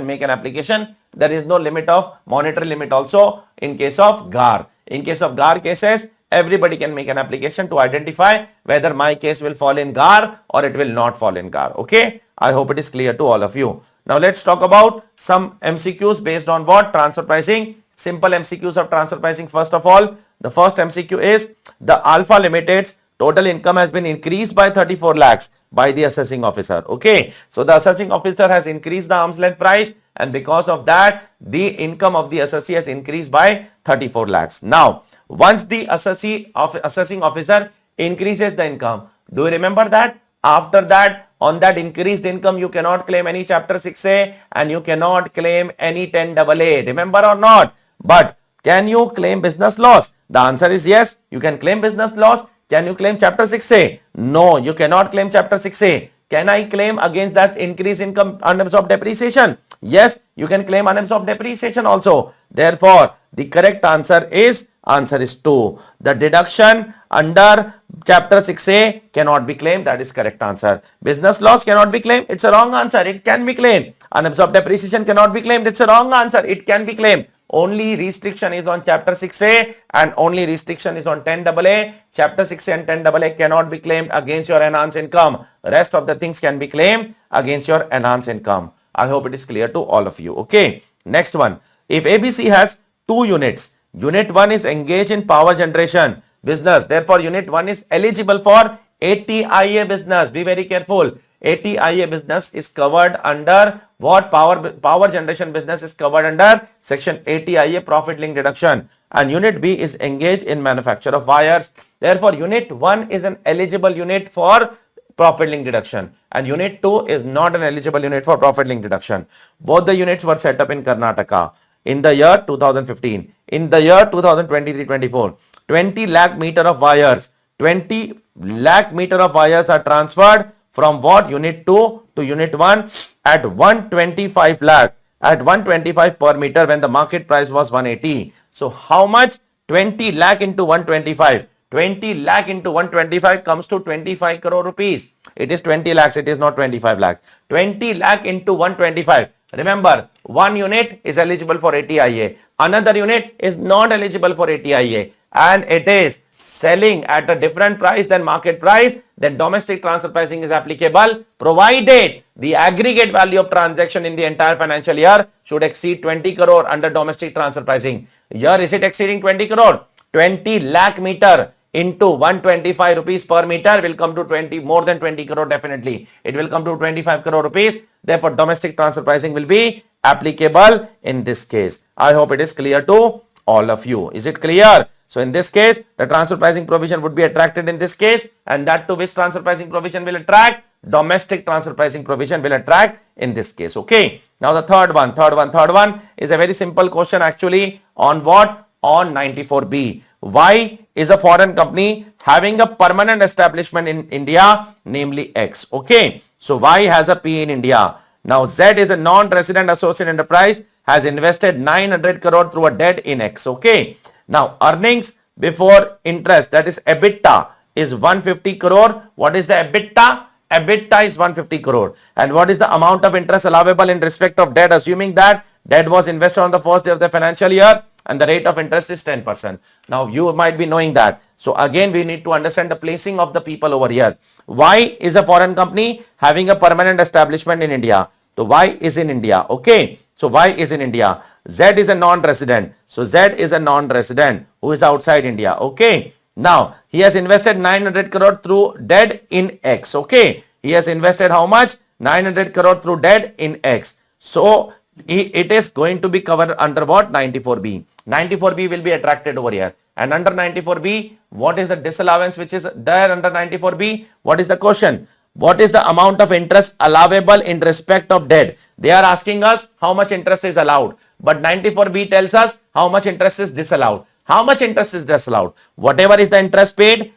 make an application. There is no limit of monetary limit also in case of GAR. In case of GAR cases, everybody can make an application to identify whether my case will fall in GAR or it will not fall in GAR. Okay. I hope it is clear to all of you. Now let's talk about some MCQs based on what? Transfer pricing. Simple MCQs of transfer pricing. First of all, the first MCQ is the Alpha Limited's total income has been increased by 34 lakhs by the assessing officer. Okay. So the assessing officer has increased the arm's length price, and because of that, the income of the assessee has increased by 34 lakhs. Now, once the assessing officer increases the income, do you remember that? After that, on that increased income, you cannot claim any chapter 6A and you cannot claim any 10AA. Remember or not? But can you claim business loss? The answer is yes, you can claim business loss. Can you claim chapter 6A? No, you cannot claim chapter 6A. Can I claim against that increase income unabsorbed depreciation? Yes, you can claim unabsorbed depreciation also. Therefore, the correct answer is 2. The deduction under chapter 6A cannot be claimed. That is correct answer. Business loss cannot be claimed. It's a wrong answer. It can be claimed. Unabsorbed depreciation cannot be claimed. It's a wrong answer. It can be claimed. Only restriction is on chapter 6A and only restriction is on 10AA. Chapter 6A and 10AA cannot be claimed against your enhanced income. Rest of the things can be claimed against your enhanced income. I hope it is clear to all of you. Okay. Next one. If ABC has 2 units, unit 1 is engaged in power generation business. Therefore, unit 1 is eligible for 80IA business. Be very careful. 80IA business is covered under what? Power generation business is covered under section 80IA profit link deduction, and unit B is engaged in manufacture of wires. Therefore, unit 1 is an eligible unit for profit link deduction and unit 2 is not an eligible unit for profit link deduction. Both the units were set up in Karnataka in the year 2015. In the year 2023-24, 20 lakh meter of wires, 20 lakh meter of wires are transferred from what? Unit 2 to unit 1 at 125 lakh, at 125 per meter when the market price was 180. So how much? 20 lakh into 125. 20 lakh into 125 comes to 25 crore rupees. It is 20 lakhs. It is not 25 lakhs. 20 lakh into 125. Remember, one unit is eligible for 80IA. Another unit is not eligible for 80IA. And it is selling at a different price than market price, then domestic transfer pricing is applicable, provided the aggregate value of transaction in the entire financial year should exceed 20 crore under domestic transfer pricing. Here is it exceeding 20 crore? 20 lakh meter into 125 rupees per meter will come to more than 20 crore definitely. It will come to 25 crore rupees. Therefore, domestic transfer pricing will be applicable in this case. I hope it is clear to all of you. Is it clear? So in this case, the transfer pricing provision would be attracted in this case, and that to which transfer pricing provision will attract? Domestic transfer pricing provision will attract in this case. Okay. Now the third one is a very simple question actually on what? On 94B. Y is a foreign company having a permanent establishment in India, namely X. Okay. So Y has a P in India. Now Z is a non-resident associate enterprise, has invested 900 crore through a debt in X. Okay. Now earnings before interest, that is EBITDA, is 150 crore. What is the EBITDA? EBITDA is 150 crore. And what is the amount of interest allowable in respect of debt, assuming that debt was invested on the first day of the financial year and the rate of interest is 10%. Now you might be knowing that. So again, we need to understand the placing of the people over here. Y is a foreign company having a permanent establishment in India. So Y is in India. Okay. So Y is in India. Z is a non-resident. So Z is a non-resident who is outside India. Okay. Now he has invested 900 crore through debt in X. Okay. He has invested how much? 900 crore through debt in X. So it is going to be covered under what? 94B. 94B will be attracted over here. And under 94B, what is the disallowance which is there under 94B? What is the question? What is the amount of interest allowable in respect of debt? They are asking us how much interest is allowed. But 94B tells us how much interest is disallowed. How much interest is disallowed? Whatever is the interest paid,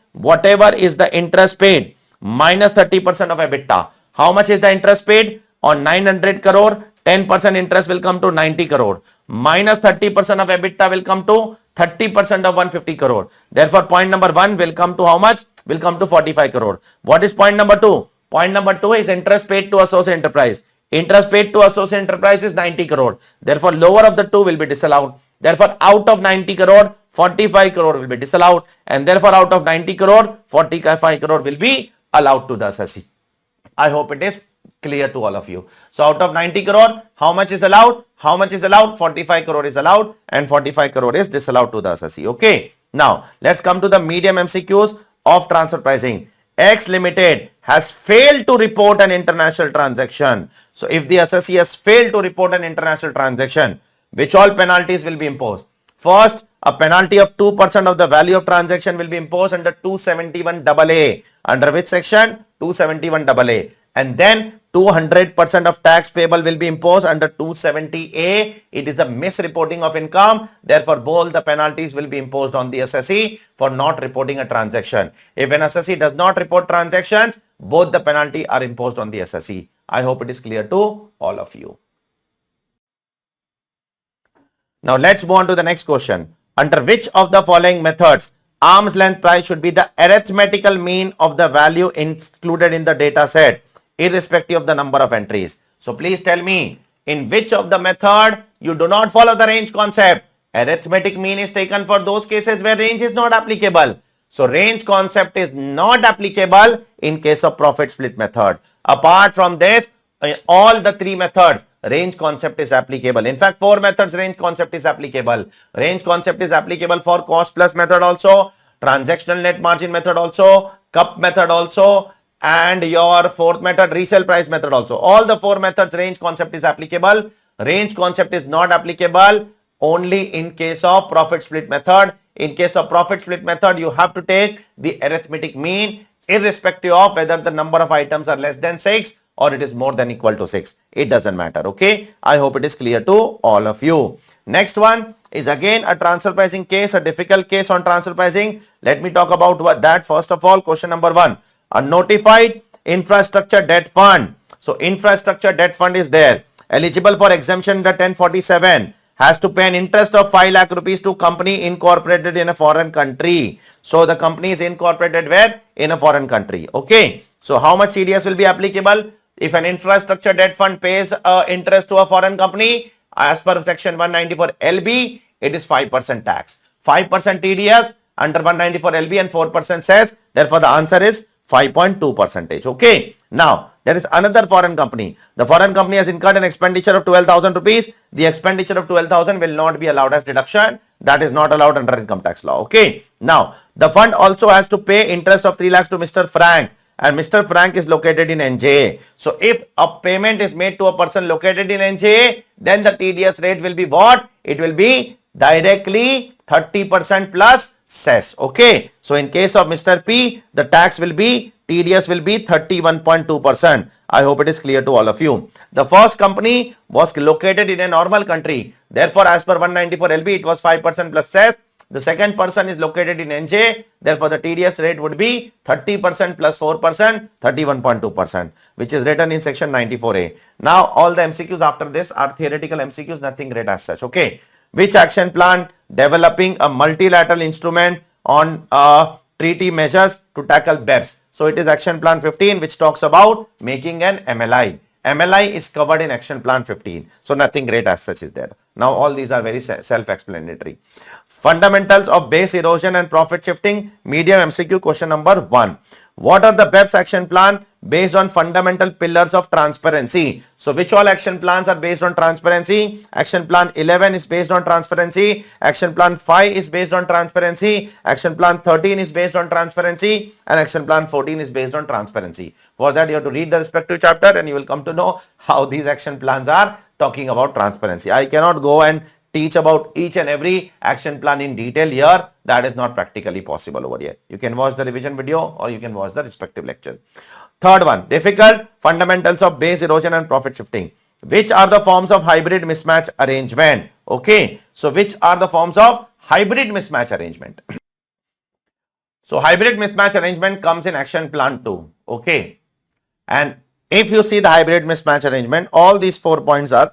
minus 30% of EBITDA. How much is the interest paid? On 900 crore, 10% interest will come to 90 crore. Minus 30% of EBITDA will come to 30% of 150 crore. Therefore, point number 1 will come to how much? Will come to 45 crore. What is point number 2? Point number 2 is interest paid to associate enterprise. Interest paid to associate enterprise is 90 crore. Therefore, lower of the two will be disallowed. Therefore, out of 90 crore, 45 crore will be disallowed. And therefore, out of 90 crore, 45 crore will be allowed to the assessee. I hope it is clear to all of you. So, out of 90 crore, how much is allowed? How much is allowed? 45 crore is allowed and 45 crore is disallowed to the assessee. Okay. Now, let's come to the medium MCQs of transfer pricing. X Limited has failed to report an international transaction. So, if the assessee has failed to report an international transaction, which all penalties will be imposed? First, a penalty of 2% of the value of transaction will be imposed under 271AA. Under which section? 271AA. And then 200% of tax payable will be imposed under 270A. It is a misreporting of income. Therefore, both the penalties will be imposed on the assessee for not reporting a transaction. If an assessee does not report transactions, both the penalty are imposed on the assessee. I hope it is clear to all of you. Now, let's move on to the next question. Under which of the following methods arm's length price should be the arithmetical mean of the value included in the data set, irrespective of the number of entries? So please tell me, in which of the method you do not follow the range concept? Arithmetic mean is taken for those cases where range is not applicable. So range concept is not applicable in case of profit split method. Apart from this, all the three methods, range concept is applicable. In fact, 4 methods range concept is applicable. Range concept is applicable for cost plus method also, transactional net margin method also, cup method also, and your 4th method, resale price method also. All the 4 methods range concept is applicable. Range concept is not applicable only in case of profit split method. In case of profit split method, you have to take the arithmetic mean irrespective of whether the number of items are less than 6 or it is more than equal to 6. It doesn't matter. Okay. I hope it is clear to all of you. Next one is again a transfer pricing case, a difficult case on transfer pricing. Let me talk about that. First of all, question number 1, a notified infrastructure debt fund. So infrastructure debt fund is there, eligible for exemption under 1047, has to pay an interest of 5 lakh rupees to company incorporated in a foreign country. So the company is incorporated where? In a foreign country. Okay. So how much TDS will be applicable? If an infrastructure debt fund pays interest to a foreign company, as per section 194 LB, it is 5% tax. 5% TDS under 194 LB and 4% cess. Therefore, the answer is 5.2 percentage. Okay. Now, there is another foreign company. The foreign company has incurred an expenditure of 12,000 rupees. The expenditure of 12,000 will not be allowed as deduction. That is not allowed under income tax law. Okay. Now, the fund also has to pay interest of 3 lakhs to Mr. Frank, and Mr. Frank is located in NJA. So, if a payment is made to a person located in NJA, then the TDS rate will be what? It will be directly 30% plus cess. Okay. So, in case of Mr. P, the tax will be, TDS will be 31.2%. I hope it is clear to all of you. The first company was located in a normal country. Therefore, as per 194 LB, it was 5% plus cess. The second person is located in NJ. Therefore, the TDS rate would be 30% plus 4%, 31.2%, which is written in section 94A. Now, all the MCQs after this are theoretical MCQs, nothing great as such. Okay. Which action plan developing a multilateral instrument on treaty measures to tackle BEPS? So, it is action plan 15, which talks about making an MLI. MLI is covered in action plan 15. So, nothing great as such is there. Now, all these are very self-explanatory. Fundamentals of base erosion and profit shifting, medium MCQ question number 1. What are the BEPS action plan based on fundamental pillars of transparency? So, which all action plans are based on transparency? Action plan 11 is based on transparency. Action plan 5 is based on transparency. Action plan 13 is based on transparency. And action plan 14 is based on transparency. For that, you have to read the respective chapter and you will come to know how these action plans are talking about transparency. I cannot go and teach about each and every action plan in detail here. That is not practically possible over here. You can watch the revision video or you can watch the respective lecture. Third one, difficult fundamentals of base erosion and profit shifting. Which are the forms of hybrid mismatch arrangement? Okay. So, which are the forms of hybrid mismatch arrangement? So, hybrid mismatch arrangement comes in action plan 2. Okay. And if you see the hybrid mismatch arrangement, all these 4 points are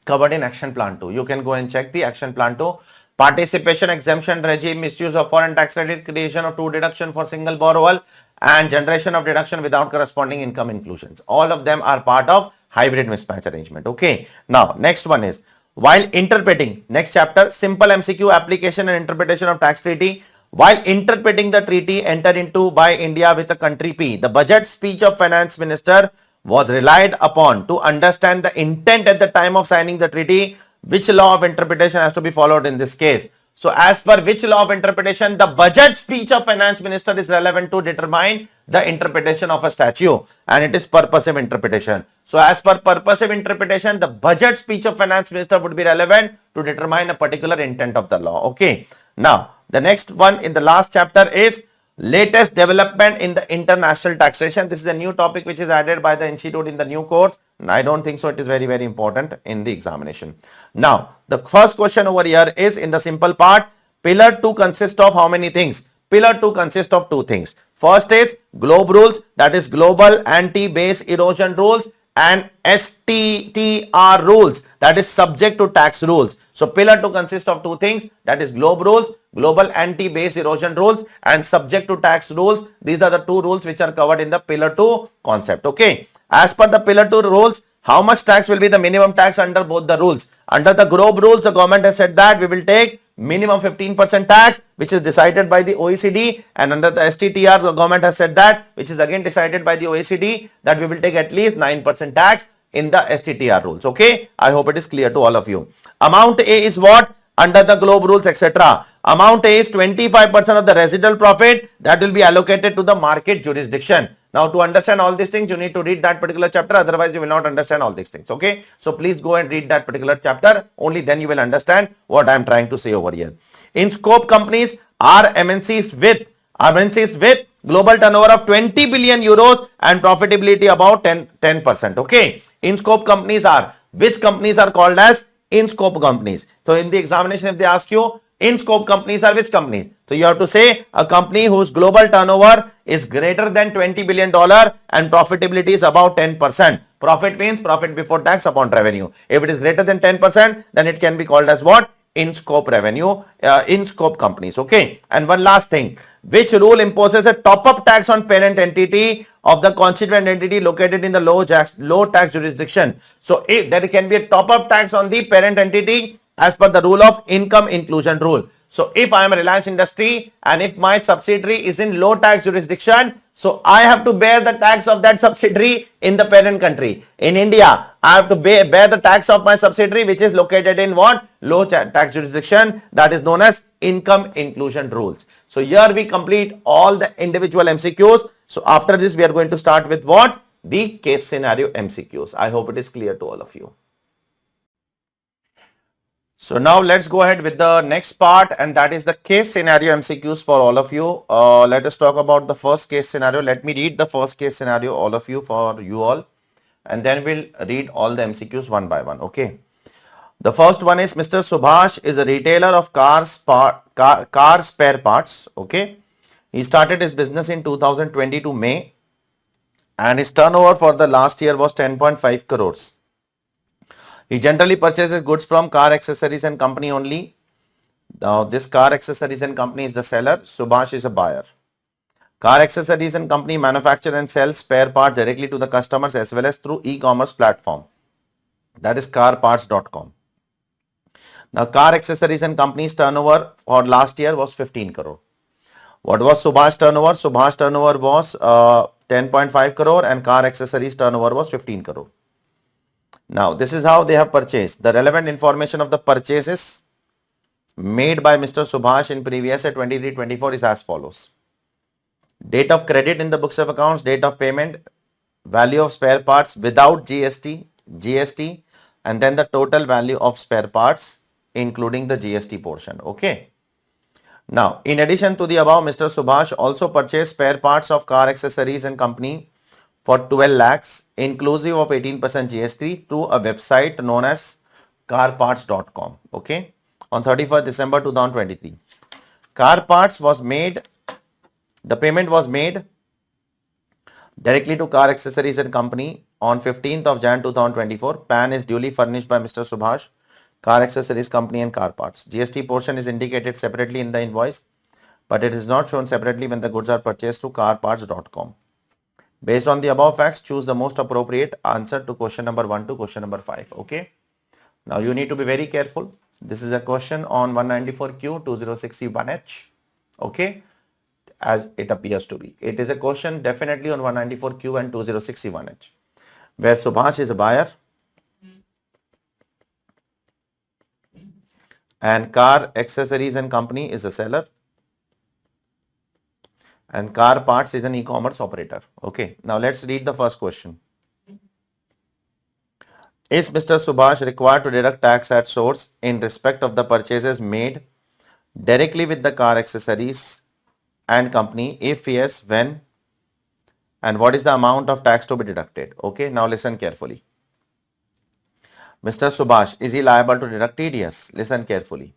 covered in action plan 2. You can go and check the action plan 2. Participation exemption regime, misuse of foreign tax credit, creation of 2 deduction for single borrower, and generation of deduction without corresponding income inclusions. All of them are part of hybrid mismatch arrangement. Okay. Now, next one is while interpreting, next chapter, simple MCQ application and interpretation of tax treaty. While interpreting the treaty entered into by India with the country P, the budget speech of finance minister was relied upon to understand the intent at the time of signing the treaty. Which law of interpretation has to be followed in this case? So, as per which law of interpretation, the budget speech of finance minister is relevant to determine the interpretation of a statute, and it is purposive interpretation. So, as per purposive interpretation, the budget speech of finance minister would be relevant to determine a particular intent of the law. Okay. Now, the next one in the last chapter is latest development in the international taxation. This is a new topic which is added by the institute in the new course. I don't think so. It is very, very important in the examination. Now, the first question over here is in the simple part. Pillar 2 consists of how many things? Pillar 2 consists of 2 things. First is GLOBE rules, that is global anti-base erosion rules, and STTR rules, that is subject to tax rules. So, pillar 2 consists of 2 things, that is GLOBE rules, global anti-base erosion rules, and subject to tax rules. These are the 2 rules which are covered in the pillar 2 concept. Okay. As per the pillar 2 rules, how much tax will be the minimum tax under both the rules? Under the GLOBE rules, the government has said that we will take minimum 15% tax, which is decided by the OECD, and under the STTR, the government has said that, which is again decided by the OECD, that we will take at least 9% tax in the STTR rules. Okay. I hope it is clear to all of you. Amount A is what? Under the GLOBE rules, etc. Amount A is 25% of the residual profit that will be allocated to the market jurisdiction. Now, to understand all these things, you need to read that particular chapter. Otherwise, you will not understand all these things. Okay. So, please go and read that particular chapter. Only then you will understand what I am trying to say over here. In scope companies are MNCs with global turnover of 20 billion euros and profitability about 10%. Okay. In scope companies are, which companies are called as in scope companies? So, in the examination, if they ask you, in scope companies are which companies? So, you have to say a company whose global turnover is greater than $20 billion and profitability is about 10%. Profit means profit before tax upon revenue. If it is greater than 10%, then it can be called as what? In scope revenue, in scope companies. Okay. And one last thing, which rule imposes a top-up tax on parent entity of the constituent entity located in the low tax jurisdiction? So, if there can be a top-up tax on the parent entity as per the rule of income inclusion rule. So if I am a Reliance Industry and if my subsidiary is in low tax jurisdiction, so I have to bear the tax of that subsidiary in the parent country. In India, I have to bear the tax of my subsidiary which is located in what? Low tax jurisdiction, that is known as income inclusion rules. So here we complete all the individual MCQs. So after this we are going to start with what? The case scenario MCQs. I hope it is clear to all of you. So now let's go ahead with the next part, and that is the case scenario MCQs for all of you. Let us talk about the first case scenario. Let me read the first case scenario all of you for you all, and then we'll read all the MCQs one by one. Okay. The first one is Mr. Subhash is a retailer of car spare parts. Okay. He started his business in 2022 May, and his turnover for the last year was 10.5 crores. He generally purchases goods from car accessories and company only. Now this car accessories and company is the seller. Subhash is a buyer. Car accessories and company manufacture and sell spare parts directly to the customers as well as through e-commerce platform. That is carparts.com. Now car accessories and company's turnover for last year was 15 crore. What was Subhash turnover? Subhash turnover was 10.5 crore and car accessories turnover was 15 crore. Now this is how they have purchased. The relevant information of the purchases made by Mr. Subhash in previous year 23-24 is as follows. Date of credit in the books of accounts, date of payment, value of spare parts without GST, and then the total value of spare parts including the GST portion. Okay. Now, in addition to the above, Mr. Subhash also purchased spare parts of car accessories and company for 12 lakhs inclusive of 18% GST through a website known as carparts.com. Okay. On 31st December 2023. Car parts was made, the payment was made directly to car accessories and company on 15th of Jan 2024. PAN is duly furnished by Mr. Subhash, car accessories company and car parts. GST portion is indicated separately in the invoice, but it is not shown separately when the goods are purchased through carparts.com. Based on the above facts, choose the most appropriate answer to question number 1 to question number 5. Okay. Now you need to be very careful. This is a question on 194Q 2061H. Okay. As it appears to be. It is a question definitely on 194Q and 2061H. Where Subhash is a buyer and car accessories and company is a seller and car parts is an e-commerce operator. Okay. Now let's read the first question. Is Mr. Subhash required to deduct tax at source in respect of the purchases made directly with the car accessories and company? If yes, when? And what is the amount of tax to be deducted? Okay, now listen carefully. Mr. Subhash, is he liable to deduct TDS? Listen carefully.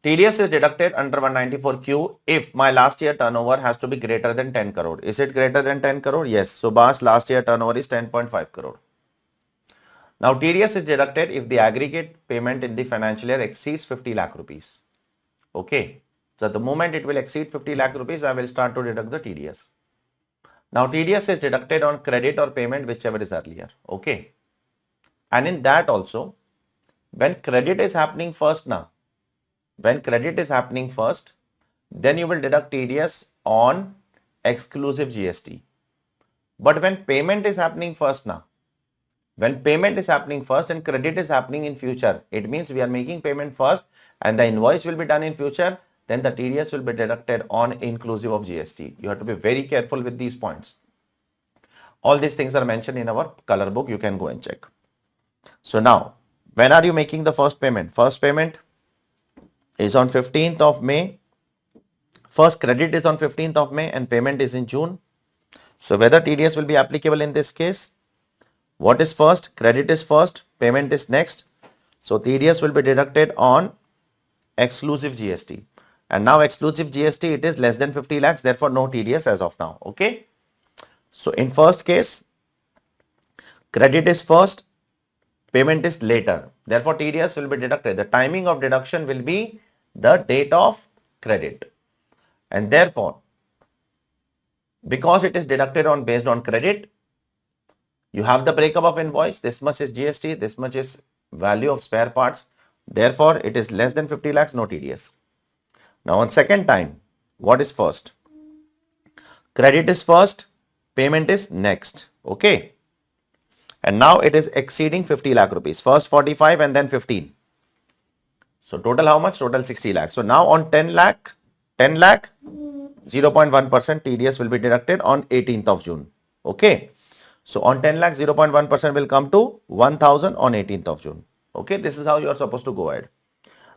TDS is deducted under 194Q if my last year turnover has to be greater than 10 crore. Is it greater than 10 crore? Yes. Subhash last year turnover is 10.5 crore. Now TDS is deducted if the aggregate payment in the financial year exceeds 50 lakh rupees. Okay. So the moment it will exceed 50 lakh rupees, I will start to deduct the TDS. Now TDS is deducted on credit or payment, whichever is earlier. Okay. And in that also, when credit is happening first now, when credit is happening first, then you will deduct TDS on exclusive GST. But when payment is happening first now, when payment is happening first and credit is happening in future, it means we are making payment first and the invoice will be done in future, then the TDS will be deducted on inclusive of GST. You have to be very careful with these points. All these things are mentioned in our color book. You can go and check. So now, when are you making the first payment? First payment is on 15th of May. First credit is on 15th of May and payment is in June. So whether TDS will be applicable in this case? What is first? Credit is first, payment is next. So TDS will be deducted on exclusive GST. And now exclusive GST, it is less than 50 lakhs. Therefore, no TDS as of now. Okay. So in first case, credit is first, payment is later. Therefore, TDS will be deducted. The timing of deduction will be the date of credit. And therefore, because it is deducted on based on credit, you have the breakup of invoice. This much is GST, this much is value of spare parts. Therefore, it is less than 50 lakhs, no TDS. Now on second time, what is first? Credit is first, payment is next. Okay. And now it is exceeding 50 lakh rupees. First 45 and then 15. So total how much? Total 60 lakh. So now on 10 lakh, 0.1% TDS will be deducted on 18th of June. Okay. So on 10 lakh, 0.1% will come to 1000 on 18th of June. Okay. This is how you are supposed to go ahead.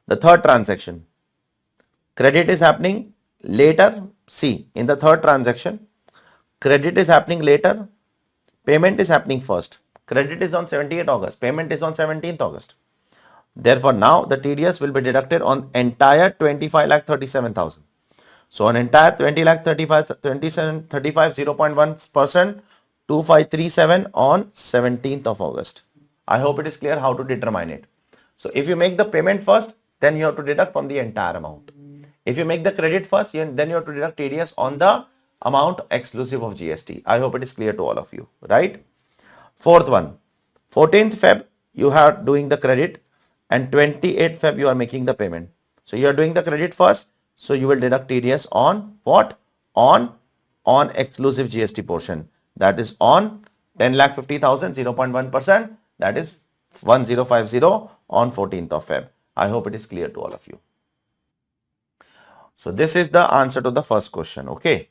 The third transaction. Credit is happening later. See, in the third transaction, credit is happening later. Payment is happening first. Credit is on 28th August. Payment is on 17th August. Therefore, now the TDS will be deducted on entire 25,37,000. So on entire 20 lakh 35, 27, 35, 0.1%, 2537 on 17th of August. I hope it is clear how to determine it. So if you make the payment first, then you have to deduct from the entire amount. If you make the credit first, then you have to deduct TDS on the amount exclusive of GST. I hope it is clear to all of you, right? Fourth one, 14th Feb, you are doing the credit and 28th Feb, you are making the payment. So you are doing the credit first. So you will deduct TDS on what? On exclusive GST portion. That is on 10,50,000, 0.1%. That is 1050 on 14th of Feb. I hope it is clear to all of you. So this is the answer to the first question. Okay.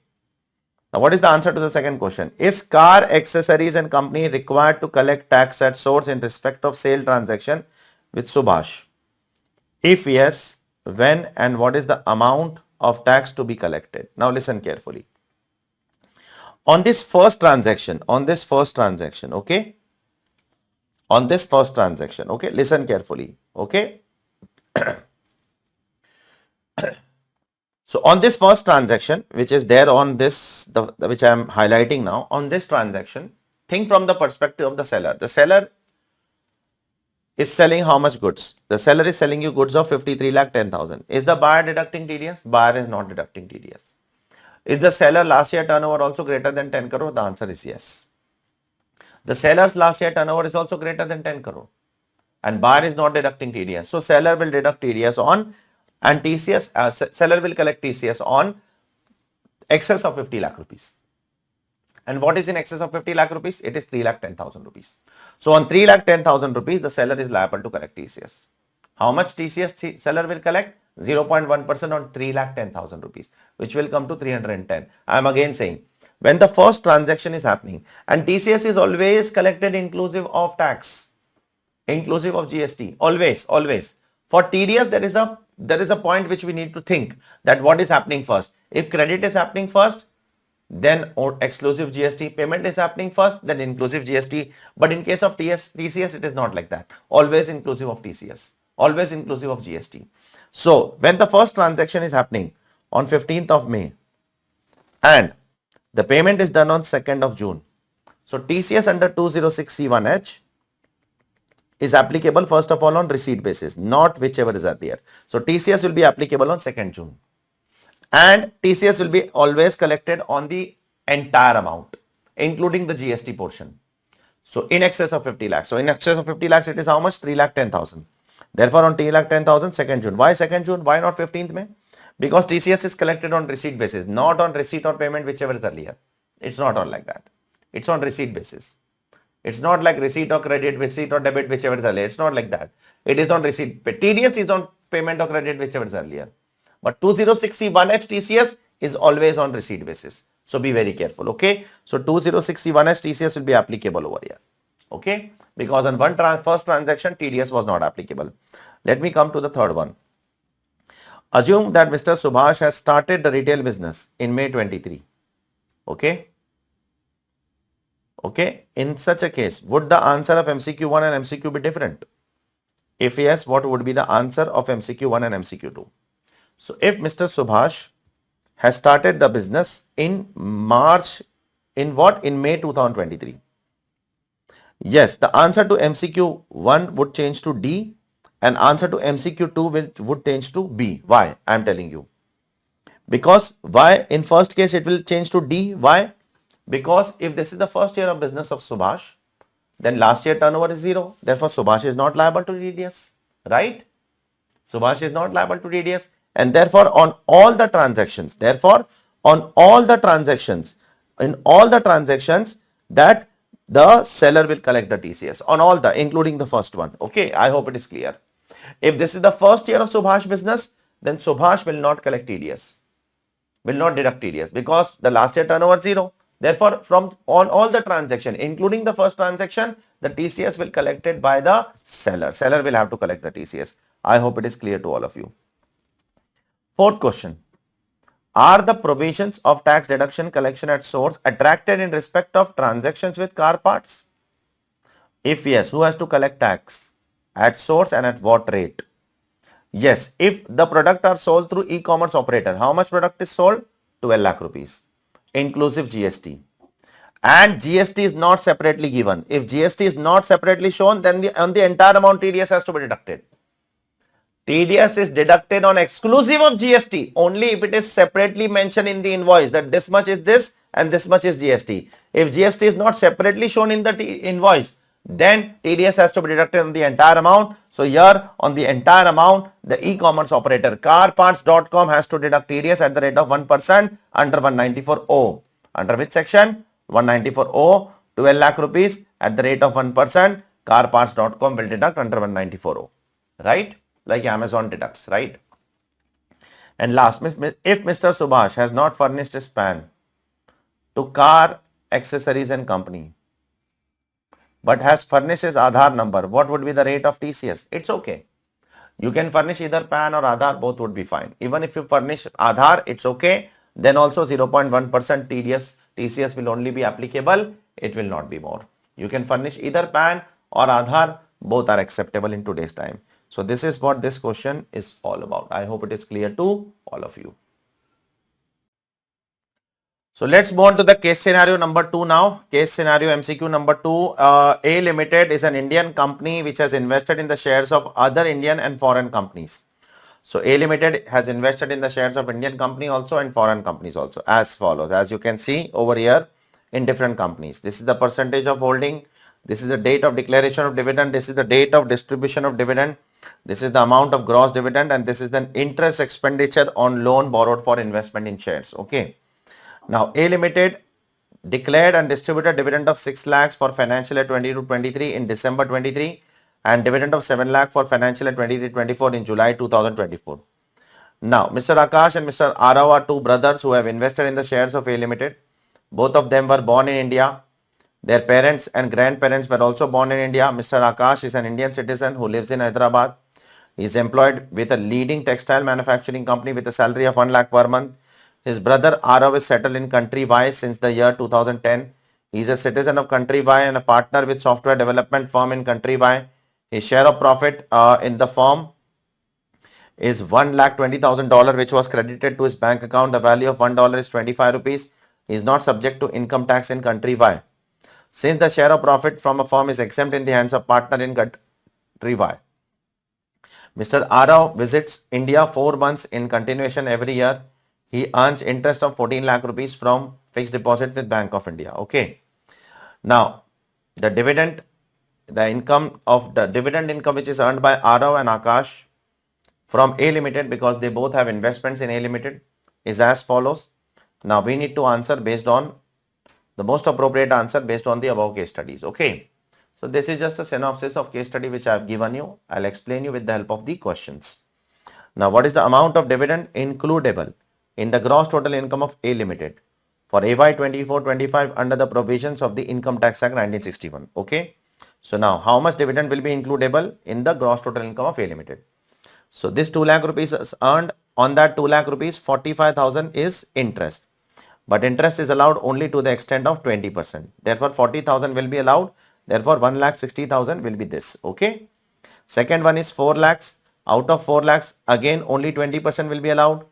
Now what is the answer to the second question? Is car accessories and company required to collect tax at source in respect of sale transaction with Subhash? If yes, when and what is the amount of tax to be collected? Now listen carefully. On this first transaction, okay? Listen carefully, okay? So on this first transaction, which is there on this, which I am highlighting now, on this transaction, think from the perspective of the seller. The seller is selling how much goods? The seller is selling you goods of 53,10,000. Is the buyer deducting TDS? Buyer is not deducting TDS. Is the seller last year turnover also greater than 10 crore? The answer is yes. The seller's last year turnover is also greater than 10 crore. And buyer is not deducting TDS. So seller will deduct TDS on, and TCS, seller will collect TCS on excess of 50 lakh rupees. And what is in excess of 50 lakh rupees? It is 3,10,000 rupees. So on 3,10,000 rupees, the seller is liable to collect TCS. How much TCS seller will collect? 0.1% on 3,10,000 rupees, which will come to 310. I am again saying, when the first transaction is happening, and TCS is always collected inclusive of tax, inclusive of GST, always. For TDS, there is a point which we need to think, that what is happening first. If credit is happening first, then exclusive GST. Payment is happening first, then inclusive GST. But in case of TCS, it is not like that. Always inclusive of TCS. Always inclusive of GST. So when the first transaction is happening on 15th of May and the payment is done on 2nd of June. So TCS under 206C1H is applicable first of all on receipt basis, not whichever is earlier. So TCS will be applicable on 2nd June. And TCS will be always collected on the entire amount, including the GST portion. So in excess of 50 lakhs. So in excess of 50 lakhs, it is how much? 3,10,000. Therefore, on 3,10,000, 2nd June. Why 2nd June? Why not 15th May? Because TCS is collected on receipt basis, not on receipt or payment, whichever is earlier. It's not on like that. It's on receipt basis. It's not like receipt or credit, receipt or debit, whichever is earlier. It's not like that. It is on receipt. TDS is on payment or credit, whichever is earlier. But 206C1H TCS is always on receipt basis. So be very careful. Okay. So 206C1H TCS will be applicable over here. Okay. Because on first transaction, TDS was not applicable. Let me come to the third one. Assume that Mr. Subhash has started the retail business in May 23. Okay. Okay. In such a case, would the answer of MCQ1 and MCQ be different? If yes, what would be the answer of MCQ1 and MCQ2? So if Mr. Subhash has started the business in March, in May 2023. Yes, the answer to MCQ1 would change to D and answer to MCQ2 would change to B. Why? I am telling you. Because why? In first case, it will change to D. Why? Because if this is the first year of business of Subhash, then last year turnover is 0. Therefore, Subhash is not liable to TDS, right? Subhash is not liable to TDS, and therefore on all the transactions, in all the transactions that the seller will collect the TCS on all the, including the first one. Okay, I hope it is clear. If this is the first year of Subhash business, then Subhash will not collect TDS, will not deduct TDS, because the last year turnover 0. Therefore, from on all the transaction, including the first transaction, the TCS will collected by the seller. Seller will have to collect the TCS. I hope it is clear to all of you. Fourth question. Are the provisions of tax deduction collection at source attracted in respect of transactions with car parts? If yes, who has to collect tax? At source and at what rate? Yes, if the product are sold through e-commerce operator, how much product is sold? 12 lakh rupees, inclusive GST. And GST is not separately given. If GST is not separately shown, then on the entire amount TDS has to be deducted. TDS is deducted on exclusive of GST only if it is separately mentioned in the invoice that this much is this and this much is GST. If GST is not separately shown in the invoice, then TDS has to be deducted on the entire amount. So here on the entire amount, the e-commerce operator carparts.com has to deduct TDS at the rate of 1% under 194O. Under which section? 194O, 12 lakh rupees at the rate of 1%, carparts.com will deduct under 194O. Right? Like Amazon deducts, right? And last, if Mr. Subhash has not furnished his PAN to car accessories and company, but has furnished his Aadhaar number, what would be the rate of TCS? It's okay. You can furnish either PAN or Aadhaar, both would be fine. Even if you furnish Aadhaar, it's okay. Then also 0.1% TCS will only be applicable. It will not be more. You can furnish either PAN or Aadhaar, both are acceptable in today's time. So this is what this question is all about. I hope it is clear to all of you. So let's move on to the case scenario number 2 now. Case scenario MCQ number 2. A Limited is an Indian company which has invested in the shares of other Indian and foreign companies. So A Limited has invested in the shares of Indian company also and foreign companies also as follows. As you can see over here in different companies. This is the percentage of holding. This is the date of declaration of dividend. This is the date of distribution of dividend. This is the amount of gross dividend, and this is the interest expenditure on loan borrowed for investment in shares. Okay. Now A Limited declared and distributed dividend of 6 lakhs for financial year 22-23 in December 23 and dividend of 7 lakh for financial year 23-24 in July 2024. Now Mr. Akash and Mr. Arav are two brothers who have invested in the shares of A Limited. Both of them were born in India. Their parents and grandparents were also born in India. Mr. Akash is an Indian citizen who lives in Hyderabad. He is employed with a leading textile manufacturing company with a salary of 1 lakh per month. His brother Arav is settled in country Y since the year 2010. He is a citizen of country Y and a partner with software development firm in country Y. His share of profit in the firm is $1,20,000 which was credited to his bank account. The value of $1 is 25 rupees. He is not subject to income tax in country Y. Since the share of profit from a firm is exempt in the hands of partner in country Y. Mr. Arav visits India 4 months in continuation every year. He earns interest of 14 lakh rupees from fixed deposit with Bank of India. Okay. Now, the dividend income which is earned by Arav and Akash from A Limited, because they both have investments in A Limited, is as follows. Now, we need to answer based on the most appropriate answer based on the above case studies. Okay. So, this is just a synopsis of case study which I have given you. I'll explain you with the help of the questions. Now, what is the amount of dividend includable in the gross total income of A Limited for AY 24-25 under the provisions of the Income Tax Act 1961. Okay. So now how much dividend will be includable in the gross total income of A Limited? So this 2 lakh rupees is earned. On that 2 lakh rupees, 45,000 is interest. But interest is allowed only to the extent of 20%. Therefore 40,000 will be allowed. Therefore 1,60,000 will be this. Okay. Second one is 4 lakhs. Out of 4 lakhs, again only 20% will be allowed.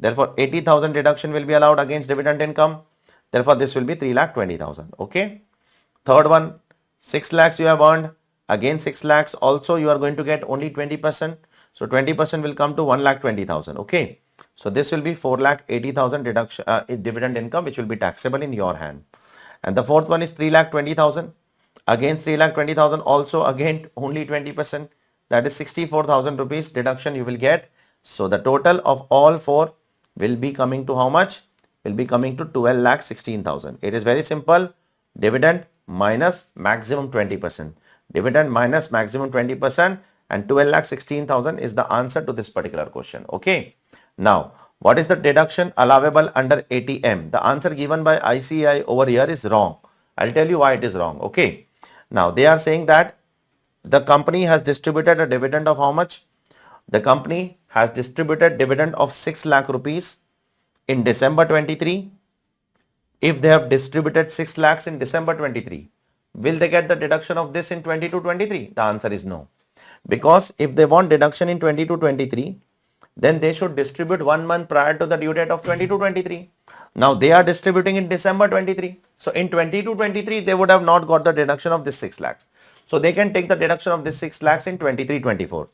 Therefore 80,000 deduction will be allowed against dividend income. Therefore this will be 3,20,000. Okay. Third one, 6 lakhs you have earned. Again 6 lakhs also you are going to get only 20%. So 20% will come to 1,20,000. Okay. So this will be 4,80,000 deduction dividend income which will be taxable in your hand. And the fourth one is 3,20,000. Against 3,20,000 also again only 20%. that is 64,000 rupees deduction you will get. So the total of all four will be coming to how much? Will be coming to 12,16,000. It is very simple. Dividend minus maximum 20%. Dividend minus maximum 20% and 12,16,000 is the answer to this particular question. Okay. Now, what is the deduction allowable under ATM? The answer given by ICAI over here is wrong. I'll tell you why it is wrong. Okay. Now, they are saying that the company has distributed a dividend of how much? The company has distributed dividend of 6 lakh rupees in December 23. If they have distributed 6 lakhs in December 23, will they get the deduction of this in 22-23? The answer is no. Because if they want deduction in 22-23, then they should distribute 1 month prior to the due date of 22-23. Now they are distributing in December 23. So in 22-23, they would have not got the deduction of this 6 lakhs. So they can take the deduction of this 6 lakhs in 23-24.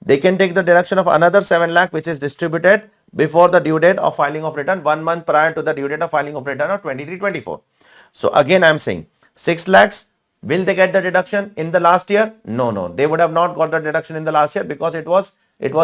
They can take the deduction of another 7 lakh which is distributed before the due date of filing of return 1 month prior to the due date of filing of return of 23-24. So again I am saying 6 lakhs, will they get the deduction in the last year? No. They would have not got the deduction in the last year because it was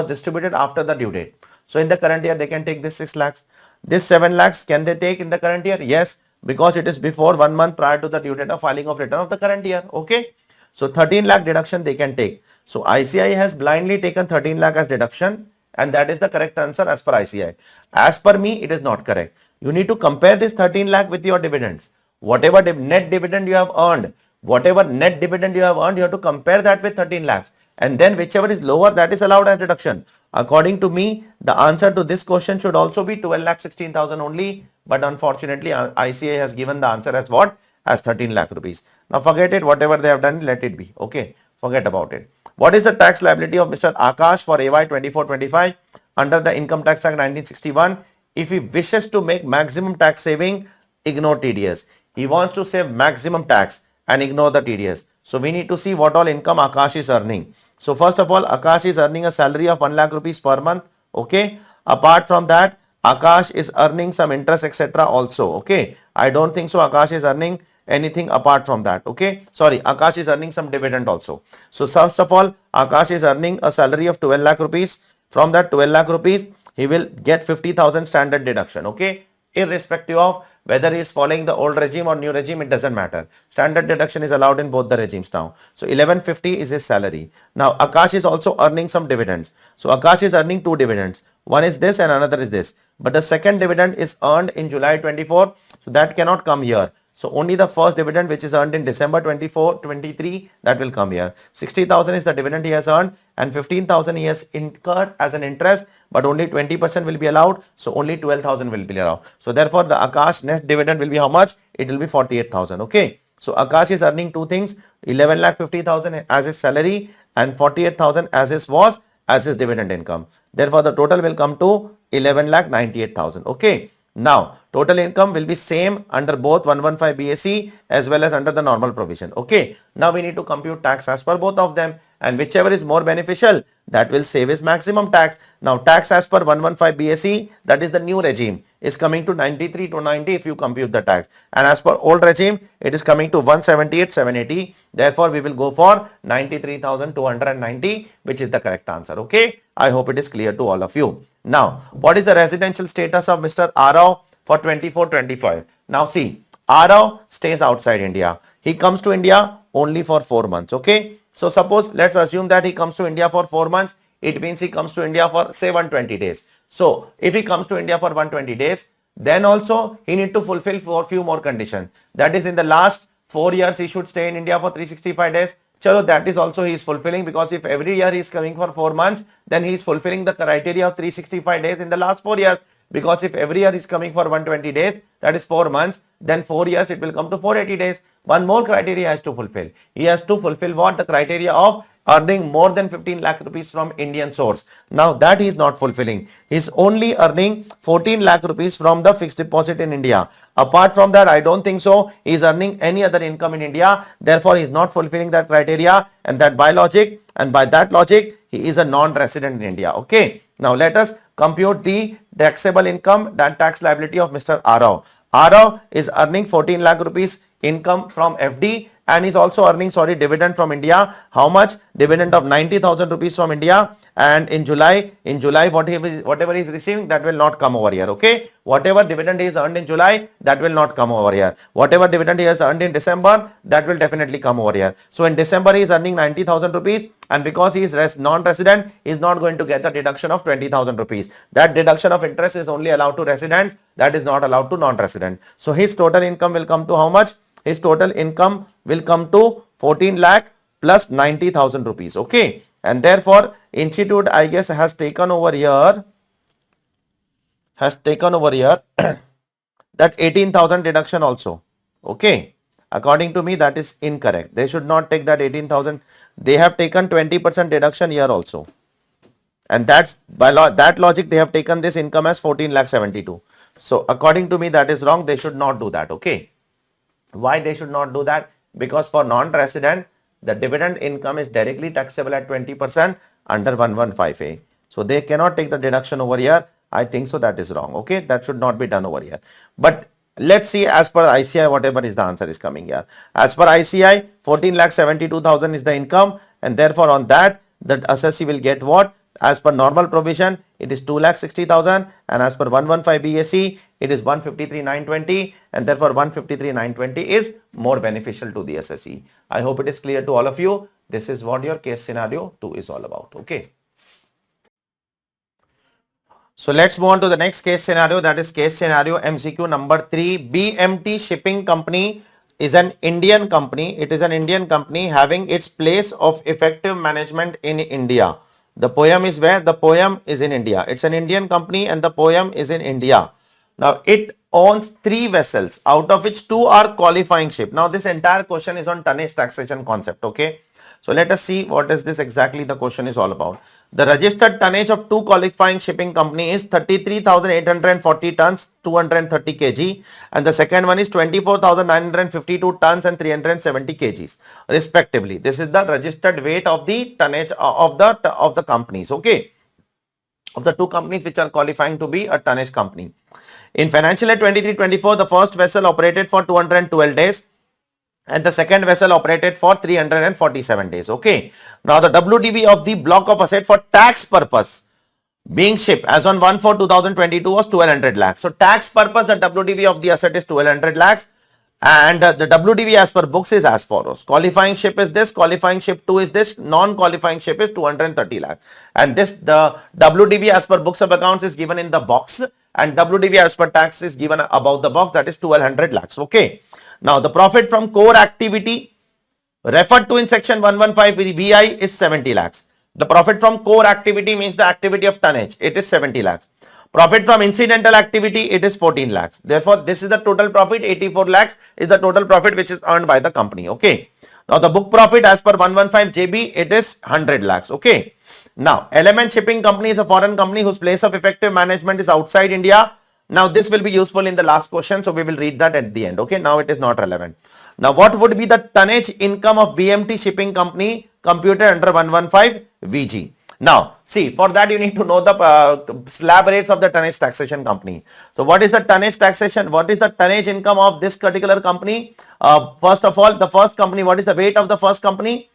distributed after the due date. So in the current year they can take this 6 lakhs. This 7 lakhs can they take in the current year? Yes, because it is before 1 month prior to the due date of filing of return of the current year. Okay. So 13 lakh deduction they can take. So ICAI has blindly taken 13 lakh as deduction and that is the correct answer as per ICAI. As per me, it is not correct. You need to compare this 13 lakh with your dividends. Whatever net dividend you have earned, you have to compare that with 13 lakhs. And then whichever is lower, that is allowed as deduction. According to me, the answer to this question should also be 12,16,000 only. But unfortunately, ICAI has given the answer as what? As 13 lakh rupees. Now forget it, whatever they have done, let it be. Okay, forget about it. What is the tax liability of Mr. Aakash for AY 24-25 under the Income Tax Act 1961? If he wishes to make maximum tax saving, ignore TDS. He wants to save maximum tax and ignore the TDS. So we need to see what all income Aakash is earning. So first of all, Aakash is earning a salary of 1 lakh rupees per month. Okay. Apart from that, Aakash is earning some interest, etc. also. Okay. I don't think so Aakash is earning anything apart from that. Okay. Sorry, Aakash is earning some dividend also. So first of all, Aakash is earning a salary of 12 lakh rupees. From that 12 lakh rupees, he will get 50,000 standard deduction. Okay. Irrespective of whether he is following the old regime or new regime, it doesn't matter. Standard deduction is allowed in both the regimes now. So 1150 is his salary. Now Aakash is also earning some dividends. So Aakash is earning 2 dividends. One is this and another is this. But the second dividend is earned in July 24. So that cannot come here. So only the first dividend which is earned in December 24-23 that will come here. 60,000 is the dividend he has earned and 15,000 he has incurred as an interest, but only 20% will be allowed. So only 12,000 will be allowed. So therefore the Aakash net dividend will be how much? It will be 48,000. Okay. So Aakash is earning two things, 11,50,000 as his salary and 48,000 as his dividend income. Therefore the total will come to 11,98,000. Okay. Now, total income will be same under both 115 BAC as well as under the normal provision. Okay. Now, we need to compute tax as per both of them and whichever is more beneficial, that will save his maximum tax. Now, tax as per 115 BAC, that is the new regime, is coming to 93 to 90 if you compute the tax. And as per old regime, it is coming to 178, 780. Therefore, we will go for 93,290, which is the correct answer. Okay. I hope it is clear to all of you. Now, what is the residential status of Mr. Aarav for 24-25? Now, see, Aarav stays outside India. He comes to India only for 4 months. Okay. So, suppose let's assume that he comes to India for 4 months. It means he comes to India for say 120 days. So, if he comes to India for 120 days, then also he need to fulfill for few more conditions. That is, in the last 4 years, he should stay in India for 365 days. Chalo, that is also he is fulfilling, because if every year he is coming for 4 months, then he is fulfilling the criteria of 365 days in the last 4 years. Because if every year is coming for 120 days, that is 4 months, then 4 years it will come to 480 days. One more criteria he has to fulfill. He has to fulfill what? The criteria of earning more than 15 lakh rupees from Indian source. Now that he is not fulfilling. He is only earning 14 lakh rupees from the fixed deposit in India. Apart from that, I don't think so he is earning any other income in India. Therefore, he is not fulfilling that criteria, and that by that logic, he is a non-resident in India. Okay. Now let us compute the taxable income, that tax liability of Mr. Aarav. Aarav is earning 14 lakh rupees income from FD. and he's also earning, dividend from India. How much? Dividend of 90,000 rupees from India. And in July, whatever he is receiving, that will not come over here. Okay, whatever dividend he has earned in July, that will not come over here. Whatever dividend he has earned in December, that will definitely come over here. So in December he is earning 90,000 rupees, and because he is non-resident, he is not going to get the deduction of 20,000 rupees. That deduction of interest is only allowed to residents, that is not allowed to non-resident. So his total income will come to how much? His total income will come to 14 lakh plus 90,000 rupees. Okay, and therefore institute, I guess, has taken over here that 18,000 deduction also. Okay, according to me that is incorrect. They should not take that 18,000. They have taken 20% deduction here also, and that's by that logic they have taken this income as 14 lakh 72. So according to me that is wrong. They should not do that. Okay, why they should not do that? Because for non-resident, the dividend income is directly taxable at 20% under 115A. So they cannot take the deduction over here. I think so that is wrong. Okay, that should not be done over here. But let's see as per ICAI whatever is the answer is coming here. As per ICAI, 14,72,000 is the income, and therefore on that the assessee will get what? As per normal provision, it is 2,60,000, and as per 115 BAC, it is 153,920, and therefore 153,920 is more beneficial to the assessee. I hope it is clear to all of you. This is what your case scenario 2 is all about. Okay. So let's move on to the next case scenario, that is case scenario MCQ number 3. BMT Shipping Company is an Indian company. It is an Indian company having its place of effective management in India. The poem is where? The poem is in India. It's an Indian company and the poem is in India. Now it owns 3 vessels, out of which 2 are qualifying ship. Now this entire question is on tonnage taxation concept. Okay. So let us see what is this exactly the question is all about. The registered tonnage of 2 qualifying shipping company is 33,840 tons, 230 kg, and the second one is 24,952 tons and 370 kgs respectively. This is the registered weight of the tonnage of the companies. Okay, of the 2 companies which are qualifying to be a tonnage company. In financial year 23-24, the first vessel operated for 212 days. And the second vessel operated for 347 days. Okay. Now the WDV of the block of asset for tax purpose being shipped as on 1/4/2022 was 1200 lakhs. So tax purpose, the WDV of the asset is 1200 lakhs, and the WDV as per books is as follows. Qualifying ship is this, qualifying ship 2 is this, non-qualifying ship is 230 lakhs. And this, the WDV as per books of accounts is given in the box, and WDV as per tax is given above the box, that is 1200 lakhs. Okay. Now the profit from core activity referred to in section 115 VI is 70 lakhs. The profit from core activity means the activity of tonnage. It is 70 lakhs. Profit from incidental activity, it is 14 lakhs. Therefore, this is the total profit. 84 lakhs is the total profit which is earned by the company. Okay. Now the book profit as per 115 JB, it is 100 lakhs. Okay. Now Element Shipping Company is a foreign company whose place of effective management is outside India. Now this will be useful in the last question, so we will read that at the end. Okay, now it is not relevant. Now what would be the tonnage income of BMT Shipping Company computed under 115 VG? Now see, for that you need to know the slab rates of the tonnage taxation company. So what is the tonnage taxation? What is the tonnage income of this particular company? First of all, the first company, what is the weight of the first company?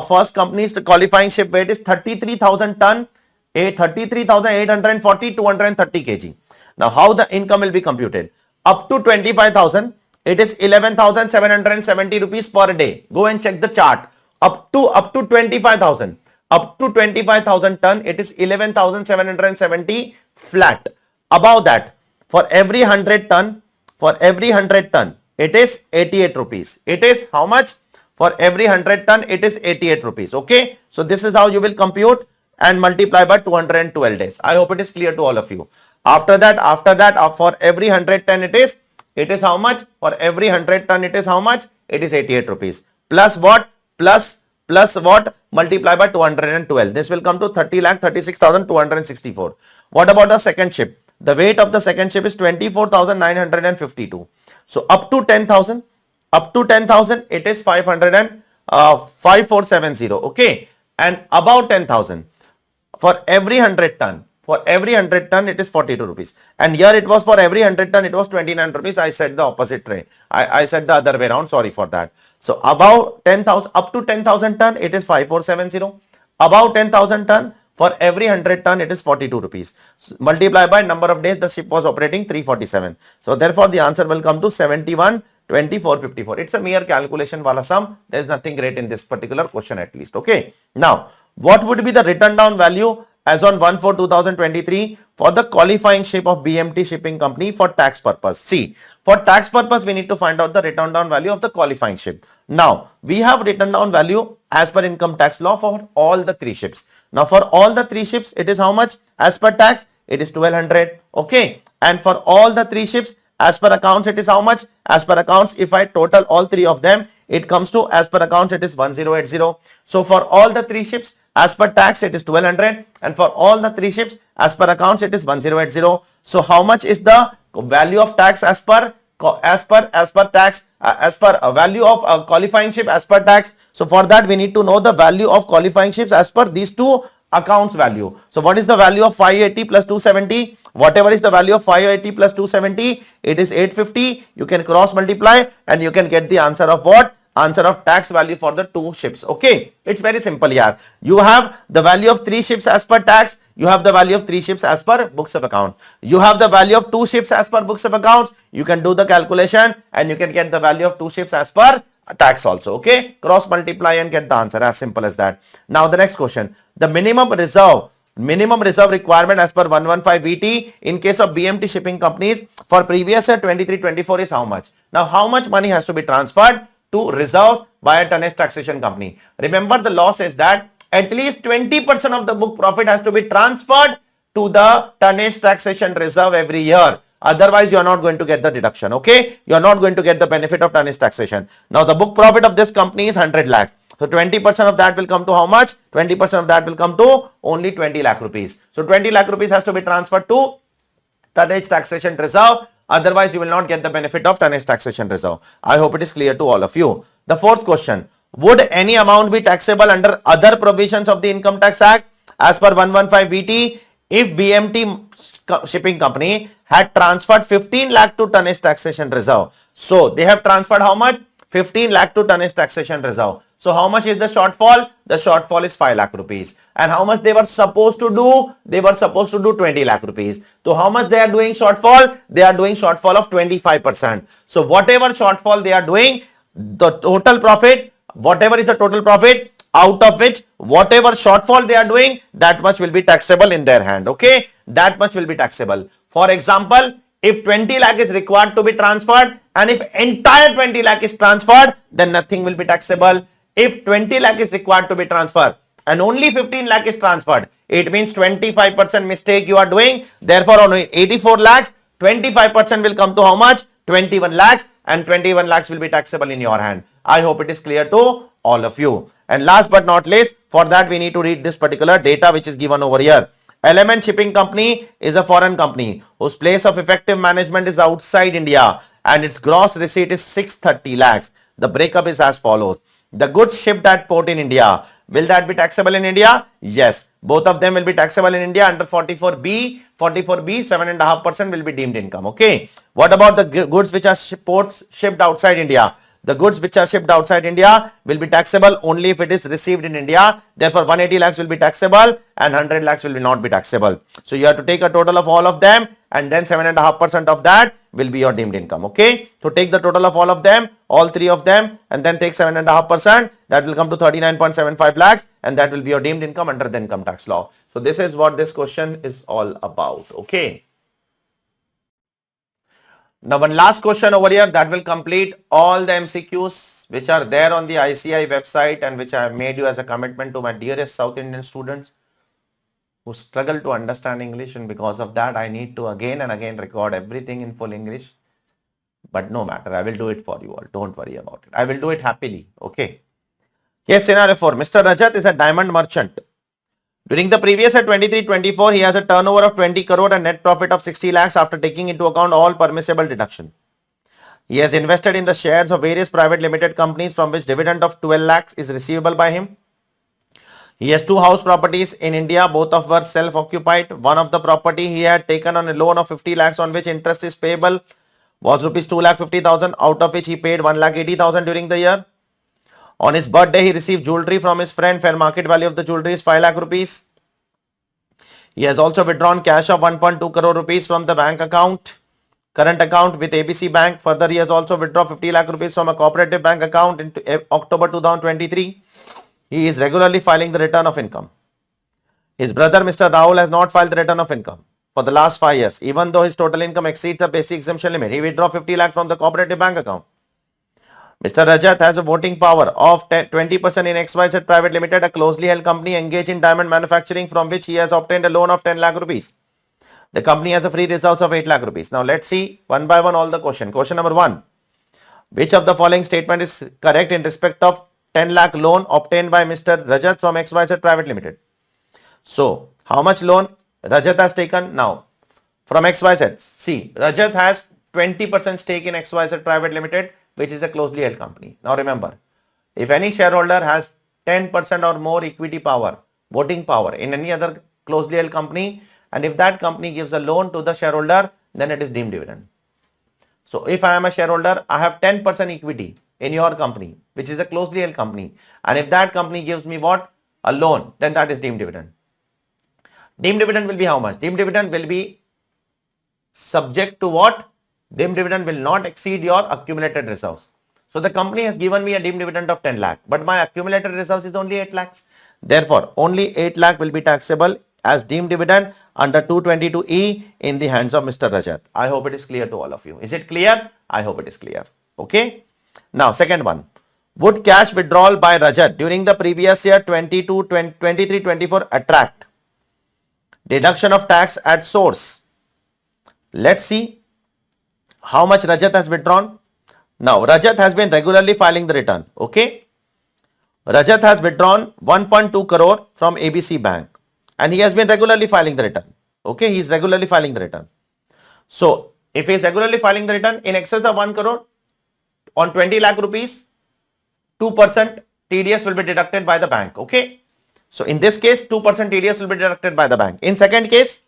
First company's qualifying ship weight is 33,000 ton, 33,840, 230 kg. Now, how the income will be computed? Up to 25,000, it is 11,770 rupees per day. Go and check the chart. Up to 25,000, up to 25,000 ton, it is 11,770 flat. Above that, for every 100 ton, it is 88 rupees. It is how much? For every 100 ton, it is 88 rupees. Okay. So this is how you will compute and multiply by 212 days. I hope it is clear to all of you. After that, for every 100 ton it is how much? For every 100 ton it is how much? It is 88 rupees. Plus what? Plus what? Multiply by 212. This will come to 30,36,264. What about the second ship? The weight of the second ship is 24,952. So up to 10,000, it is 5470. Okay. And above 10,000, for every 100 ton, For every 100 ton, it is 42 rupees. And here it was for every 100 ton, it was 29 rupees. I said the opposite way. I said the other way around. Sorry for that. So about 10,000, up to 10,000 ton, it is 5470. About 10,000 ton, for every 100 ton, it is 42 rupees. So multiply by number of days the ship was operating, 347. So therefore, the answer will come to 71, 24, 54. It's a mere calculation wala sum. There is nothing great in this particular question at least. Okay. Now, what would be the written down value as on 1/4/2023 for the qualifying ship of BMT Shipping Company for tax purpose? See, for tax purpose, we need to find out the written down value of the qualifying ship. Now, we have written down value as per income tax law for all the three ships. Now, for all the three ships, it is how much? As per tax, it is 1200. Okay. And for all the three ships, as per accounts, it is how much? As per accounts, if I total all three of them, it comes to, as per accounts, it is 1080. So for all the three ships, as per tax, it is 1200. And for all the three ships, as per accounts, it is 1080. So how much is the value of tax as per value of qualifying ship as per tax? So for that, we need to know the value of qualifying ships as per these two accounts value. So what is the value of 580 plus 270? Whatever is the value of 580 plus 270, it is 850. You can cross multiply and you can get the answer of what? Answer of tax value for the two ships. Okay, it's very simple here. You have the value of three ships as per tax. You have the value of three ships as per books of account. You have the value of two ships as per books of accounts. You can do the calculation and you can get the value of two ships as per tax also. Okay, cross multiply and get the answer, as simple as that. Now the next question, the minimum reserve requirement as per 115 VT in case of BMT shipping companies for previous year 23-24 is how much? Now how much money has to be transferred to reserves by a tonnage taxation company? Remember, the law says that at least 20% of the book profit has to be transferred to the tonnage taxation reserve every year. Otherwise, you are not going to get the deduction. Okay, you are not going to get the benefit of tonnage taxation. Now, the book profit of this company is 100 lakhs. So 20% of that will come to how much? 20% of that will come to only 20 lakh rupees. So 20 lakh rupees has to be transferred to tonnage taxation reserve. Otherwise, you will not get the benefit of tonnage taxation reserve. I hope it is clear to all of you. The fourth question, would any amount be taxable under other provisions of the Income Tax Act as per 115 VT if BMT shipping company had transferred 15 lakh to tonnage taxation reserve? So they have transferred how much? 15 lakh to tonnage taxation reserve. So how much is the shortfall? The shortfall is 5 lakh rupees. And how much they were supposed to do? They were supposed to do 20 lakh rupees. So how much they are doing shortfall? They are doing shortfall of 25%. So whatever shortfall they are doing, the total profit, whatever is the total profit, out of which whatever shortfall they are doing, that much will be taxable in their hand. Okay, that much will be taxable. For example, if 20 lakh is required to be transferred and if entire 20 lakh is transferred, then nothing will be taxable. If 20 lakh is required to be transferred and only 15 lakh is transferred, it means 25% mistake you are doing. Therefore, on 84 lakhs, 25% will come to how much? 21 lakhs, and 21 lakhs will be taxable in your hand. I hope it is clear to all of you. And last but not least, for that we need to read this particular data which is given over here. Element Shipping Company is a foreign company whose place of effective management is outside India and its gross receipt is 630 lakhs. The breakup is as follows. The goods shipped at port in India, will that be taxable in India? Yes. Both of them will be taxable in India under 44B. 44B, 7.5% will be deemed income. Okay. What about the goods which are shipped outside India? The goods which are shipped outside India will be taxable only if it is received in India. Therefore, 180 lakhs will be taxable and 100 lakhs will not be taxable. So, you have to take a total of all of them and then 7.5% of that will be your deemed income. Okay. So, take the total of all of them, all three of them, and then take 7.5%. That will come to 39.75 lakhs and that will be your deemed income under the income tax law. So, this is what this question is all about. Okay. Now, one last question over here that will complete all the MCQs which are there on the ICAI website and which I have made you as a commitment to my dearest South Indian students who struggle to understand English, and because of that I need to again and again record everything in full English. But no matter, I will do it for you all. Don't worry about it. I will do it happily. Okay. Case scenario 4. Mr. Rajat is a diamond merchant. During the previous year 23-24, he has a turnover of 20 crore and net profit of 60 lakhs after taking into account all permissible deduction. He has invested in the shares of various private limited companies from which dividend of 12 lakhs is receivable by him. He has two house properties in India. Both of were self-occupied. One of the property he had taken on a loan of 50 lakhs on which interest is payable was rupees 2,50,000, out of which he paid 1,80,000 during the year. On his birthday, he received jewelry from his friend. Fair market value of the jewelry is 5 lakh rupees. He has also withdrawn cash of 1.2 crore rupees from the bank account, current account with ABC Bank. Further, he has also withdrawn 50 lakh rupees from a cooperative bank account in October 2023. He is regularly filing the return of income. His brother, Mr. Rahul, has not filed the return of income for the last 5 years. Even though his total income exceeds the basic exemption limit, he withdrew 50 lakh from the cooperative bank account. Mr. Rajat has a voting power of 20% in XYZ Private Limited, a closely held company engaged in diamond manufacturing from which he has obtained a loan of 10 lakh rupees. The company has a free reserves of 8 lakh rupees. Now let's see one by one all the question. Question number 1. Which of the following statement is correct in respect of 10 lakh loan obtained by Mr. Rajat from XYZ Private Limited? So, how much loan Rajat has taken now from XYZ? See, Rajat has 20% stake in XYZ Private Limited, which is a closely held company. Now remember, if any shareholder has 10% or more equity power, voting power in any other closely held company, and if that company gives a loan to the shareholder, then it is deemed dividend. So if I am a shareholder, I have 10% equity in your company, which is a closely held company, and if that company gives me what? A loan, then that is deemed dividend. Deemed dividend will be how much? Deemed dividend will be subject to what? Deemed dividend will not exceed your accumulated reserves. So the company has given me a deemed dividend of 10 lakh, but my accumulated reserves is only 8 lakhs. Therefore, only 8 lakh will be taxable as deemed dividend under 222E in the hands of Mr. Rajat. I hope it is clear to all of you. Is it clear? I hope it is clear. Okay. Now, second one. Would cash withdrawal by Rajat during the previous year 23-24 attract deduction of tax at source? Let's see how much Rajat has withdrawn. Now, Rajat has been regularly filing the return. Okay. Rajat has withdrawn 1.2 crore from ABC Bank and he has been regularly filing the return. Okay. He is regularly filing the return. So, if he is regularly filing the return in excess of 1 crore on 20 lakh rupees, 2% TDS will be deducted by the bank. Okay. So, in this case, 2% TDS will be deducted by the bank. In second case,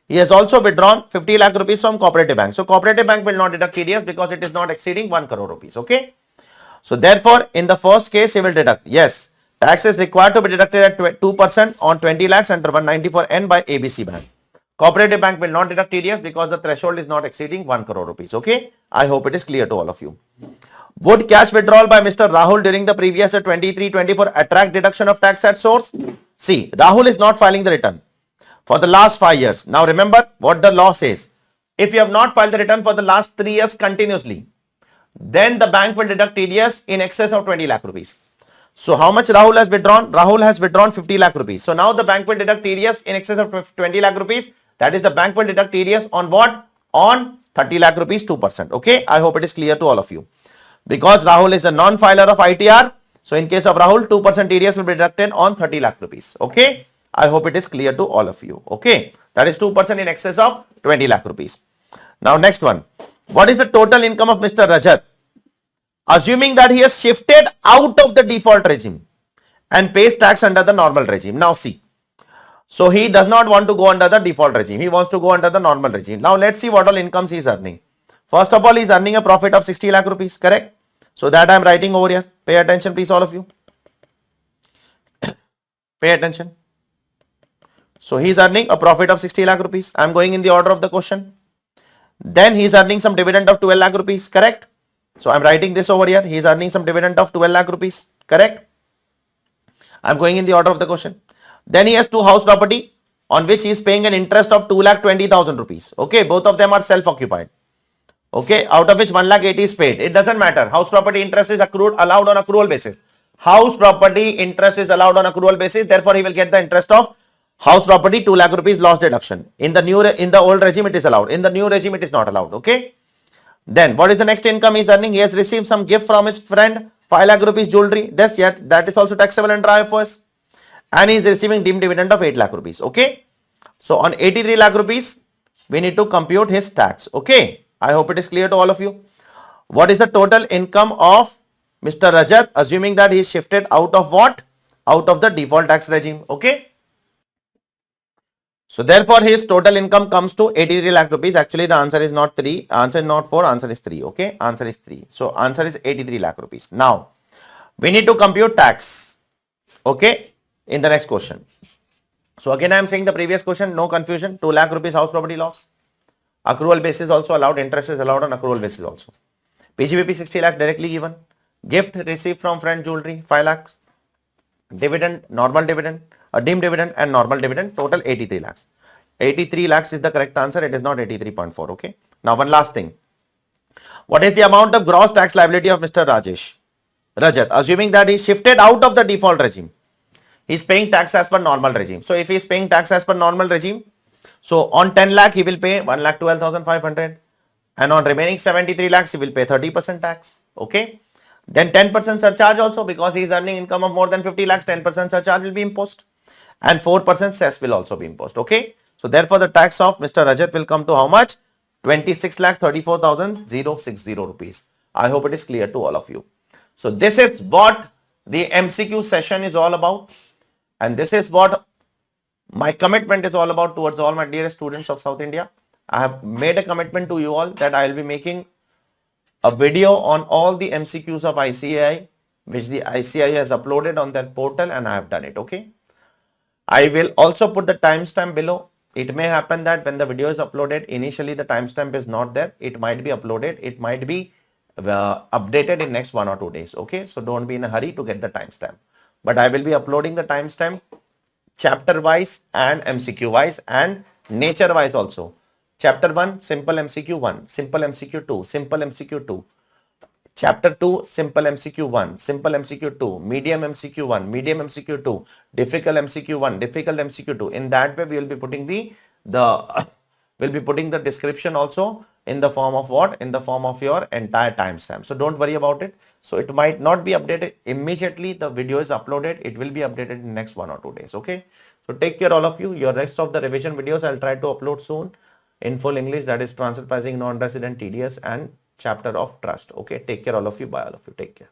he has also withdrawn 50 lakh rupees from cooperative bank. So, cooperative bank will not deduct TDS because it is not exceeding 1 crore rupees. Okay. So, therefore, in the first case, he will deduct. Yes, tax is required to be deducted at 2% on 20 lakhs under 194N by ABC Bank. Cooperative bank will not deduct TDS because the threshold is not exceeding 1 crore rupees. Okay. I hope it is clear to all of you. Would cash withdrawal by Mr. Rahul during the previous year 23-24 attract deduction of tax at source? See, Rahul is not filing the return for the last 5 years. Now remember what the law says. If you have not filed the return for the last 3 years continuously, then the bank will deduct TDS in excess of 20 lakh rupees. So how much Rahul has withdrawn? Rahul has withdrawn 50 lakh rupees. So now the bank will deduct TDS in excess of 20 lakh rupees. That is, the bank will deduct TDS on what? On 30 lakh rupees, 2%. Okay. I hope it is clear to all of you. Because Rahul is a non-filer of ITR. So in case of Rahul, 2% TDS will be deducted on 30 lakh rupees. Okay. I hope it is clear to all of you. Okay. That is 2% in excess of 20 lakh rupees. Now next one. What is the total income of Mr. Rajat? Assuming that he has shifted out of the default regime and pays tax under the normal regime. Now see. So he does not want to go under the default regime. He wants to go under the normal regime. Now let's see what all incomes he is earning. First of all, he is earning a profit of 60 lakh rupees. Correct? So that I am writing over here. Pay attention please all of you. Pay attention. So he is earning a profit of 60 lakh rupees. I am going in the order of the question. Then he is earning some dividend of 12 lakh rupees. Correct? So I am writing this over here. He is earning some dividend of 12 lakh rupees. Correct? I am going in the order of the question. Then he has two house property on which he is paying an interest of 2,20,000 rupees. Okay. Both of them are self-occupied. Okay, out of which 1,80,000 is paid. It doesn't matter. House property interest is allowed on accrual basis. House property interest is allowed on accrual basis. Therefore, he will get the interest of house property 2 lakh rupees loss deduction. In the old regime, it is allowed. In the new regime, it is not allowed. Okay. Then what is the next income he is earning? He has received some gift from his friend, 5 lakh rupees jewelry. That is also taxable under IFRS. And he is receiving deemed dividend of 8 lakh rupees. Okay. So on 83 lakh rupees, we need to compute his tax. Okay. I hope it is clear to all of you. What is the total income of Mr. Rajat, assuming that he is shifted out of what? out of the default tax regime. Okay. So therefore his total income comes to 83 lakh rupees. Actually the answer is not 3, answer is not 4, answer is 3. Okay, answer is 3. So answer is 83 lakh rupees. Now we need to compute tax. Okay, in the next question. So again I am saying the previous question, no confusion. 2 lakh rupees house property loss. Accrual basis also allowed, interest is allowed on accrual basis also. PGBP 60 lakh directly given. Gift received from friend jewelry 5 lakhs. Dividend, normal dividend, a deemed dividend and normal dividend, total 83 lakhs. 83 lakhs is the correct answer. It is not 83.4. Okay. Now one last thing. What is the amount of gross tax liability of Mr. Rajat, assuming that he shifted out of the default regime? He is paying tax as per normal regime. So if he is paying tax as per normal regime, so on 10 lakh he will pay 1,12,500, and on remaining 73 lakhs he will pay 30% tax. Okay. Then 10% surcharge also, because he is earning income of more than 50 lakhs, 10% surcharge will be imposed, and 4% cess will also be imposed. Okay. So therefore the tax of Mr. Rajat will come to how much? 26,34,060 rupees. I hope it is clear to all of you. So this is what the MCQ session is all about, and this is what my commitment is all about towards all my dearest students of South India. I have made a commitment to you all that I will be making a video on all the MCQs of ICAI, which the ICAI has uploaded on their portal, and I have done it. Okay. I will also put the timestamp below. It may happen that when the video is uploaded, initially the timestamp is not there. It might be uploaded. It might be updated in next 1 or 2 days. Okay. So don't be in a hurry to get the timestamp. But I will be uploading the timestamp chapter wise and MCQ wise and nature wise also. Chapter 1, simple MCQ 1, simple MCQ 2, simple MCQ 2. Chapter 2, simple MCQ 1, simple MCQ 2, medium MCQ 1, medium MCQ 2, difficult MCQ 1, difficult MCQ 2. In that way, we will be putting the description also in the form of what? In the form of your entire timestamp. So don't worry about it. So it might not be updated immediately. The video is uploaded. It will be updated in next 1 or 2 days. Okay. So take care all of you. Your rest of the revision videos I'll try to upload soon in full English, that is transfer pricing, non-resident, TDS and chapter of trust. Okay. Take care all of you. Bye all of you. Take care.